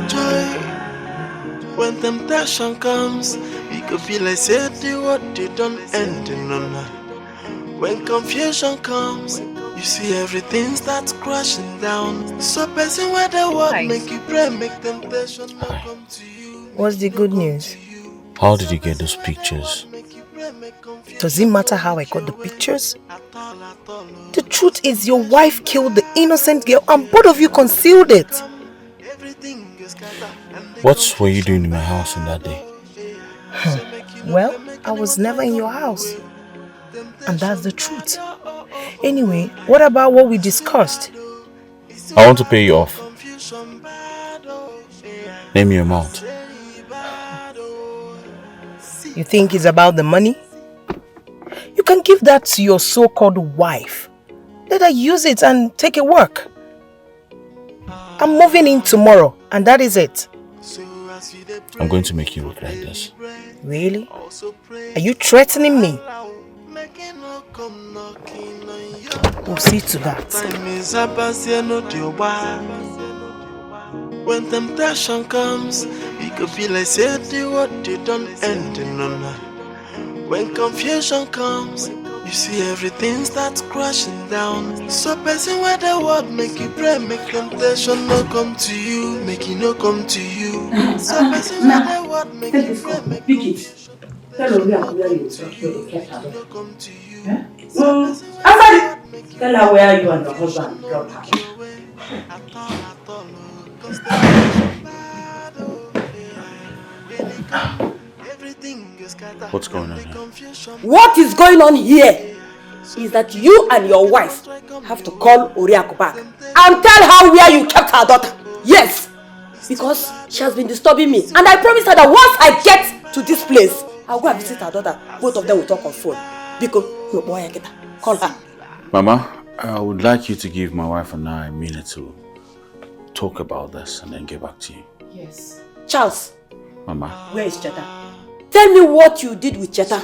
Joy, when temptation comes, we could feel like say the what they don't end in no. When confusion comes, you see everything starts crashing down. So person where the world make you pray, make temptation not come to you. What's the good news? How did you get those pictures? Does it matter how I got the pictures? The truth is your wife killed the innocent girl and both of you concealed it. What were you doing in my house on that day? Well, I was never in your house. And that's the truth. Anyway, what about what we discussed? I want to pay you off. Name your amount. You think it's about the money? You can give that to your so-called wife. Let her use it and take it work. I'm moving in tomorrow, and that is it. I'm going to make you regret this. Really? Are you threatening me? We'll see to that. When temptation comes, we could feel like say the what they don't end in no. When confusion comes, you see everything starts crashing down. So person where the world make you pray, make temptation not come to you, make it not come to you. So person where the world make you pray, make it. Tell her where you kept her. Tell her where you and your husband dropped her. What's going on here? What is going on here is that you and your wife have to call Oriako back and tell her where you kept her daughter. Yes, because she has been disturbing me, and I promised her that once I get to this place, I'll go and visit her daughter. Both of them will talk on phone. Because call her. Mama, I would like you to give my wife and I a minute to talk about this and then get back to you. Yes. Charles. Mama. Where is Cheta? Tell me what you did with Cheta.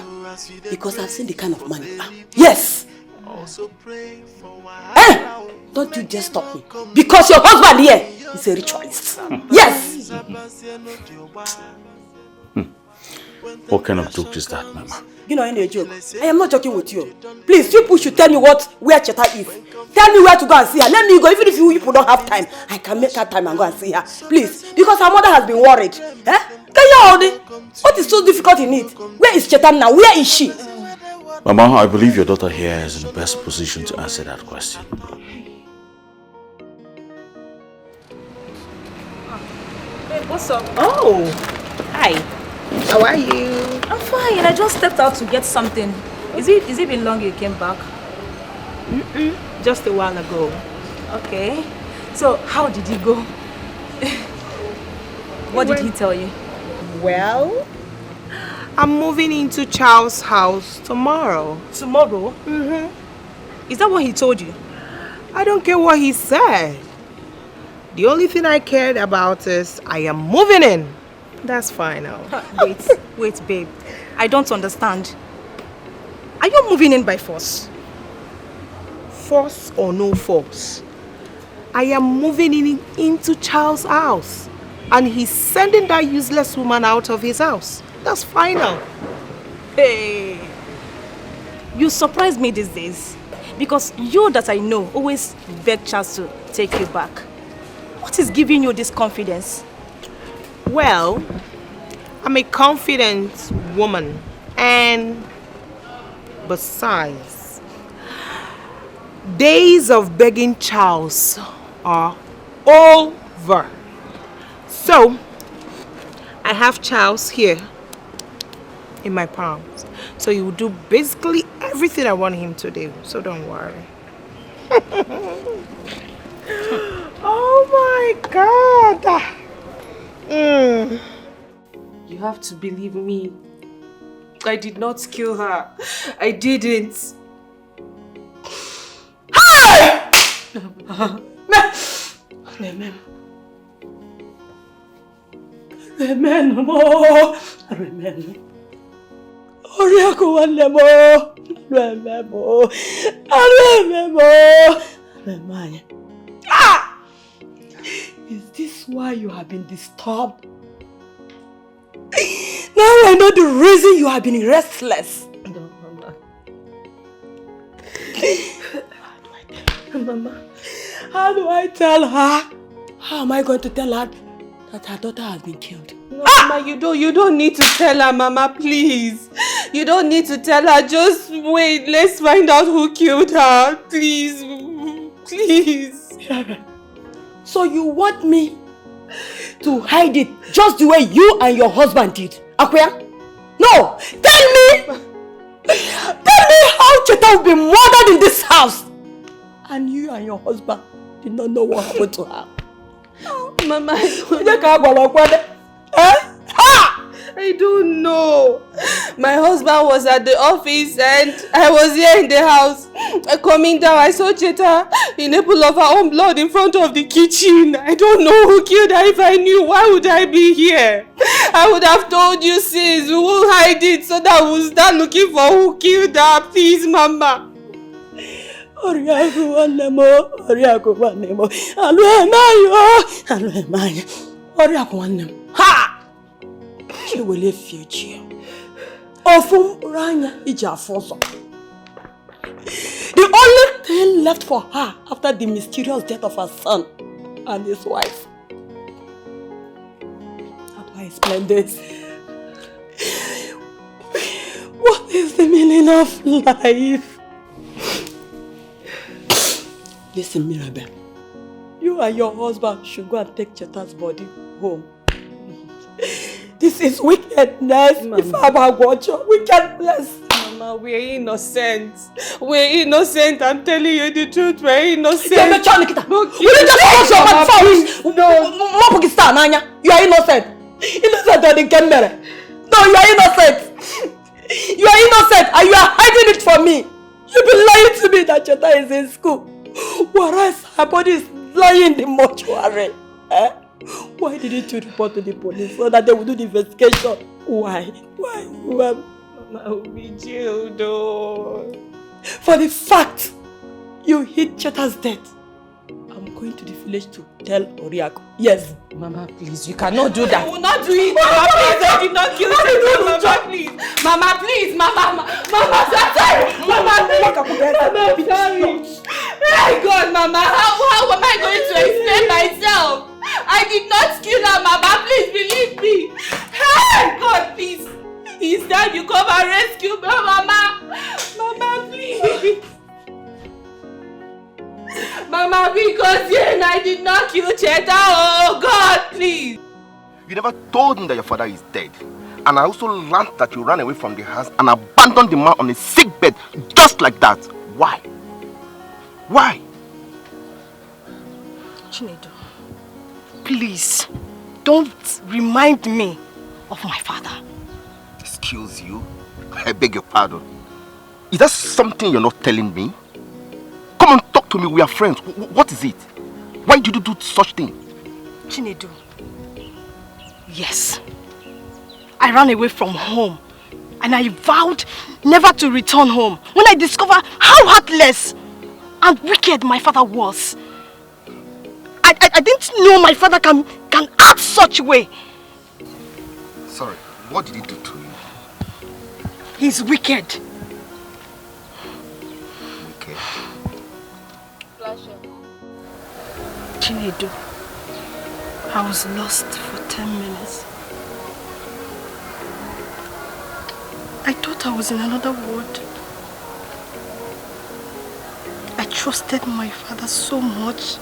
Because I've seen the kind of money. Yes. Hey! Don't you just stop me. Because your husband here is a ritualist. Yes. What kind of joke is that, Mama? You know, any joke. I am not joking with you. Please, you should tell me where Cheta is. Tell me where to go and see her. Let me go. Even if you people don't have time, I can make her time and go and see her. Please, because her mother has been worried. Eh? Can you hold it? What is so difficult in it? Where is Cheta now? Where is she? Mama, I believe your daughter here is in the best position to answer that question. Hey, what's up? Oh, hi. How are you? I'm fine. I just stepped out to get something. Is it been long you came back? Just a while ago. Okay. So, how did he go? What did he tell you? Well, I'm moving into Charles' house tomorrow. Tomorrow? Is that what he told you? I don't care what he said. The only thing I cared about is I am moving in. That's final. Wait, babe. I don't understand. Are you moving in by force? Force or no force, I am moving into Charles' house. And he's sending that useless woman out of his house. That's final. Hey, you surprise me these days. Because you that I know always beg Charles to take you back. What is giving you this confidence? Well, I'm a confident woman. And besides, days of begging Charles are over. So, I have Charles here in my palms. So he will do basically everything I want him to do. So don't worry. Oh my God. You have to believe me. I did not kill her. I didn't. Amen. Amen, mo. Amen. Oriako wande mo. Ah! Is this why you have been disturbed? Now I know the reason you have been restless. No, Mama. Mama, how do I tell her? How am I going to tell her that her daughter has been killed? No, Mama, you don't need to tell her, Mama, please. You don't need to tell her. Just wait. Let's find out who killed her. Please. Please. So you want me to hide it just the way you and your husband did? Akwea? No! Tell me! Tell me how Cheta will be murdered in this house! And you and your husband did not know what happened to her. Oh, Mama, I don't know. My husband was at the office and I was here in the house. Coming down, I saw Cheta in a pool of her own blood in front of the kitchen. I don't know who killed her. If I knew, why would I be here? I would have told you since. We will hide it so that we'll start looking for who killed her. Please, Mama. Ha! She will leave future. The only thing left for her after the mysterious death of her son and his wife. How do I explain this? What is the meaning of life? Listen, Mirabel. You and your husband should go and take Cheta's body home. This is wickedness. Mama. If I'm a watcher, wickedness. Mama, we're innocent. We're innocent. I'm telling you the truth. We're innocent. Will you just close your mouth first? No. You are innocent. Innocent or the camera. No, you are innocent. You are innocent and you are hiding it from me. You've been lying to me that Cheta is in school, whereas her body is lying in the mortuary. Eh? Why didn't you report to the police so that they would do the investigation? Why? Mama, we jailed though. For the fact you hid Cheta's death, I'm going to the village to tell Oriako. Yes. Mama, please, you cannot do that. I will not do it. Mama, please, I did not kill Cheta. Mama, please. Mama, please. Mama, I'm sorry. Mama, I'm sorry. My God, Mama, how am I going to explain myself? I did not kill her, Mama. Please believe me. Hey, God, please. Instead, you come and rescue me, Mama. Mama, please. Mama, because I did not kill Cheta. Oh, God, please. You never told me that your father is dead. And I also learned that you ran away from the house and abandoned the man on a sick bed just like that. Why? Why? Chinedu, please, don't remind me of my father. Excuse you? I beg your pardon. Is that something you're not telling me? Come and talk to me, we are friends. What is it? Why did you do such thing? Chinedu, yes. I ran away from home and I vowed never to return home when I discovered how heartless and wicked my father was. I didn't know my father can act such a way. Sorry, what did he do to you? He's wicked. Wicked? Chinedu, I was lost for 10 minutes. I thought I was in another world. I trusted my father so much.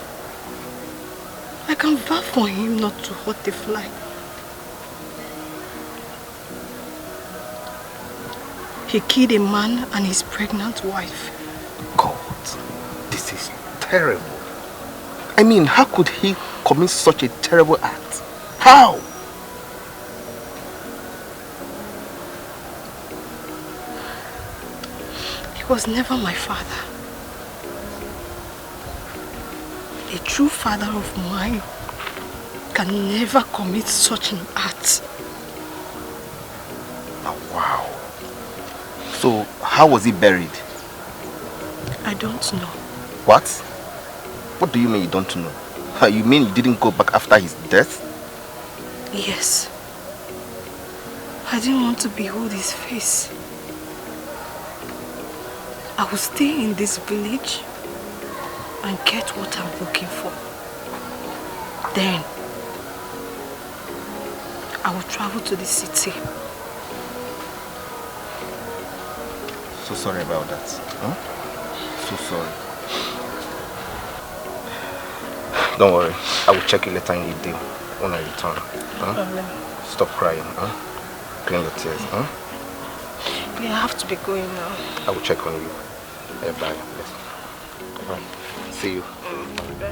I can vow for him not to hurt a fly. He killed a man and his pregnant wife. God, this is terrible. I mean, how could he commit such a terrible act? How? He was never my father. A true father of mine can never commit such an act. Oh, wow. So, how was he buried? I don't know. What? What do you mean you don't know? You mean you didn't go back after his death? Yes. I didn't want to behold his face. I will stay in this village and get what I'm looking for. Then, I will travel to the city. So sorry about that. Huh? So sorry. Don't worry. I will check you later in the day when I return. No problem. Stop crying. Huh? Clean the tears. Huh? Yeah, I have to be going now. I will check on you. Bye. Yes. Bye. See you. Bye.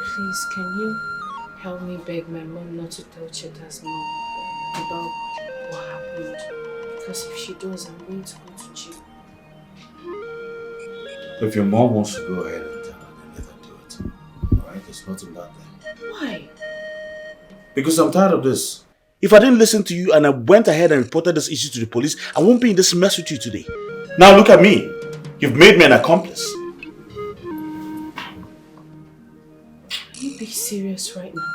Please, can you help me beg my mom not to tell Cheta's mom about what happened? Because if she does, I'm going to go to jail. If your mom wants to go ahead and tell her, then let her do it. Alright? There's nothing bad there. Why? Because I'm tired of this. If I didn't listen to you and I went ahead and reported this issue to the police, I won't be in this mess with you today. Now look at me. You've made me an accomplice. Can you be serious right now?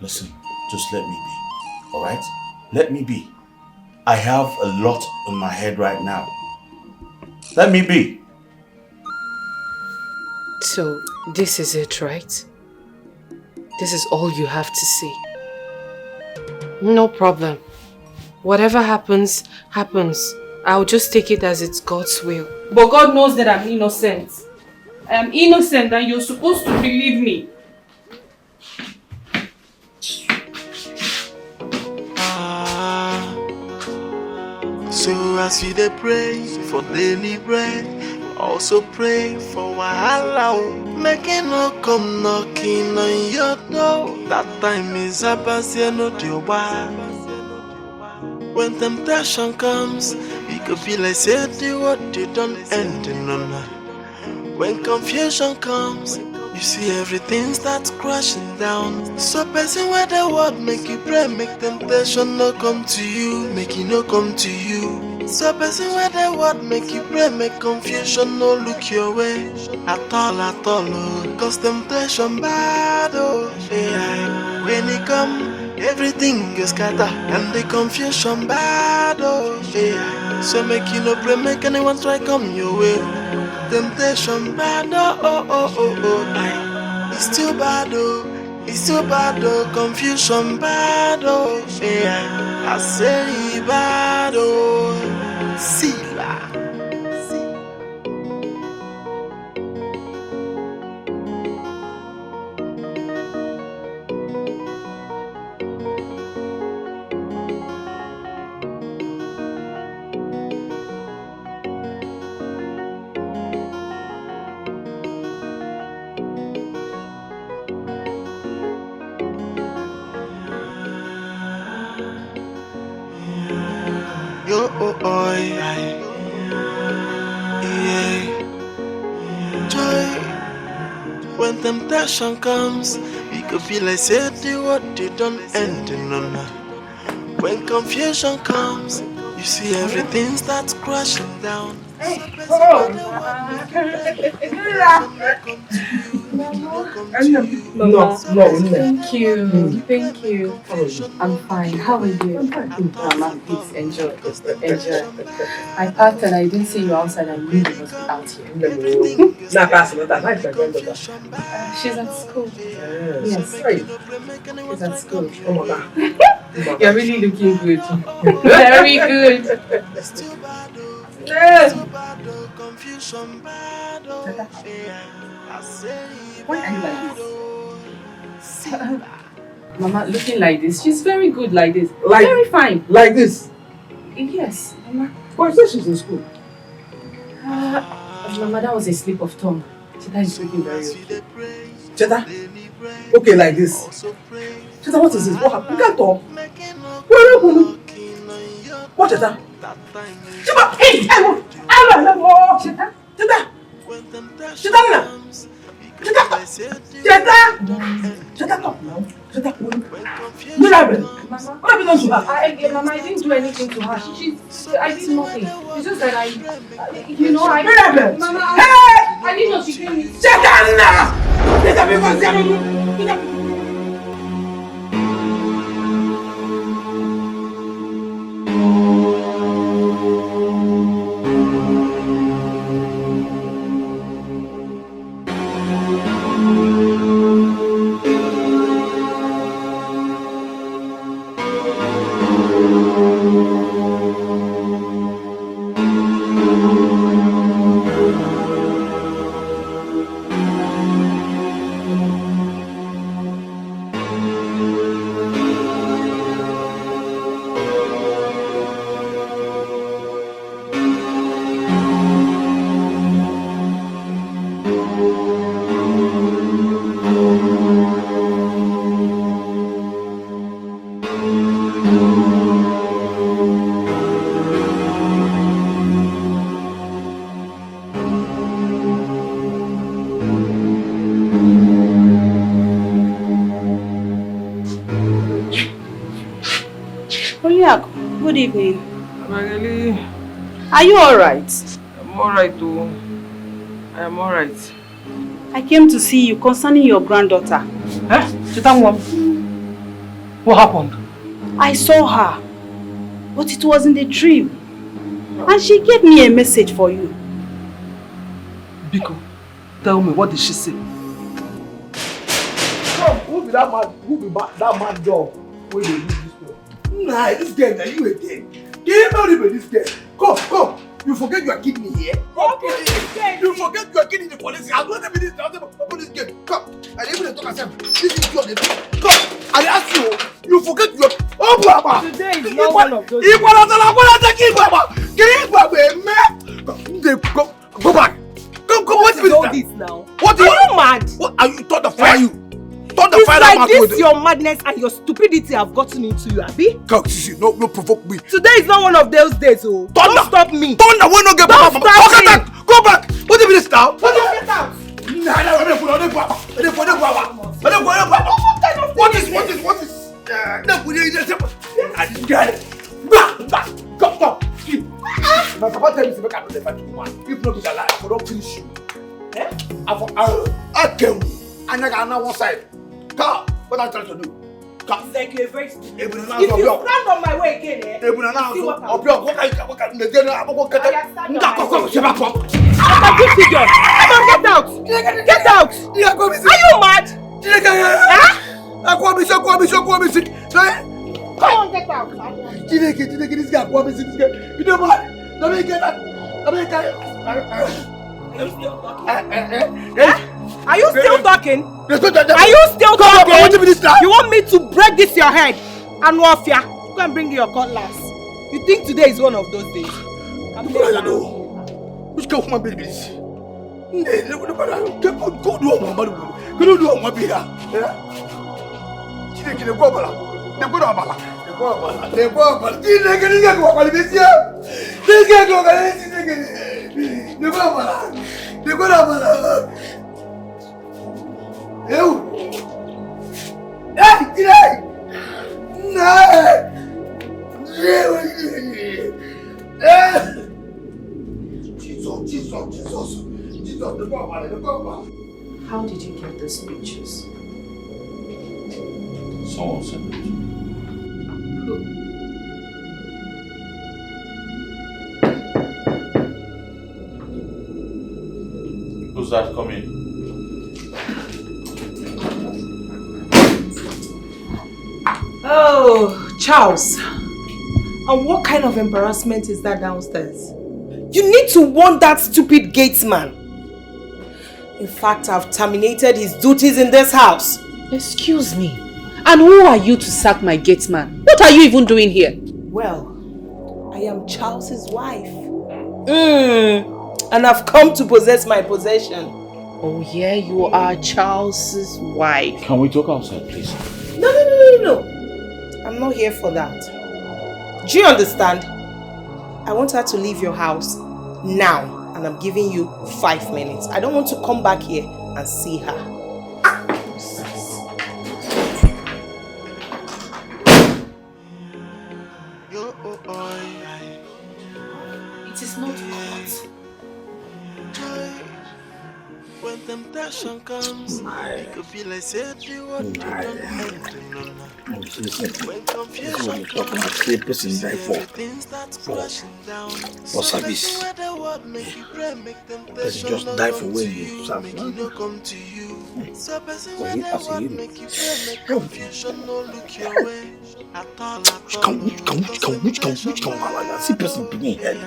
Listen, just let me be. Alright? Let me be. I have a lot on my head right now. Let me be. So, this is it, right? This is all you have to say. No problem. Whatever happens, happens. I'll just take it as it's God's will. But God knows that I'm innocent. I'm innocent and you're supposed to believe me. So as we dey pray for daily bread, also pray for wahala. Make it no come knocking on your door. That time is up as you know the why. When temptation comes, it could be like say the word you don't end in no. When confusion comes, you see everything starts crashing down. So person where the word make you pray, make temptation no come to you, make it no come to you. So person where the word make you pray, make confusion no look your way at all, oh. Cause temptation bad, oh yeah. When it come, everything gets scatter, and the confusion bad, oh yeah. So make you no pray, make anyone try come your way. Temptation bad, oh. It's too bad, oh. It's too bad, oh. Confusion bad, oh yeah. I say bad, oh. Sila. Yo, yeah. Joy. When temptation comes, it could be like say the word you don't end in no. When confusion comes, you see everything starts crashing down. No. Thank you. I'm fine. How are you? Mama, please enjoy. I packed and I didn't see you outside. I knew you must be out here. She's at school. Yes. She's at school. You're really looking good. Very good. Why are you like this? Mama, looking like this. She's very good like this. Very fine. Like this? Yes, Mama. But I said she's in school. Mama, that was a slip of tongue. Cheta is looking very okay. Cheta? Okay, like this. Cheta, what is this? What happened? You can't talk. What, Cheta? Cheta! Hey! Cheta! Cheta! Shut up now. Shut up. What happened? What happened to her? Mama, I didn't do anything to her. I did nothing. It's just that What happened? Mama, Hey! I didn't know she gave me. Shut up now! Get up before she Good evening. Magali. Are you alright? I'm alright too. I am alright. I came to see you concerning your granddaughter. What happened? I saw her, but it was in the dream. And she gave me a message for you. Biko, tell me, what did she say? Come, who be that man? Who be that man dog? Where they use this girl? Nah, this girl, now you again. Can you not even this girl? Come. You forget you are kidding me here? You forget you are kidding the police. I'm not even this. Open this gate. Come. I didn't even talk myself. This is your name. Come. I ask you. You forget you are. Oh, Baba. Today is not one of those. Go back. Come. What is all this now? What are you mad? What are you thought the fire you? It's like this your madness and your stupidity have gotten into you, Abi. Come, no provoke me. Today is not one of those days, oh. Don't stop me. Thunder, we no get Don't stop me. Go back. What is this now? Get out. What is? I just got it. Come. My papa tell me to make another fight woman. If not, it's a lie. I don't finish you. I came. I got one side. Come. What I'm trying to do? Come. It's like you're very stupid. If you stand on my way again, see what I'm doing. Get out. Are you mad? Come on, get out. This guy, you know what? Let me get that. Are you still talking? Are you still talking? You want me to break this your head? And Wafia, go and bring your cutlass. You think today is one of those days? Which kind of woman baby is? Go do what How did you get those pictures? Someone sent it. Who? Who's that coming? Oh, Charles. And what kind of embarrassment is that downstairs? You need to warn that stupid gatesman. In fact, I've terminated his duties in this house. Excuse me. And who are you to sack my gatesman? What are you even doing here? Well, I am Charles's wife. And I've come to possess my possession. Oh yeah, you are Charles's wife. Can we talk outside, please? No. I'm not here for that. Do you understand? I want her to leave your house now. And I'm giving you 5 minutes. I don't want to come back here and see her. It is not hot. When temptation comes, it could feel like said you what you don't end. When confusion comes, everything starts crashing down. For service. Person just die for when you serve. Come to you. So person For when you the as a word hero. make you pray, make confusion no look your way. At all. Which can see person being head.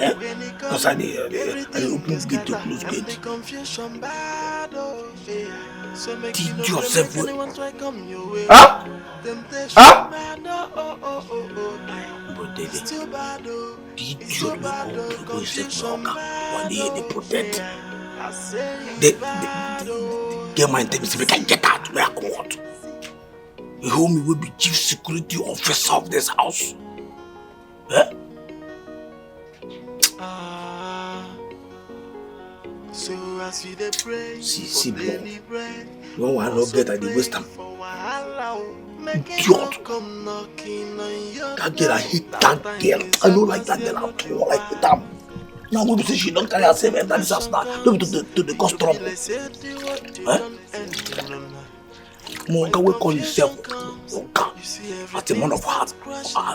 Because I open gate to close gate. Teach yourself well. Huh? But they teach your people go yourself one day they protect. They get my time we can get out where I come out. You homie will be chief security officer of this house. Huh? So as we dey pray, see, bro. No one no get at the waste time. Idiot. That girl, I hate that girl. I don't like that girl at all. I hate her. Now when we say she don't carry herself and that disaster, don't be to the cause trouble. Morgue will call himself Morgue. As a man of heart,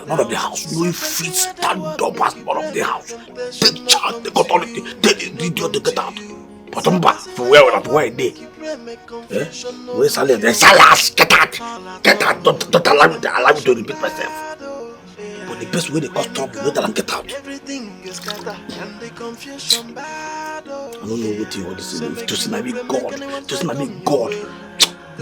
man of the house. You will fit stand up as man of the house. Take charge, take authority, take the idiot to get out. But I'm back for where they. Where's Salas? There's Salas, get out! Get out! Don't allow me to repeat myself. But the best way they cause trouble, you don't get out. I don't know what you want to say. Just might be God. Just might be God.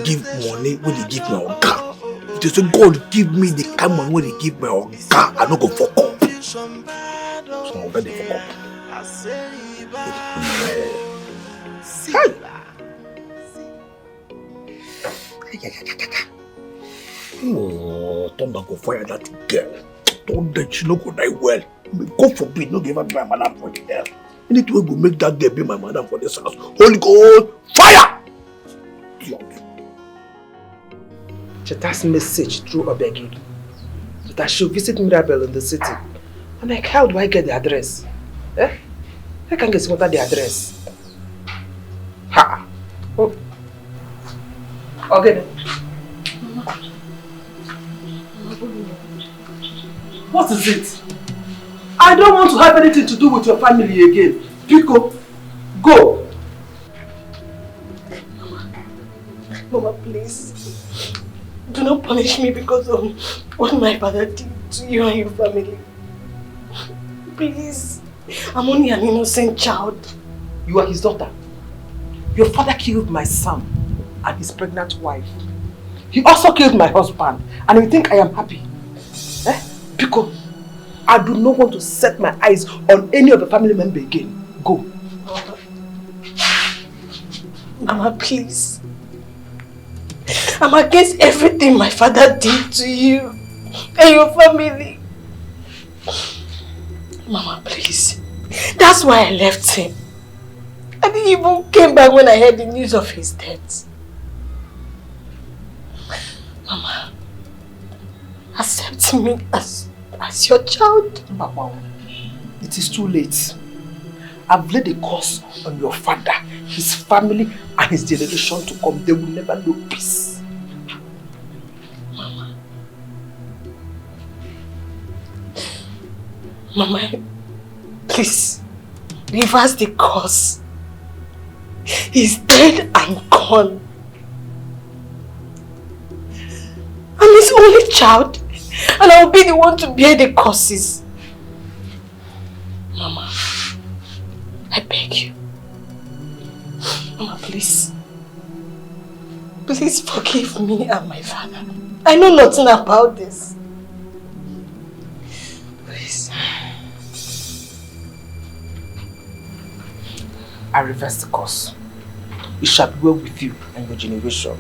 Give money when they give me a car. If they say God give me the kind of money when they give me a car, I don't go fuck up. So I'm ready to fuck up. Oh, Thunder go fire that girl. Thunder, she no go die well. God forbid, no give her my madam for hell. Anything will go make that girl be my madam for this house. Holy God, fire! Cheta's message through Obegiri that I should visit Mirabel in the city. I'm like, how do I get the address? I can't get the address. Ha! Oh. Okay then. What is it? I don't want to have anything to do with your family again. Pico, go. Mama, please. Do not punish me because of what my father did to you and your family. Please. I'm only an innocent child. You are his daughter. Your father killed my son and his pregnant wife. He also killed my husband, and you think I am happy? Because I do not want to set my eyes on any of the family member again. Go. Mama, please. I'm against everything my father did to you and your family. Mama, please. That's why I left him. I didn't even came back when I heard the news of his death. Mama, accept me as your child. Mama, it is too late. I've laid a curse on your father, his family, and his generation to come. They will never know peace. Mama, please, reverse the curse. He's dead and gone. I'm his only child, and I'll be the one to bear the curses. Mama, I beg you. Mama, please. Please forgive me and my father. I know nothing about this. Please. I reverse the curse. It shall be well with you and your generation.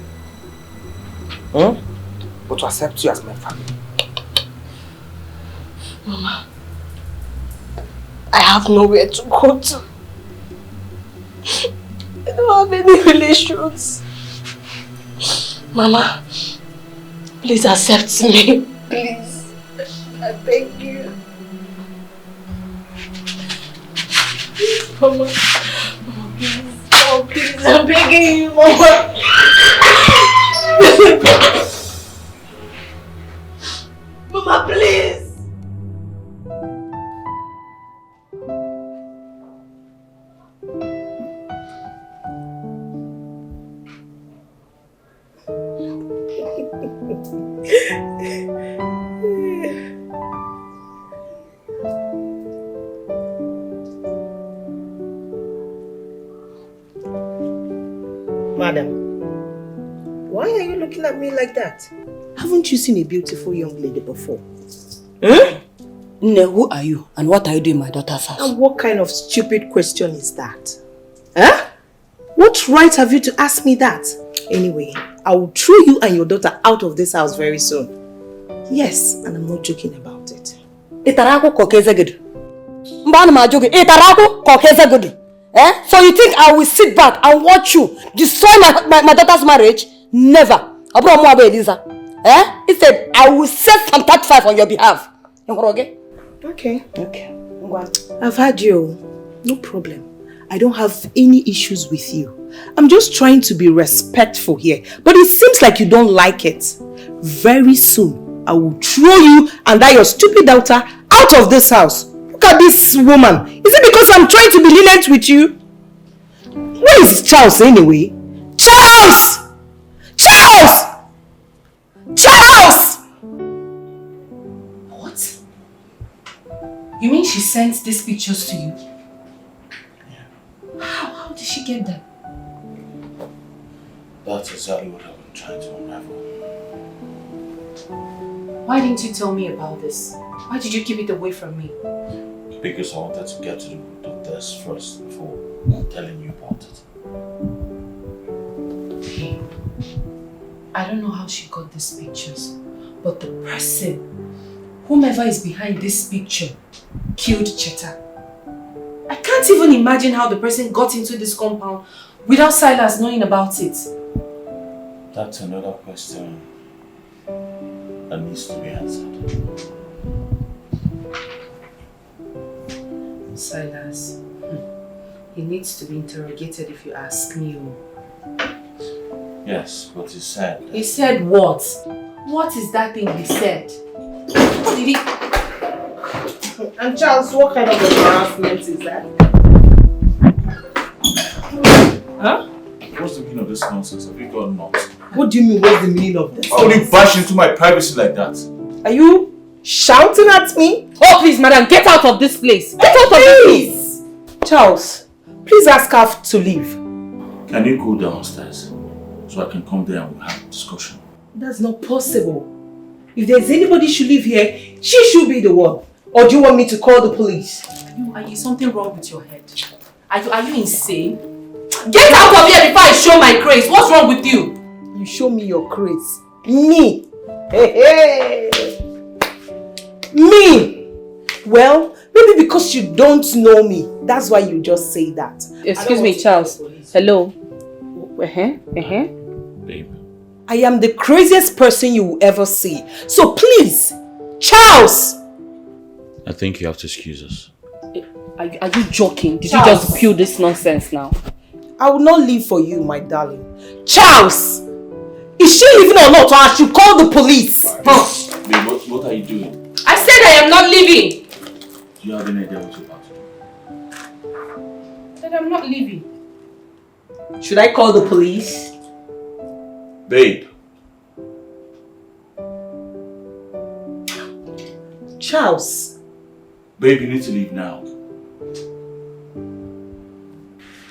But to accept you as my family. Mama, I have nowhere to go to. I don't have any relations. Mama, please accept me. Please. I beg you. Mama. Mama, please. Oh, please. I'm begging you, Mama. Mama, please. Madam, why are you looking at me like that? Haven't you seen a beautiful young lady before? Nne, who are you and what are you doing in my daughter's house? And what kind of stupid question is that? Huh? What right have you to ask me that? Anyway, I will throw you and your daughter out of this house very soon. Yes, and I'm not joking about it. So you think I will sit back and watch you destroy my daughter's marriage? Never. Instead, I will set some 35 on your behalf. Okay. I've had you. No problem. I don't have any issues with you. I'm just trying to be respectful here. But it seems like you don't like it. Very soon, I will throw you and that your stupid daughter out of this house. Look at this woman. Is it because I'm trying to be lenient with you? Where is Charles anyway? Charles! Charles! Charles! What? You mean she sent these pictures to you? How did she get them? That's exactly what I've been trying to unravel. Why didn't you tell me about this? Why did you keep it away from me? Because I wanted to get to the root of this first before telling you about it. Hey, I don't know how she got these pictures, but the person, whomever is behind this picture, killed Cheta. I can't even imagine how the person got into this compound without Silas knowing about it. That's another question that needs to be answered. Silas, he needs to be interrogated if you ask me. Yes, but he said... He said what? What is that thing he said? What did he... And Charles, what kind of embarrassment is that? Huh? What's the meaning of this nonsense? Have you got nuts? What do you mean, what's the meaning of this? Why would you bash into my privacy like that? Are you shouting at me? Oh please, madam, get out of this place! Get out of this place! Charles, please ask her to leave. Can you go downstairs so I can come there and we'll have a discussion? That's not possible. If there's anybody should live here, she should be the one. Or do you want me to call the police? Are you something wrong with your head? Are you insane? Get out of here before I show my grace. What's wrong with you? You show me your grace. Me? Hey, hey. Me? Well, maybe because you don't know me. That's why you just say that. Excuse me, Charles. Hello? Babe. I am the craziest person you will ever see. So please, Charles! I think you have to excuse us. Are you joking? Did Charles. you just spew this nonsense now? I will not leave for you, my darling. Charles! Is she leaving or not? Or I should call the police? Babe, what are you doing? I said I am not leaving! Do you have any idea what you're about to do? I said I'm not leaving. Should I call the police? Babe. Charles. Babe, you need to leave now.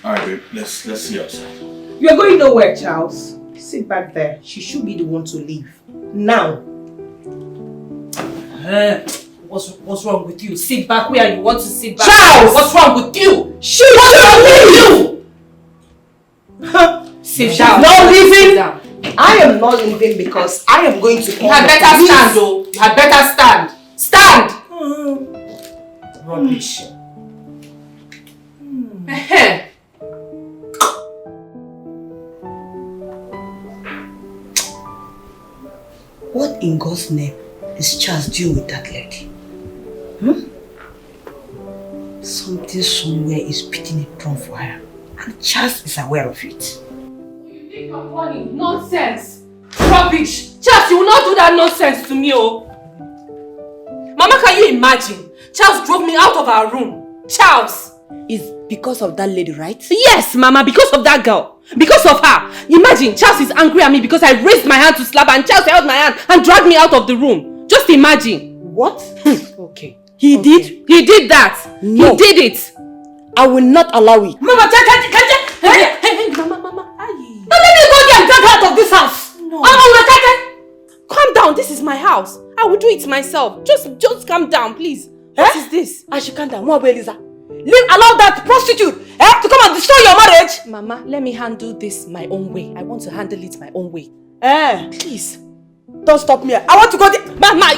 Alright, babe, let's see outside. You are going nowhere, Charles. Sit back there. She should be the one to leave. Now. What's wrong with you? Sit back where you want to sit back. Charles! What's wrong with you? What's wrong with you? Sit She's down. not leaving. Sit down. I am not leaving because I am going to call You had the better police. stand, though. You had better stand. Stand! Rubbish. What in God's name is Charles doing with that lady? Something somewhere is pitting a drum for her. And Charles is aware of it. You think you're funny? Nonsense! Rubbish! Charles, you will not do that nonsense to me, oh! Mama, can you imagine? Charles drove me out of our room. Charles! It's because of that lady, right? Yes, Mama, because of that girl. Because of her. Imagine, Charles is angry at me because I raised my hand to slap her and Charles held my hand and dragged me out of the room. Just imagine. What? Okay. He did that. No. He did it. I will not allow it. Mama, hey, Mama. No, let me go there and get her out of this house. No. Calm down. This is my house. I will do it myself. Just calm down, please. What is this? I should calm down. Elisa. Allow that prostitute to come and destroy your marriage. Mama, let me handle this my own way. I want to handle it my own way. Please. Don't stop me. I want to go there. Mama,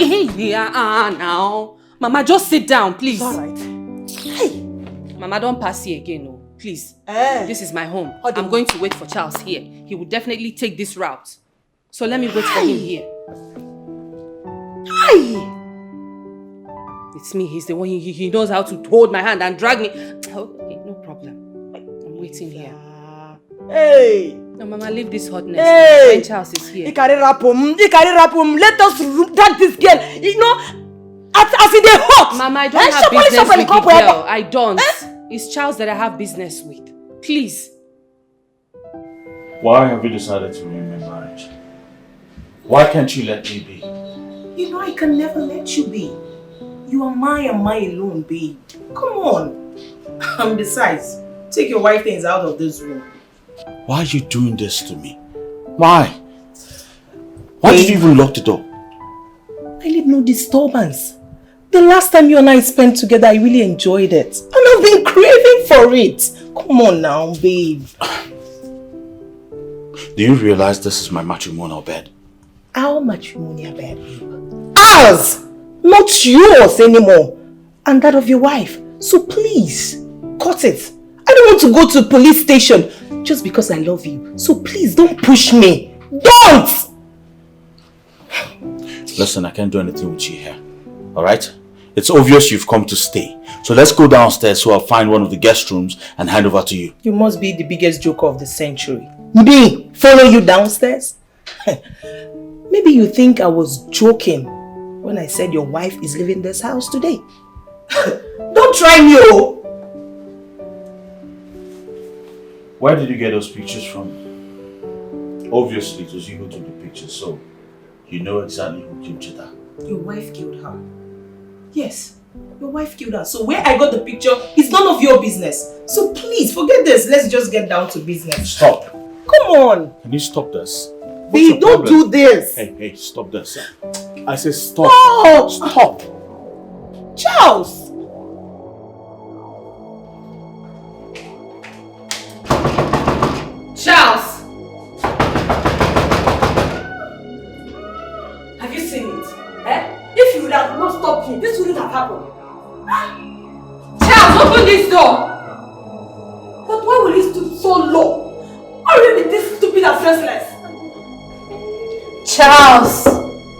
now. Mama, just sit down, please. It's alright. Hey. Mama, don't pass here again, no. Please. This is my home. I'm going to wait for Charles here. He will definitely take this route. So let me wait for him here. Hi. It's me. He's the one. He knows how to hold my hand and drag me. Okay, no problem. I'm waiting here. Hey. No, Mama, leave this hotness. Hey. When Charles is here. Let us drag this girl. You know, as in the hot. Mama, I don't have business with the girl. I don't. It's Charles that I have business with. Please. Why have you decided to ruin my marriage? Why can't you let me be? You know I can never let you be. You are mine and mine alone, babe. Come on. And besides, take your wife things out of this room. Why are you doing this to me? Why? Why did you even lock the door? I need no disturbance. The last time you and I spent together, I really enjoyed it. And I've been craving for it. Come on now, babe. Do you realize this is my matrimonial bed? Our matrimonial bed, babe. Ours! Not yours anymore. And that of your wife. So please, cut it. I don't want to go to the police station just because I love you. So please, don't push me. Don't! Listen, I can't do anything with you here. Alright? It's obvious you've come to stay. So let's go downstairs so I'll find one of the guest rooms and hand over to you. You must be the biggest joker of the century. Me? Follow you downstairs? Maybe you think I was joking when I said your wife is leaving this house today. Don't try me, oh! Where did you get those pictures from? Obviously, it was you who took the pictures, so you know exactly who killed Chita. Your wife killed her. Yes, your wife killed her. So where I got the picture is none of your business. So please, forget this. Let's just get down to business. Stop. Come on. Can you stop this? Babe, don't do this. Hey, stop this. I said stop. Oh. Stop. Charles. Charles! Have you seen it? If you would have not stopped me, this wouldn't have happened. Charles, open this door! But why will you stoop so low? Why will you be this stupid and senseless? Charles!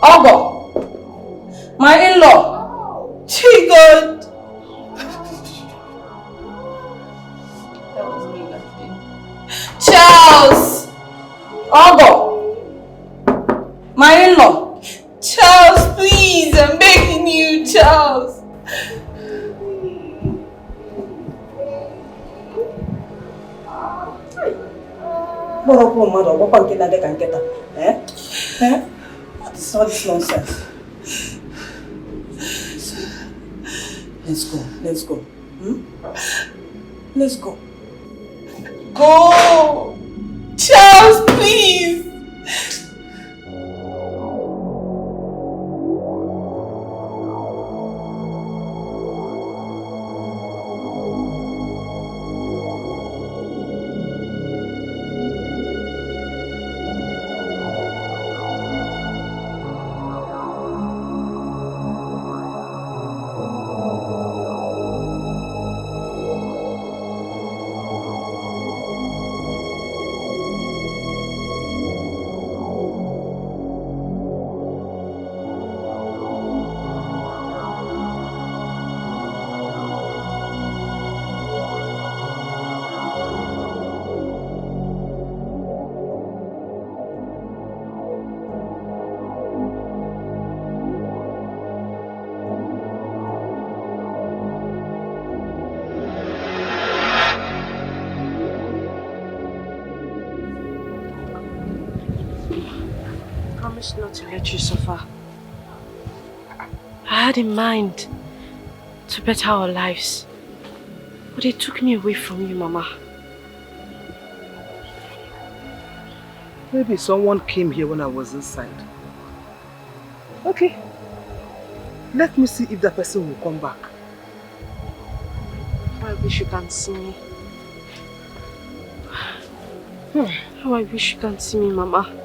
Ogo! My in-law! Chicken! That was me that day. Charles! Ogo! My in-law! Charles, please! I'm begging you, Charles! What is all this nonsense? Let's go. Let's go. Go! Charles, please! promised not to let you suffer. I had in mind to better our lives. But they took me away from you, Mama. Maybe someone came here when I was inside. Okay. Let me see if that person will come back. I wish you can see me. How I wish you can see me, Mama.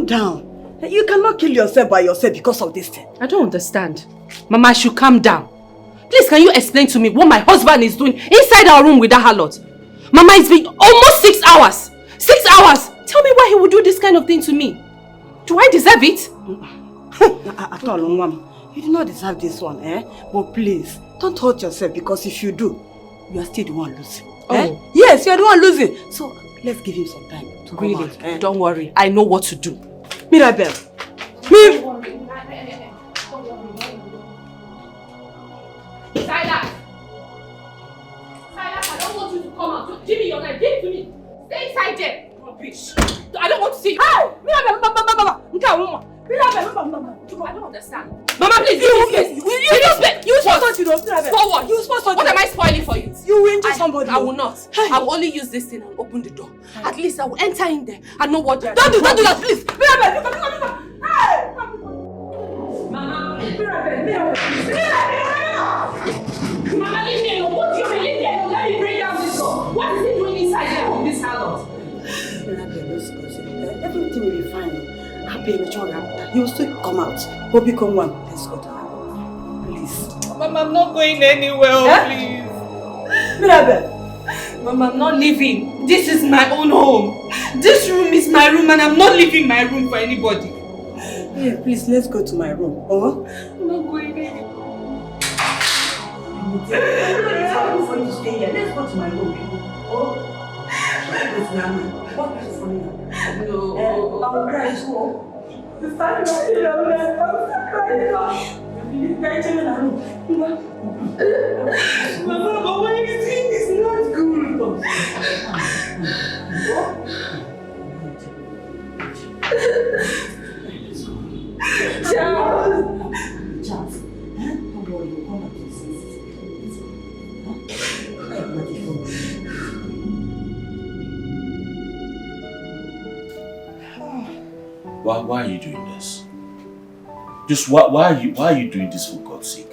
Down. You cannot kill yourself by yourself because of this thing. I don't understand. Mama, I should calm down. Please, can you explain to me what my husband is doing inside our room with that harlot? Mama, it's been almost 6 hours. 6 hours! Tell me why he would do this kind of thing to me. Do I deserve it? At all, Mom. You do not deserve this one, eh? But please, don't hurt yourself because if you do, you are still the one losing. Oh. Eh? Yes, you are the one losing. So, let's give him some time to come Really? out, eh? Don't worry. I know what to do. Mirabel. Silas! Silas, I don't want you to come out. Give me your knife. Give it to me. Stay inside there. Rubbish. I don't want to see you. Hey! Mirabel, I don't understand. Mama, please, you What am I spoiling for you? You will injure somebody. I will not. Hey. I will only use this thing and open the door. Hey. At least I will enter in there and know what they're doing. Don't do that, please. Mirabel, hey! Mama, Mama, leave me alone. What do you mean? Leave me alone. Let me bring down this door. What is he doing inside there with this harlot? Everything will be fine. Happy, he will still come out. Hope you come one. Let's go to her. Please. Mama, I'm not going anywhere, please. Mirabel. Mama, I'm not leaving. This is my own home. This room is my room and I'm not leaving my room for anybody. Yeah, please, let's go to my room. Oh? I'm not going anywhere. For you to stay here. Let's go to my room. Oh? What is funny? No. I will cry too. The fact that you are there, I'm crying. Mama, but what you think is not good. Charles! Charles, don't worry, you'll come back to the senses. Why are you doing this? Just why are you doing this for God's sake?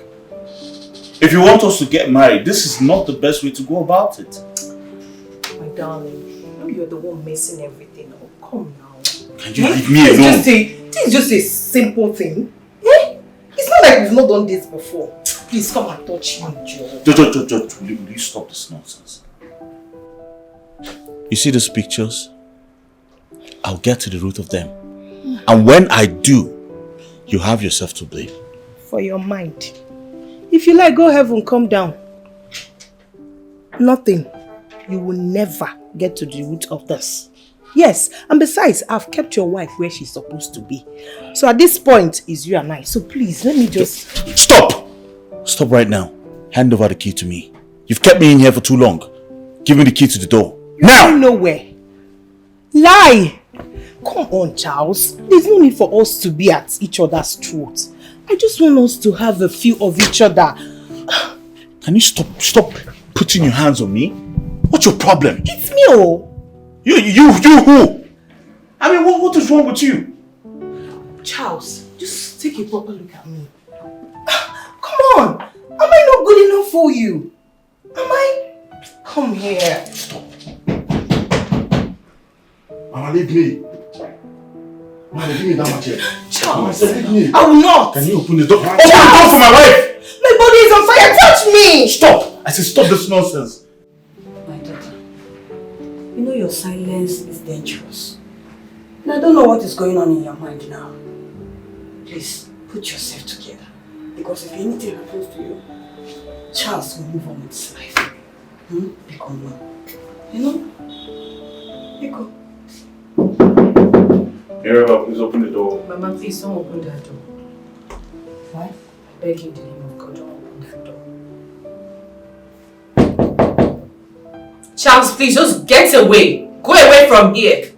If you want us to get married, this is not the best way to go about it. My darling, you know you're the one messing everything up. Come now. Can you leave me alone? This is just a simple thing. Eh? It's not like we've not done this before. Please come and touch me, Joe. Will you stop this nonsense? You see these pictures? I'll get to the root of them. And when I do, you have yourself to blame. For your mind. If you like, go heaven, come down. Nothing. You will never get to the root of this. Yes, and besides, I've kept your wife where she's supposed to be. So at this point, it's you and I. So please, let me just... Stop! Stop right now. Hand over the key to me. You've kept me in here for too long. Give me the key to the door. Now! You're nowhere. Lie! Come on, Charles. There's no need for us to be at each other's throats. I just want us to have a feel of each other. Can you stop putting your hands on me? What's your problem? It's me, oh. You who? I mean, what is wrong with you? Charles, just take a proper look at me. Come on. Am I not good enough for you? Am I? Come here. Stop. Mama, leave me. Mama, give me that much here. Charles, leave me. I will not. Can you open the door? Charles! Open the door for my wife! My body is on fire. Touch me! Stop! I said stop this nonsense. My daughter, you know your silence is dangerous. And I don't know what is going on in your mind now. Please, put yourself together. Because if anything happens to you, Charles will move on with his life. Pico, no. You know? Pico. Mirabel, please open the door. Mama, please don't open that door. Why? I beg you in the name of God, don't open that door. Charles, please just get away. Go away from here.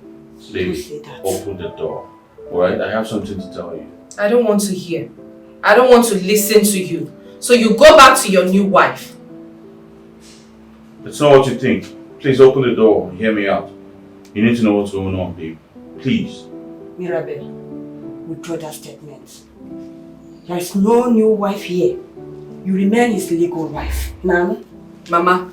Baby, open the door. Alright, I have something to tell you. I don't want to hear. I don't want to listen to you. So you go back to your new wife. It's not what you think. Please open the door and hear me out. You need to know what's going on, babe. Please. Mirabel, withdraw that statement. There is no new wife here. You remain his legal wife. Nana? Mama.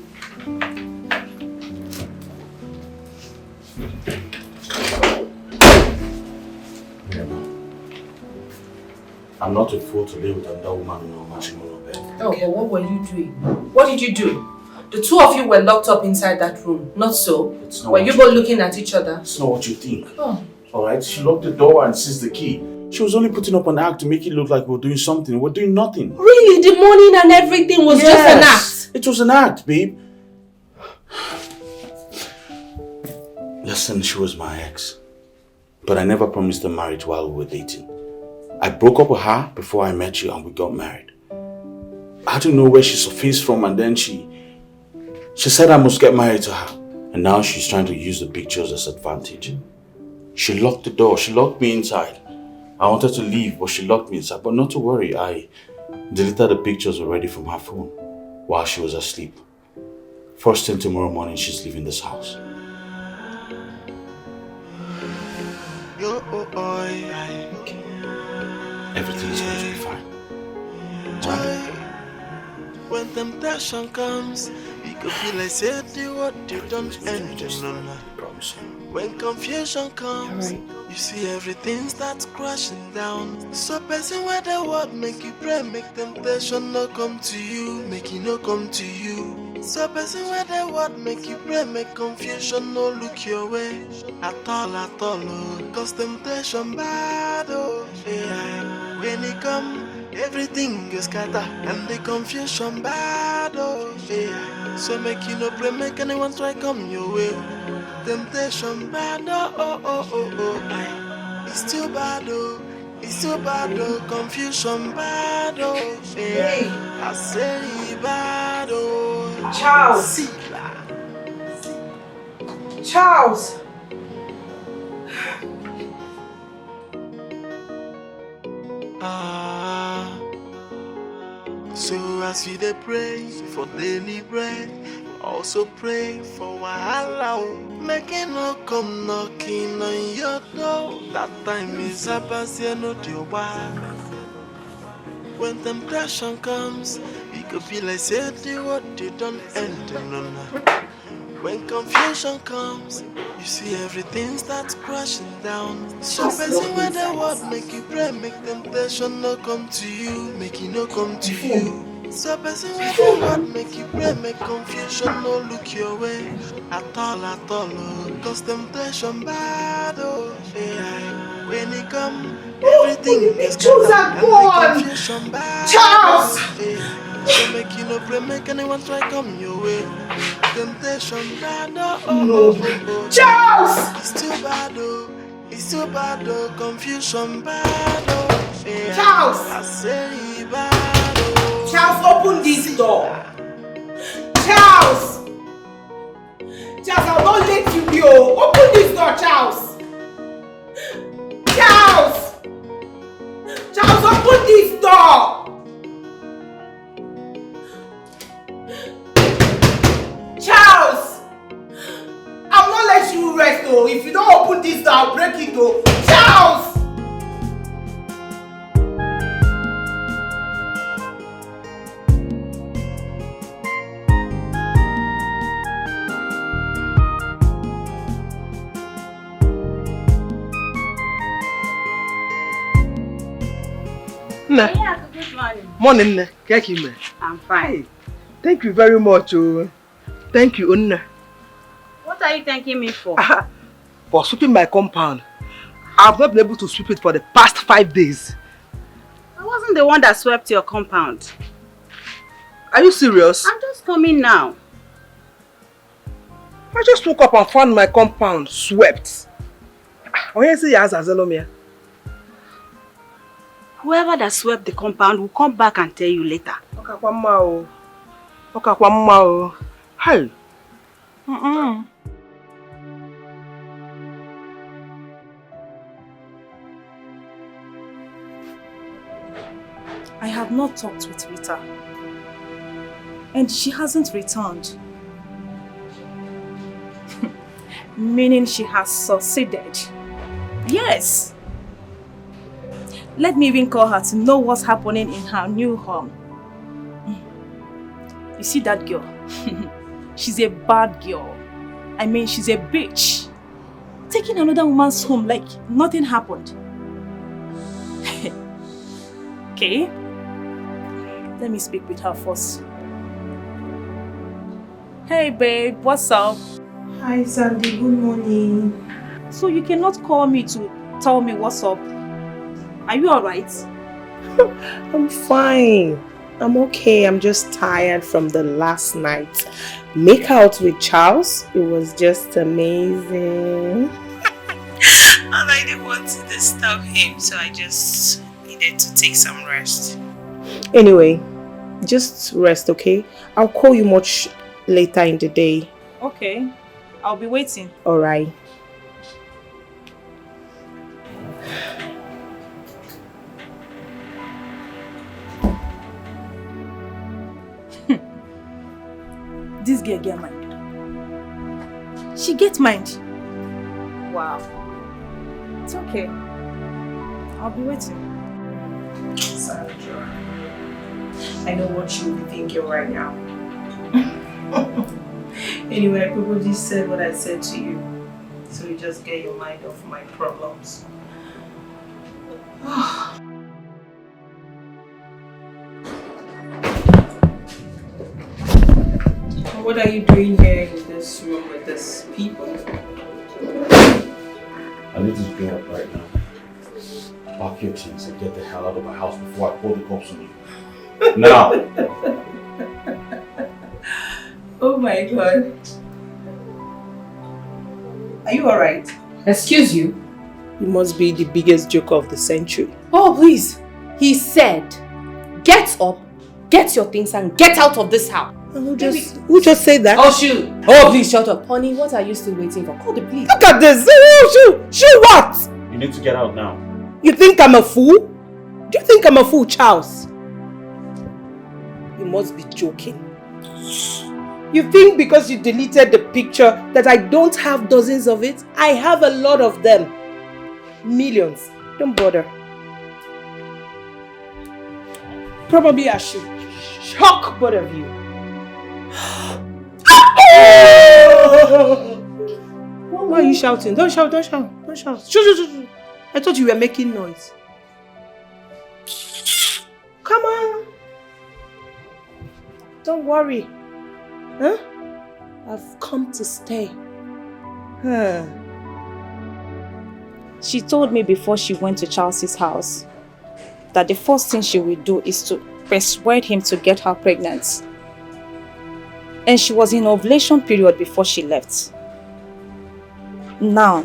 I'm not a fool to live with another woman in a matrimonial bed. Oh, but what were you doing? What did you do? The two of you were locked up inside that room, not so? It's not were you both looking at each other? It's not what you think. Oh. Alright, she locked the door and seized the key. She was only putting up an act to make it look like we're doing something. We're doing nothing. Really? The morning and everything was just an act? It was an act, babe. Listen, she was my ex. But I never promised her marriage while we were dating. I broke up with her before I met you and we got married. I don't know where she surfaced from, and then she said I must get married to her. And now she's trying to use the pictures as advantage. She locked the door. She locked me inside. I wanted to leave, but she locked me inside. But not to worry, I deleted the pictures already from her phone while she was asleep. First thing tomorrow morning, she's leaving this house. Everything is going to be fine. Right? When temptation comes, it could be like say the what you don't end. When confusion comes, you see everything starts crashing down. So person where the word make you pray, make temptation no come to you, make it no come to you. So person where the word make you pray, make confusion no look your way at all, oh. Cause temptation bad, oh yeah. When it come, everything is scatter and the confusion bad, oh yeah. So make you no pray, make anyone try come your way. Temptation bad, oh. It's too bad, oh. It's too bad, oh. Confusion bad, oh yeah. I say bad, oh. Charles. Charles. So as we dey pray for daily bread, also pray for wahala. Make it no come knocking on your door. That time is about no deal. When temptation comes, it could be like say the what you don't end. No. When confusion comes, you see everything starts crashing down. So person where the word make you pray, make temptation no come to you, make it no come to you. So person where the word make you pray, make confusion no look your way at all, oh. Cause temptation bad, oh yeah. When it come, everything is confusion bad. Charles! So make you no pray, make anyone try come your way. Temptation bad, oh. Charles! It's too bad, oh. It's too bad, oh. Confusion bad, oh. Yeah. Charles! I say bad, oh. Charles, open this door. Charles! Charles, I will not let you go. Open this door, Charles. Charles! Charles, open this door. Charles! I'll not let you rest though. If you don't open this door, I'll break it though. Charles! Yeah, good morning. Morning, Gatekeeper. I'm fine. Hey, thank you very much. Thank you, Unna. What are you thanking me for? For sweeping my compound. I've not been able to sweep it for the past 5 days. I wasn't the one that swept your compound. Are you serious? I'm just coming now. I just woke up and found my compound swept. Whoever that swept the compound will come back and tell you later. Hey. I have not talked with Rita. And she hasn't returned. Meaning she has succeeded. Yes. Let me even call her to know what's happening in her new home. You see that girl? She's a bad girl. I mean, she's a bitch. Taking another woman's home like nothing happened. Okay? Let me speak with her first. Hey babe, what's up? Hi Sandy, good morning. So you cannot call me to tell me what's up? Are you alright? I'm fine. I'm okay. I'm just tired from the last night. Make out with Charles. It was just amazing. And I didn't want to disturb him, so I just needed to take some rest. Anyway, just rest, okay? I'll call you much later in the day. Okay. I'll be waiting. Alright. This girl get mind. She gets mind. Wow. It's okay. I'll be waiting. Sandra, I know what you'll be thinking right now. Anyway, I probably said what I said to you. So you just get your mind off my problems. What are you doing here in this room with these people? I need to get up right now. Pack your things and get the hell out of my house before I call the cops on you. Now! Oh my god. Are you alright? Excuse you? You must be the biggest joker of the century. Oh, please. He said, get up, get your things and get out of this house. Who just said that? Oh, shoot. Oh, please shut up. Honey, what are you still waiting for? Call the police. Look at this. Shoot what? You need to get out now. You think I'm a fool? Do you think I'm a fool, Charles? You must be joking. You think because you deleted the picture that I don't have dozens of it? I have a lot of them. Millions. Don't bother. Probably I should shock both of you. Why are you shouting? Don't shout. Shh. I thought you were making noise. Come on. Don't worry. Huh? I've come to stay. She told me before she went to Charles's house that the first thing she will do is to persuade him to get her pregnant. And she was in ovulation period before she left. Now,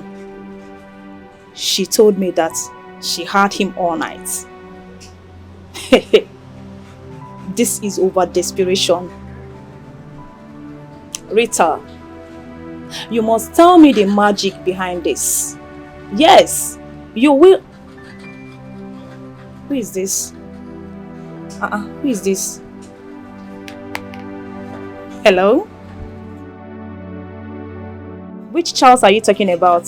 she told me that she had him all night. This is over desperation. Rita, you must tell me the magic behind this. Yes, you will. Who is this? Who is this? Hello? Which Charles are you talking about?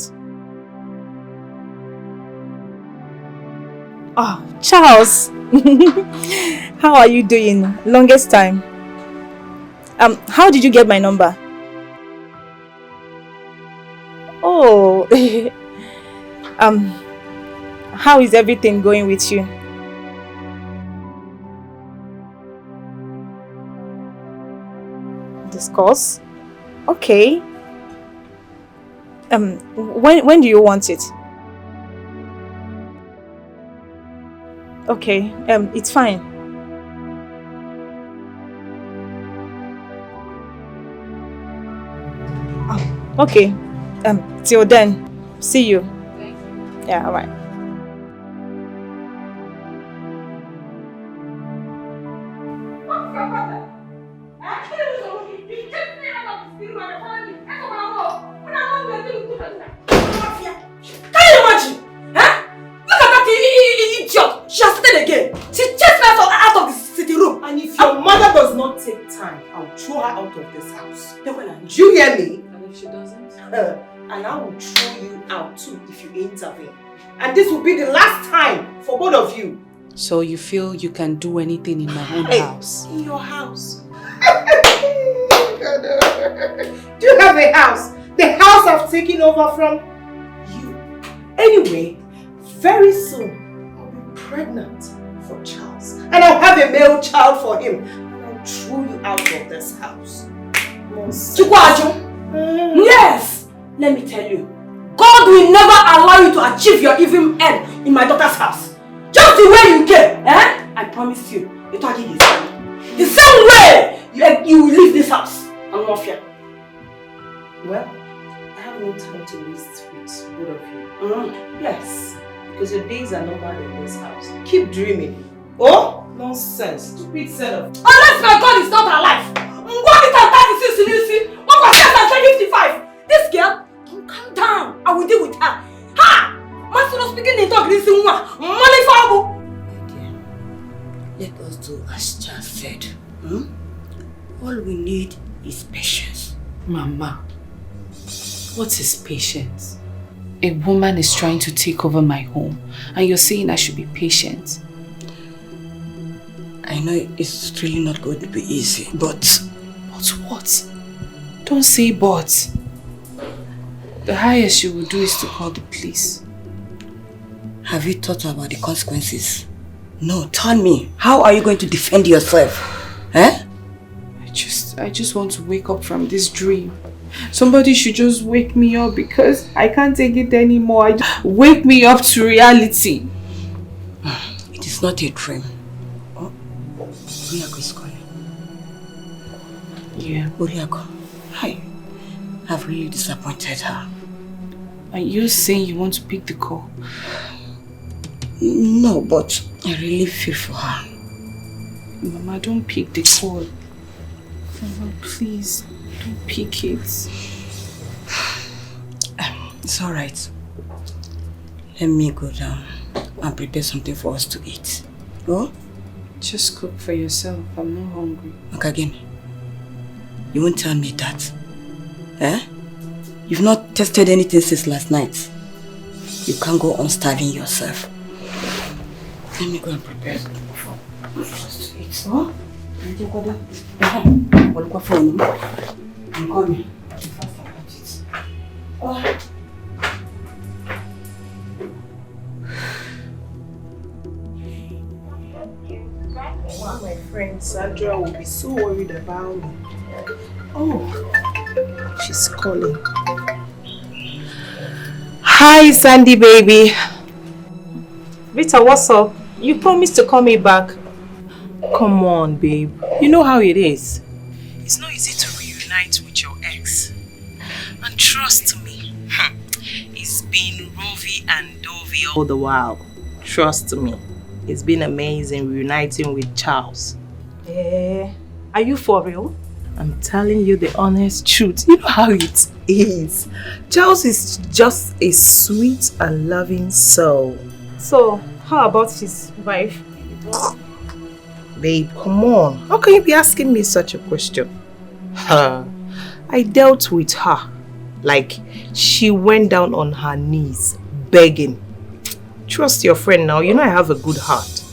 Oh, Charles! How are you doing? Longest time. How did you get my number? Oh, how is everything going with you? Discuss? Okay. When do you want it? Okay, it's fine. Okay, till then, see you. Yeah, alright. Take time, I'll throw her out of this house. Do you hear me? And if she doesn't? And I will throw you out too if you intervene. And this will be the last time for both of you. So you feel you can do anything in my own house? In your house. Do you have a house? The house I've taken over from you. Anyway, very soon I'll be pregnant for Charles. And I'll have a male child for him. Throw you out of this house. Yes! Let me tell you, God will never allow you to achieve your evil end in my daughter's house. Just the way you came, eh? I promise you, the target is coming. The same way you will leave this house. I'm not fear. Well, I have no time to waste with both of you. Yes, because your days are numbered in this house. Keep dreaming. Oh? Nonsense. Stupid setup. Unless my God is not alive. What is that 36 you see? What was that 55? This girl, don't calm down. I will deal with her. Ha! Master was speaking in talk this money for let us do as Charles said. All we need is patience. Mama, what is patience? A woman is trying to take over my home and you're saying I should be patient. I know it's really not going to be easy, but... But what? Don't say but. The highest you will do is to call the police. Have you thought about the consequences? No, tell me. How are you going to defend yourself? Eh? I just want to wake up from this dream. Somebody should just wake me up because I can't take it anymore. Wake me up to reality. It is not a dream. Uriako is calling. Yeah. Uriako, hi. I've really disappointed her. Are you saying you want to pick the call? No, but I really feel for her. Mama, don't pick the call. Mama, please, don't pick it. It's alright. Let me go down and prepare something for us to eat. Oh? Just cook for yourself. I'm not hungry. Look again. You won't tell me that. Eh? You've not tested anything since last night. You can't go on starving yourself. Let me go and prepare for us to eat. Oh? I'm coming. Oh. My friend Sandra will be so worried about me. Oh, she's calling. Hi, Sandy baby. Rita, what's up? You promised to call me back. Come on, babe. You know how it is. It's not easy to reunite with your ex. And trust me, it's been rovey and dovey all the while. Trust me. It's been amazing reuniting with Charles. Are you for real? I'm telling you the honest truth. You know how it is. Charles is just a sweet and loving soul. So, how about his wife? Babe, come on. How can you be asking me such a question? I dealt with her. Like, she went down on her knees, begging. Trust your friend now. You know I have a good heart.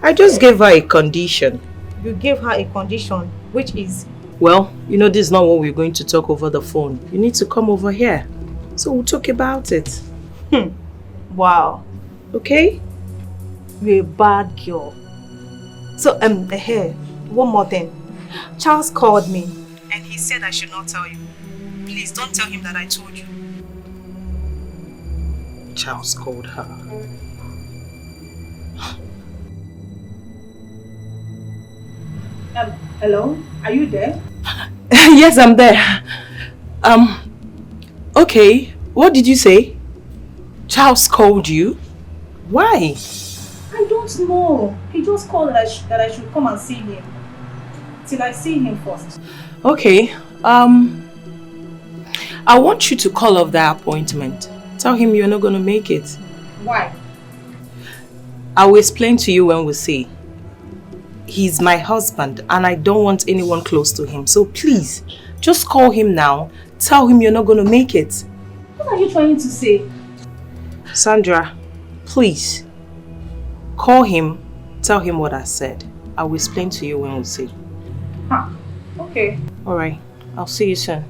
I just gave her a condition. You gave her a condition, which is? Well, you know this is not what we're going to talk over the phone. You need to come over here. So we'll talk about it. Wow. Okay? You're a bad girl. So, here, one more thing. Charles called me and he said I should not tell you. Please don't tell him that I told you. Charles called her. Hello? Are you there? Yes, I'm there. Okay. What did you say? Charles called you? Why? I don't know. He just called that I should come and see him. Till I see him first. Okay. I want you to call off that appointment. Tell him you're not going to make it. Why? I will explain to you when we see. He's my husband and I don't want anyone close to him. So please, just call him now. Tell him you're not going to make it. What are you trying to say? Sandra, please, call him. Tell him what I said. I will explain to you when we see. Huh. Okay. Alright, I'll see you soon.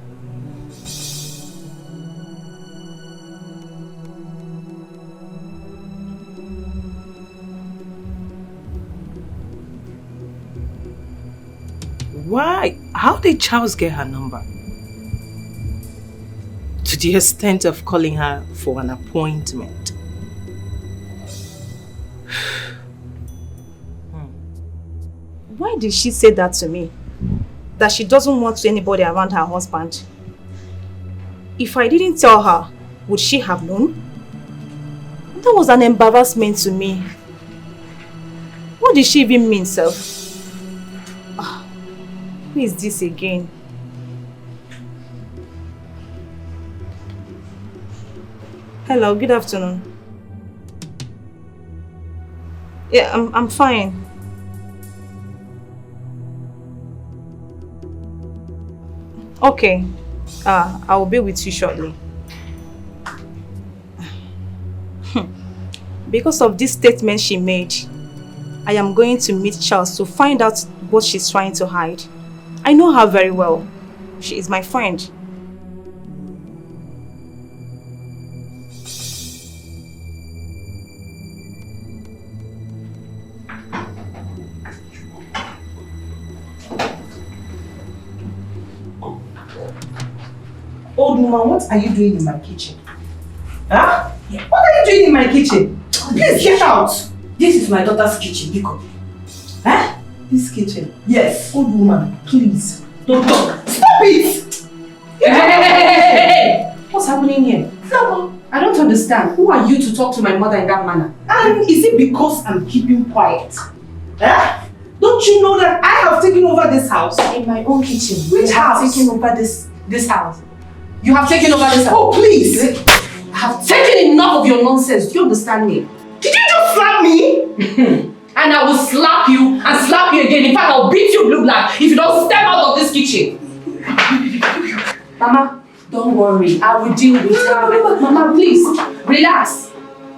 Why? How did Charles get her number? To the extent of calling her for an appointment. Why did she say that to me? That she doesn't want anybody around her husband? If I didn't tell her, would she have known? That was an embarrassment to me. What did she even mean, self? Who is this again? Hello, good afternoon. Yeah, I'm fine. Okay. I will be with you shortly. Because of this statement she made, I am going to meet Charles to find out what she's trying to hide. I know her very well. She is my friend. Old woman, what are you doing in my kitchen? Huh? What are you doing in my kitchen? Please get out! This is my daughter's kitchen, Biko. Huh? This kitchen? Yes. Old woman, please. Don't talk. Stop it! Hey! What's happening here? I don't understand. Who are you to talk to my mother in that manner? And is it because I'm keeping quiet? Huh? Don't you know that I have taken over this house? In my own kitchen. Which house? I have taken over this house. You have taken over this house. Oh, please! I have taken enough of your nonsense. Do you understand me? Did you just slap me? And I will slap you and slap you again. In fact, I'll beat you blue black if you don't step out of this kitchen. Mama, don't worry. I will deal with her. Mama, please, relax.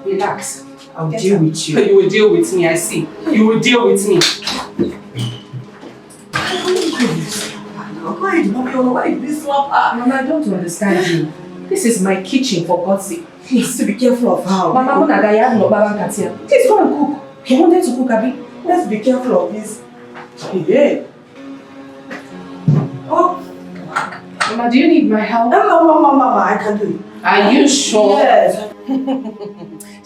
Relax. I'll deal with you. You will deal with me, I see. You will deal with me. Why did this slap her? Mama, I don't understand you. This is my kitchen, for God's sake. Please, to be careful of how. Mama, please go and cook. You wanted to cook, Abby? Let's be careful of this. Yeah. Oh. Mama, do you need my help? No, Mama, I can do it. Are you sure? Yes.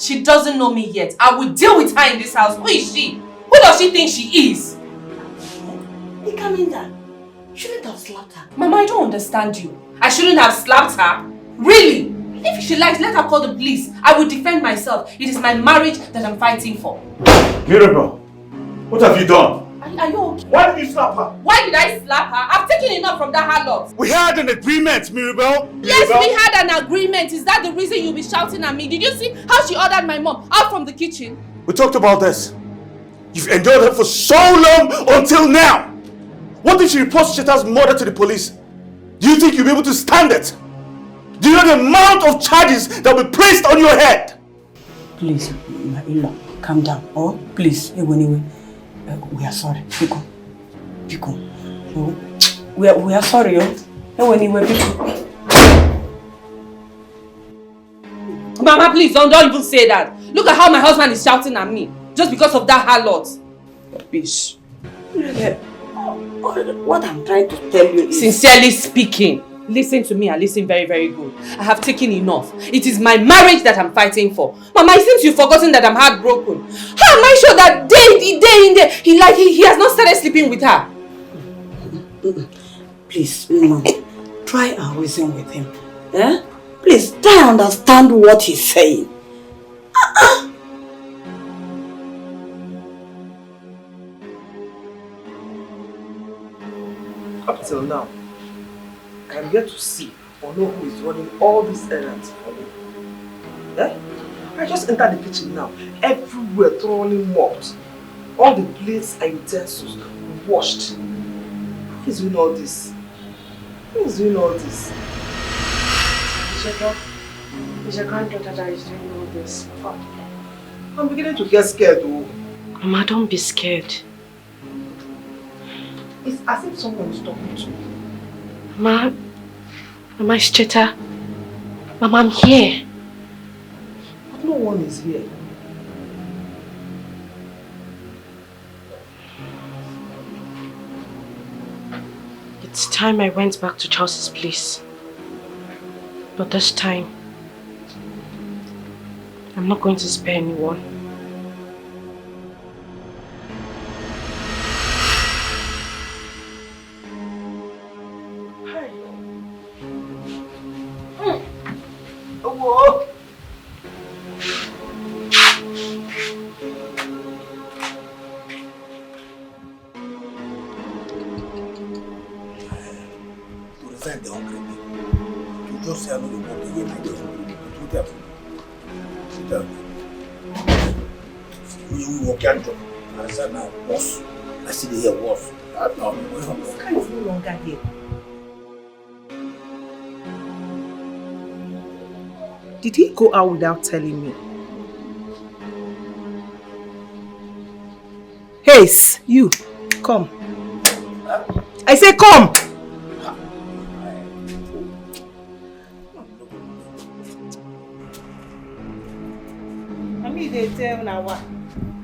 She doesn't know me yet. I will deal with her in this house. Who is she? Who does she think she is? You come in there. You shouldn't have slapped her. Mama, I don't understand you. I shouldn't have slapped her? Really? If she likes, let her call the police. I will defend myself. It is my marriage that I'm fighting for. Mirabel, what have you done? Are you okay? Why did you slap her? Why did I slap her? I've taken enough from that harlot. We had an agreement, Mirabel. Yes, we had an agreement. Is that the reason you'll be shouting at me? Did you see how she ordered my mom out from the kitchen? We talked about this. You've endured her for so long until now. What if she reports Cheta's murder to the police? Do you think you'll be able to stand it? Do you know the amount of charges that will be placed on your head? Please, my in-law, calm down. Oh, please, anyway, we are sorry. Pico. No, we are sorry. Anyway, Pico. Mama, please don't even say that. Look at how my husband is shouting at me just because of that harlot. Bitch. What I'm trying to tell you is... Sincerely speaking, listen to me and listen very, very good. I have taken enough. It is my marriage that I'm fighting for. Mama, it seems you've forgotten that I'm heartbroken. How am I sure that day in he has not started sleeping with her? Please, Mama, try and reason with him. Eh? Please, try and understand what he's saying. Up till now, I am yet to see or know who is running all these errands for me. Eh? I just entered the kitchen now. Everywhere thoroughly mopped. All the plates and utensils washed. Who is doing all this? Who is doing all this? It's your granddaughter that is doing all this. I'm beginning to get scared though. Mama, don't be scared. It's as if someone is talking to me. Mama, it's Cheta. Mama, I'm here. But no one is here. It's time I went back to Charles's place. But this time, I'm not going to spare anyone. Whoa. To resign the hungry people. To just say I know the work again, I just want to do that. Sit down. We work your job. I said now, boss. I see the here boss. This guy is no longer here. Did he go out without telling me? Hey, you, come. I say come! I mean they tell now what?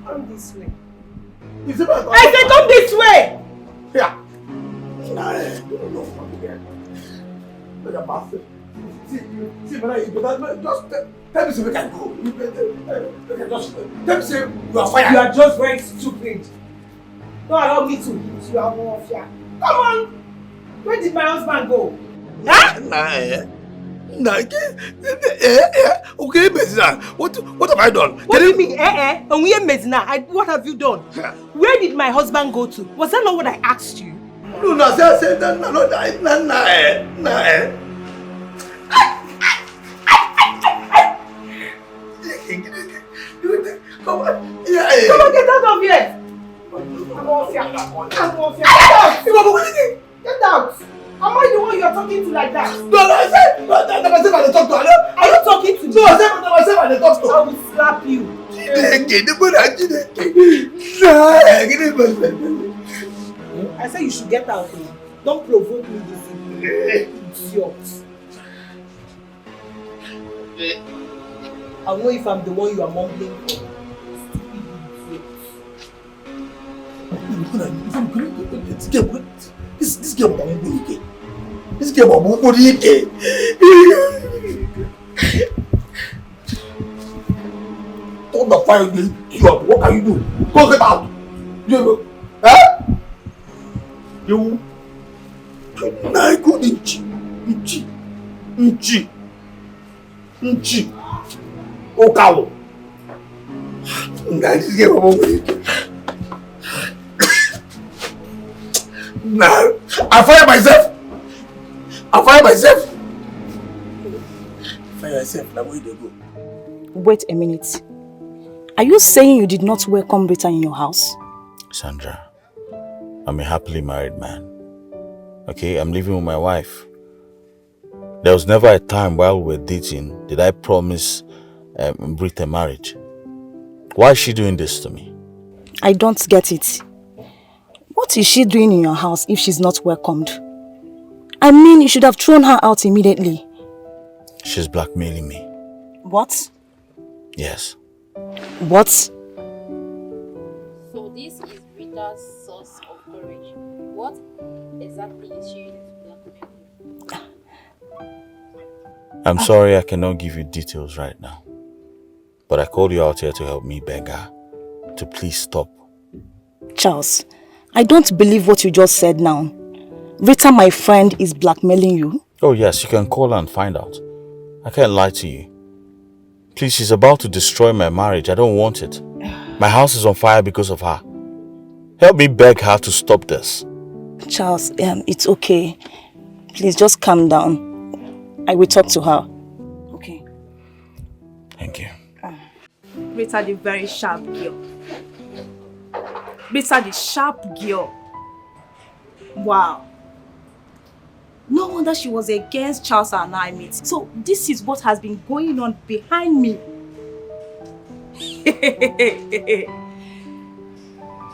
Come this way. I say come this way! Yeah. Look at Master. See, man, just tell me so we can go. Just tell me say you are fired. You are just very stupid. Don't allow me to hit you. I'm more of ya. Come on! Where did my husband go? Huh? Okay, Mezina. What have I done? What do you mean? What have you done? Where did my husband go to? Was that not what I asked you? No, I said Come on, get out of here! I'm off here. Get out! Am I the one you are talking to like that? No, I said myself I talk to. Are you talking to me? No, I said myself I talk to. I will slap you. I said you should get out. Don't provoke me this evening. Idiot. I'll know if I'm the one you are mumbling for. This game This game of Turn the fire against you. What can you do? Go get out. You huh? You na good inchi. O cow. This game of Now, I fire myself. Fire yourself, now where do you go? Wait a minute. Are you saying you did not welcome Rita in your house? Sandra, I'm a happily married man. Okay, I'm living with my wife. There was never a time while we were dating did I promise Brit a marriage. Why is she doing this to me? I don't get it. What is she doing in your house if she's not welcomed? I mean, you should have thrown her out immediately. She's blackmailing me. What? Yes. What? So this is Rita's source of courage. What exactly is she using to blackmail you? I'm sorry I cannot give you details right now. But I called you out here to help me beg her to please stop. Charles, I don't believe what you just said now. Rita, my friend, is blackmailing you? Oh yes, you can call her and find out. I can't lie to you. Please, she's about to destroy my marriage. I don't want it. My house is on fire because of her. Help me beg her to stop this. Charles, it's okay. Please just calm down. I will talk to her. Okay. Thank you. Rita, the very sharp girl. Rita, the sharp girl. Wow. No wonder she was against Charles and I meet. So this is what has been going on behind me.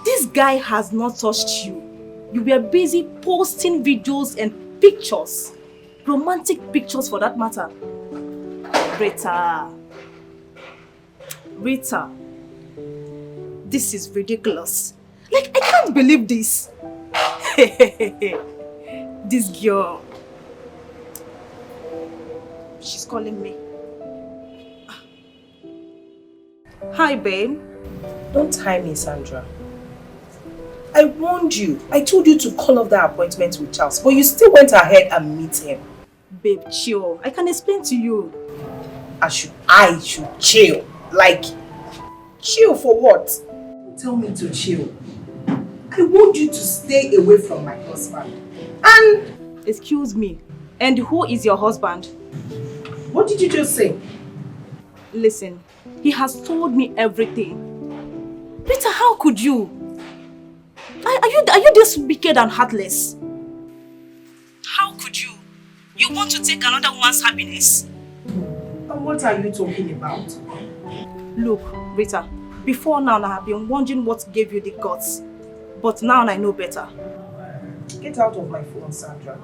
This guy has not touched you. You were busy posting videos and pictures. Romantic pictures for that matter. Rita. This is ridiculous. Like, I can't believe this. This girl. She's calling me. Hi, babe. Don't tie me, Sandra. I warned you. I told you to call off that appointment with Charles, but you still went ahead and meet him. Babe, chill. I can explain to you. I should chill. Like, chill for what? Tell me to chill. I want you to stay away from my husband. And... Excuse me. And who is your husband? What did you just say? Listen, he has told me everything. Rita, how could you? Are you this wicked and heartless? How could you? You want to take another woman's happiness? And what are you talking about? Look, Rita, before now I have been wondering what gave you the guts. But now I know better. Get out of my phone, Sandra.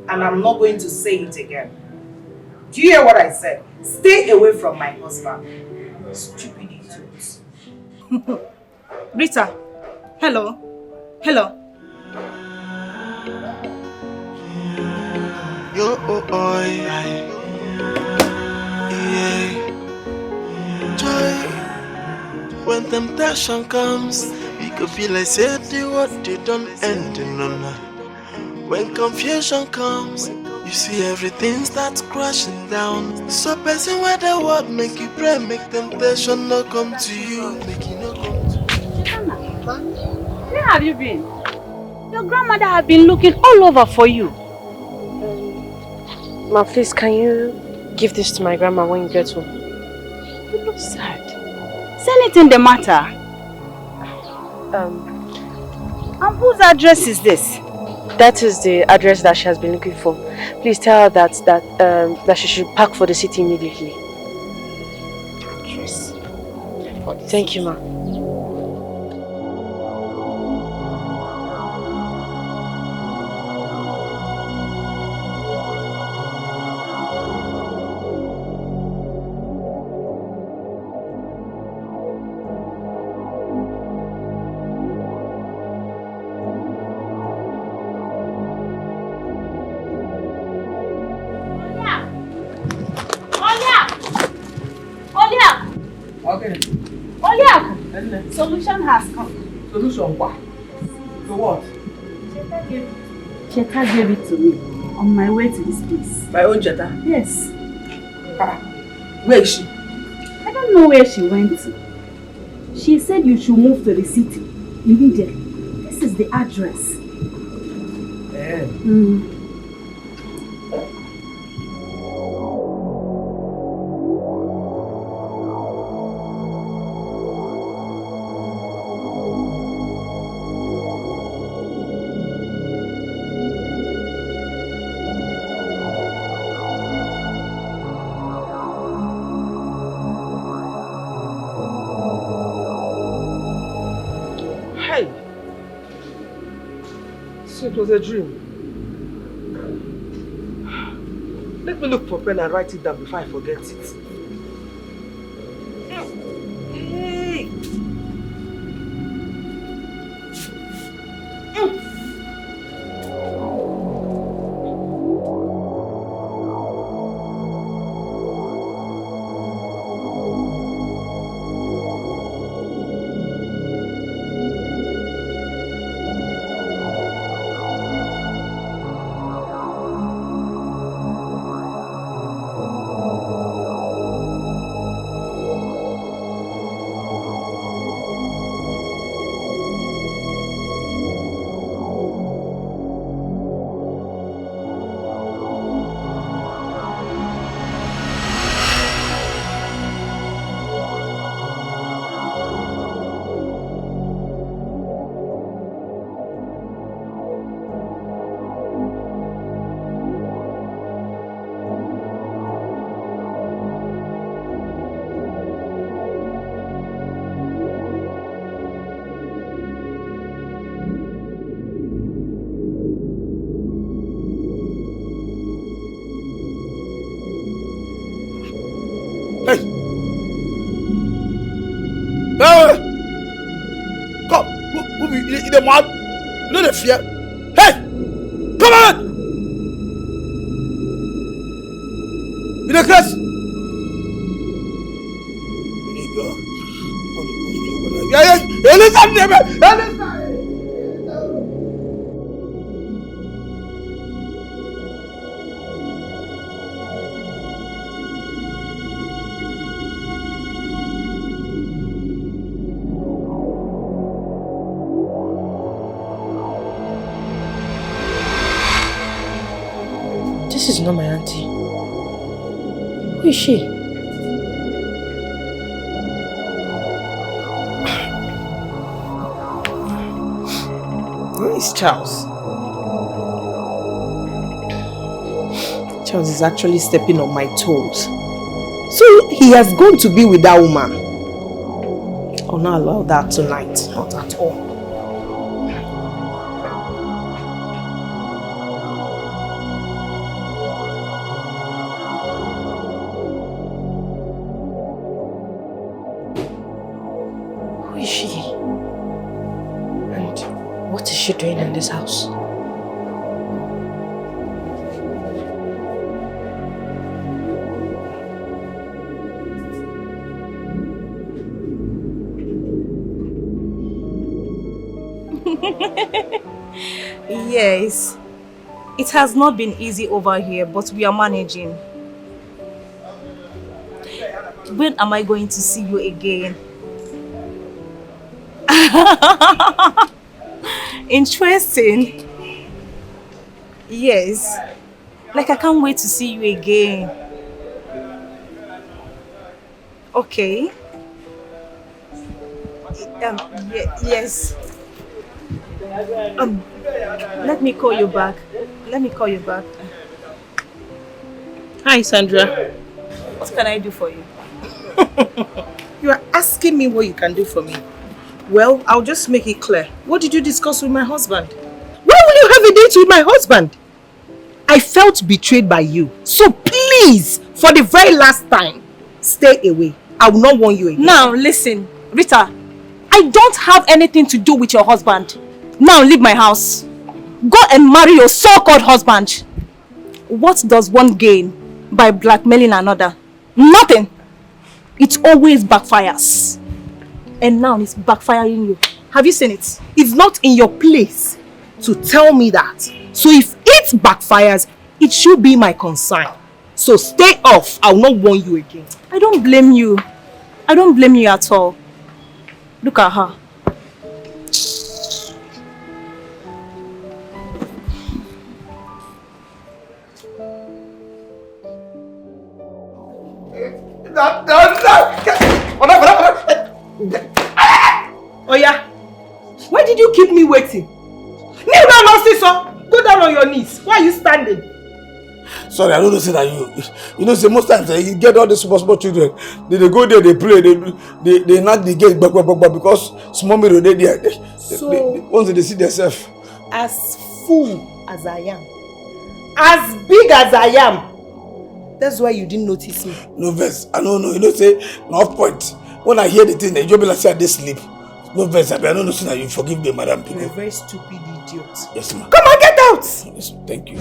And I'm not going to say it again. Do you hear what I said? Stay away from my husband. Stupid idiots. Rita, hello? Hello? Yo, yeah. Joy, when temptation comes, we could feel like say the what they don't end in none. When confusion comes, you see everything starts crashing down. So person where the word make you pray, make temptation not come to you, make it not come to you. Where have you been? Your grandmother has been looking all over for you. Ma, please, can you give this to my grandma when you get home? You look sad. Is anything the matter? And whose address is this? That is the address that she has been looking for. Please tell her that she should pack for the city immediately. Address. Thank you, ma. Solution has come. Solution what? To what? Cheta gave it to me on my way to this place. My own Cheta? Yes. Where is she? I don't know where she went to. She said you should move to the city immediately. This is the address. it was a dream. Let me look for pen and write it down before I forget it. Hey. No, the fear. Hey! Come on! In the class! This is not my auntie. Who is she? Where is Charles? Charles is actually stepping on my toes. So he has gone to be with that woman. I'll not allow that tonight. Not at all. What is she doing in this house? Yes, it has not been easy over here, but we are managing. When am I going to see you again? Interesting. Yes. Like I can't wait to see you again. Okay. Yes. Let me call you back. Hi, Sandra. What can I do for you? You are asking me what you can do for me. Well, I'll just make it clear. What did you discuss with my husband? Why will you have a date with my husband? I felt betrayed by you. So please, for the very last time, stay away. I will not warn you again. Now, listen, Rita. I don't have anything to do with your husband. Now leave my house. Go and marry your so-called husband. What does one gain by blackmailing another? Nothing. It always backfires. And now it's backfiring you. Have you seen it? It's not in your place to tell me that. So if it backfires, it should be my concern. So stay off. I will not warn you again. I don't blame you. I don't blame you at all. Look at her. Oh yeah. Why did you keep me waiting? Kneel down, Nonsense. Go down on your knees. Why are you standing? Sorry, I don't know say that you know say most times you get all the small children. They go there, they play, they knock the gate back because small mirror they there. Once they see themselves. As fool as I am, as big as I am, that's why you didn't notice me. No verse. I don't know. You know, say, no point. When I hear the thing, you'll be like, say, I did sleep. No verse. I don't know, say, that you forgive me, Madam Pico. You're a very stupid idiot. Yes, ma'am. Come on, get out! Yes, thank you.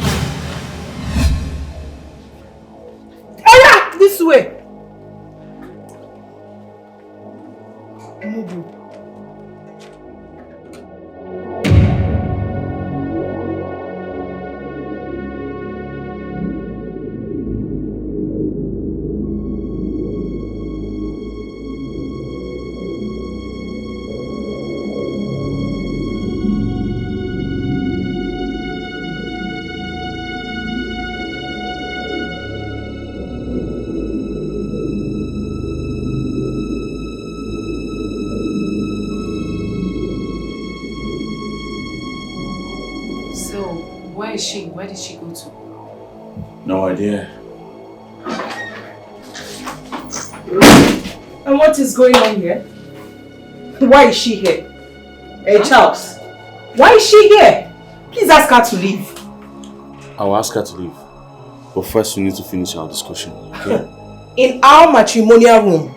Ella, this way. Move. Where did she go to? No idea. And what is going on here? Why is she here? Hey, Charles. Why is she here? Please ask her to leave. I'll ask her to leave. But first we need to finish our discussion, okay? In our matrimonial room.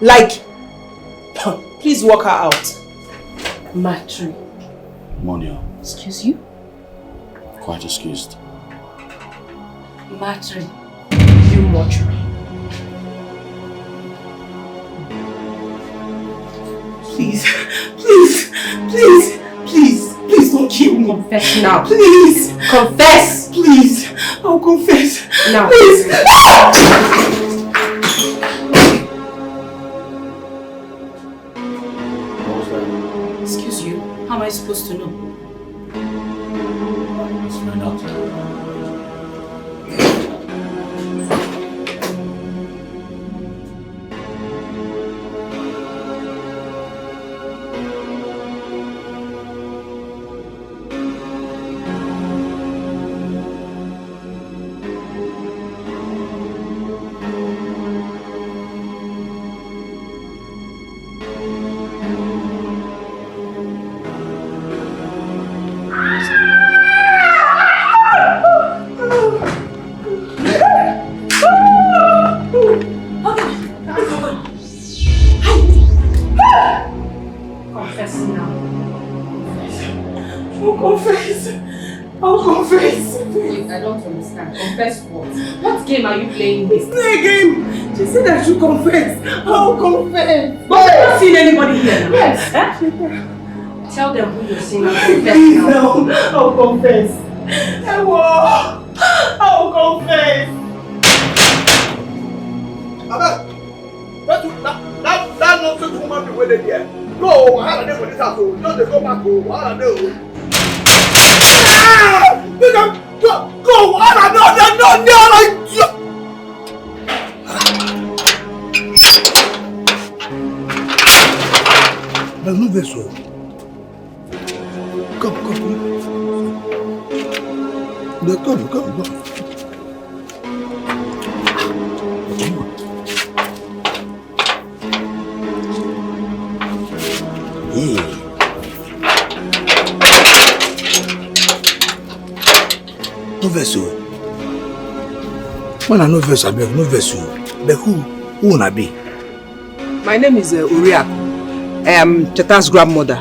Like, please walk her out. Matrimonial. Excuse you? Quite excused. Matri. You mortuary. Please, please don't kill me. Confess now. Please. Confess. Please. I'll confess. Now. Please. Excuse you. How am I supposed to know? Let's find out. Are you playing this? Play a game! She said I should confess. I'll confess. But I've not seen anybody here now. Yes. Tell them who you're seeing and confess Please, now. no. I'll confess. I'll confess. That nonsense woman be waiting here. Go, I had a day for this house. Just go back home. I had a day. Go! No! There's no vessel. Come. Come. Yeah. No vessel. When I no vessel, I beg no vessel. But who will I be? My name is Uriak. I am Cheta's grandmother.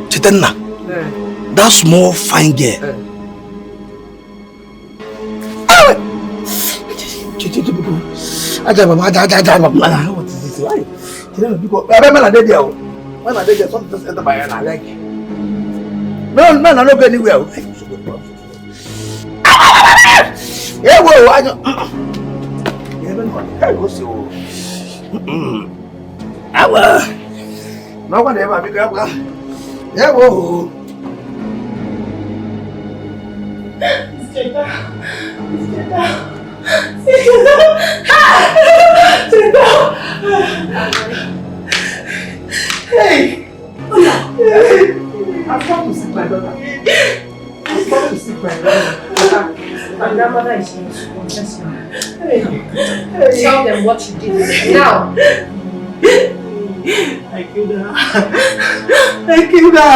Chetanna? That small fine girl. What is this? Why? When I did something just enter my hand, I like it. No, I don't go anywhere. Yeah, whoa, I don't. I go see. No one ever be grab. Yeah, whoa. Hey! I've come to see my daughter. My grandmother is here to confess now. Tell them what you did. Now! I killed her.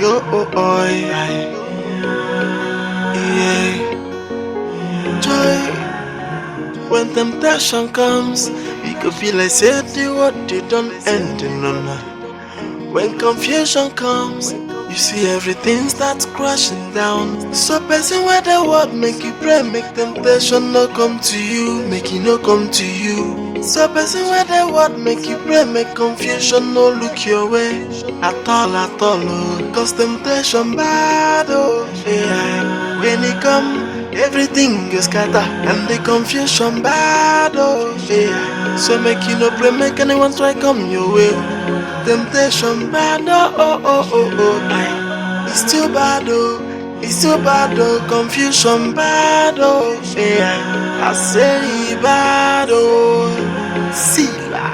Yo, oh, oh, yeah. Joy, when temptation comes, we could feel like say the what they don't end in none. When confusion comes, you see everything starts crashing down. So person where the word make you pray, make temptation no come to you, make it no come to you. So person where the word make you pray, make confusion no look your way at all, oh. Cause temptation bad, oh yeah. When it come, everything is scatter and the confusion bad, oh yeah. So make you no pray, make anyone try come your way. Temptation bad, oh. It's too bad, oh. It's too bad, oh. Confusion bad, oh yeah. I say bad, oh. See la.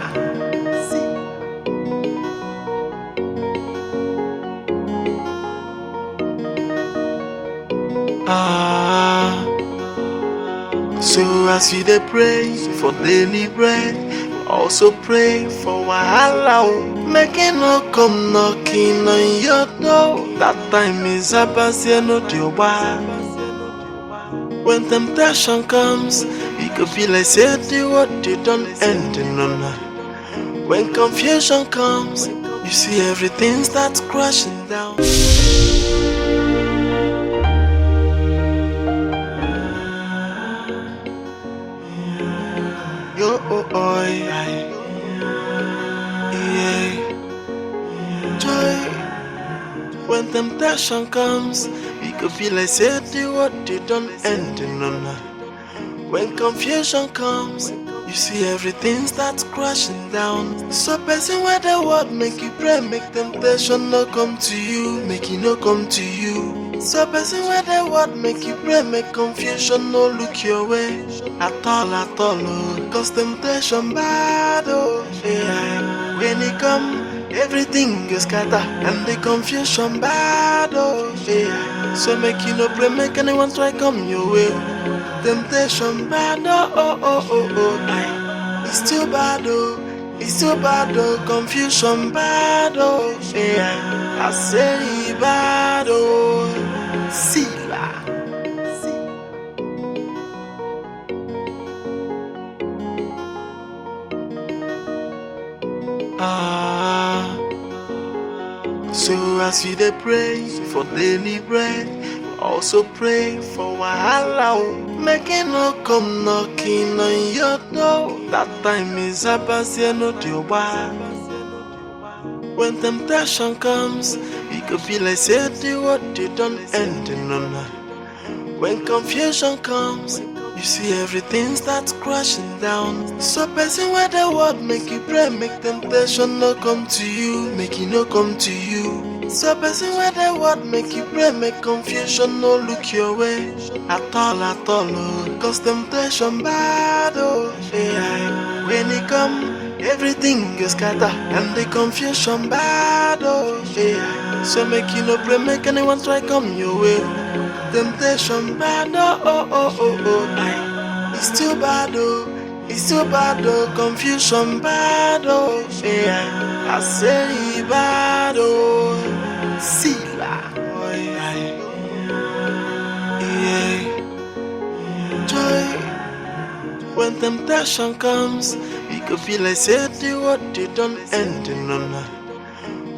So as we dey pray for daily bread, also pray for wahala. Make it no come knocking on your door. That time is about to no deal. When temptation comes, we could feel like say the what they don't end in none. When confusion comes, you see everything starts crashing down. Yo, oh, oh, yeah. Joy, when temptation comes, we could feel like say the what they don't end in none. When confusion comes, you see everything starts crashing down. So person where the word make you pray, make temptation no come to you, make it no come to you. So person where the word make you pray, make confusion no look your way at all, oh. Cause temptation bad, oh yeah. When it come, everything is scatter and the confusion bad, oh yeah. So make you no pray, make anyone try come your way. Temptation bad, oh. It's too bad, oh. It's too bad, oh. Confusion bad, oh yeah. I say bad, oh. See la. So as we dey pray for daily bread, also pray for wahala. Make it no come knocking on your door. That time is about to no deal. When temptation comes, we could feel like say the what they don't end in none. When confusion comes, you see everything starts crashing down. So person where the word make you pray, make temptation no come to you, make it no come to you. So person where the word make you pray, make confusion no look your way at all, oh. Cause temptation bad, oh yeah. When it come, everything is scatter and the confusion bad, oh yeah. So make you no pray, make anyone try come your way. Temptation bad, oh. It's too bad, oh. It's too bad, oh. Confusion bad, oh yeah. I say bad, oh. See la. Oh, yeah. Joy, when temptation comes, we could feel like say the what they don't end in none.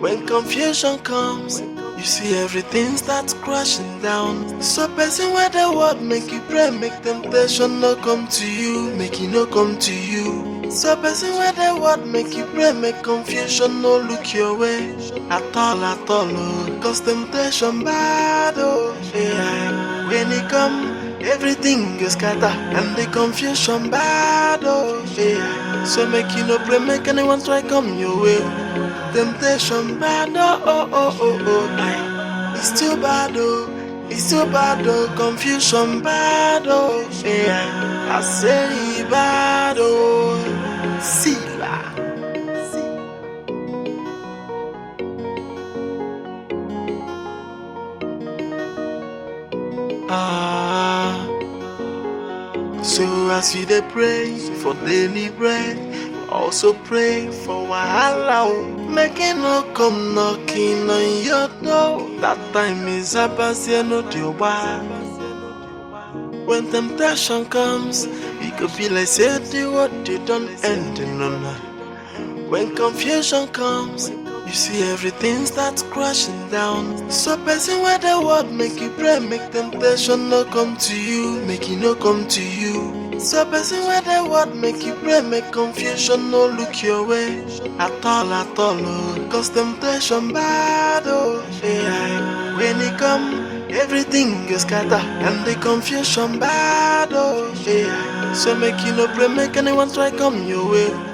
When confusion comes, you see everything starts crashing down. So person where the word make you pray, make temptation no come to you, make it no come to you. So person where the word make you pray, make confusion no look your way at all, oh. Cause temptation bad, oh yeah. When it come, everything is scatter and the confusion bad, oh yeah. So make you no pray, make anyone try come your way. Temptation bad, oh. It's too bad, oh. It's too bad, oh. Confusion bad, oh yeah. I say bad, oh. See la. So as we dey pray for daily bread, Also pray for wahala, make it no come knocking on your door. That time is abasi no dioba. When temptation comes, it could be like say the what you don't end in none. When confusion comes, you see everything starts crashing down. So person where the word make you pray, make temptation no come to you, make it no come to you. So person where the word make you pray, make confusion no look your way at all, oh. Cause temptation bad, oh yeah. When it come, everything is scatter, and the confusion bad, oh yeah. So make you no pray, make anyone try come your way.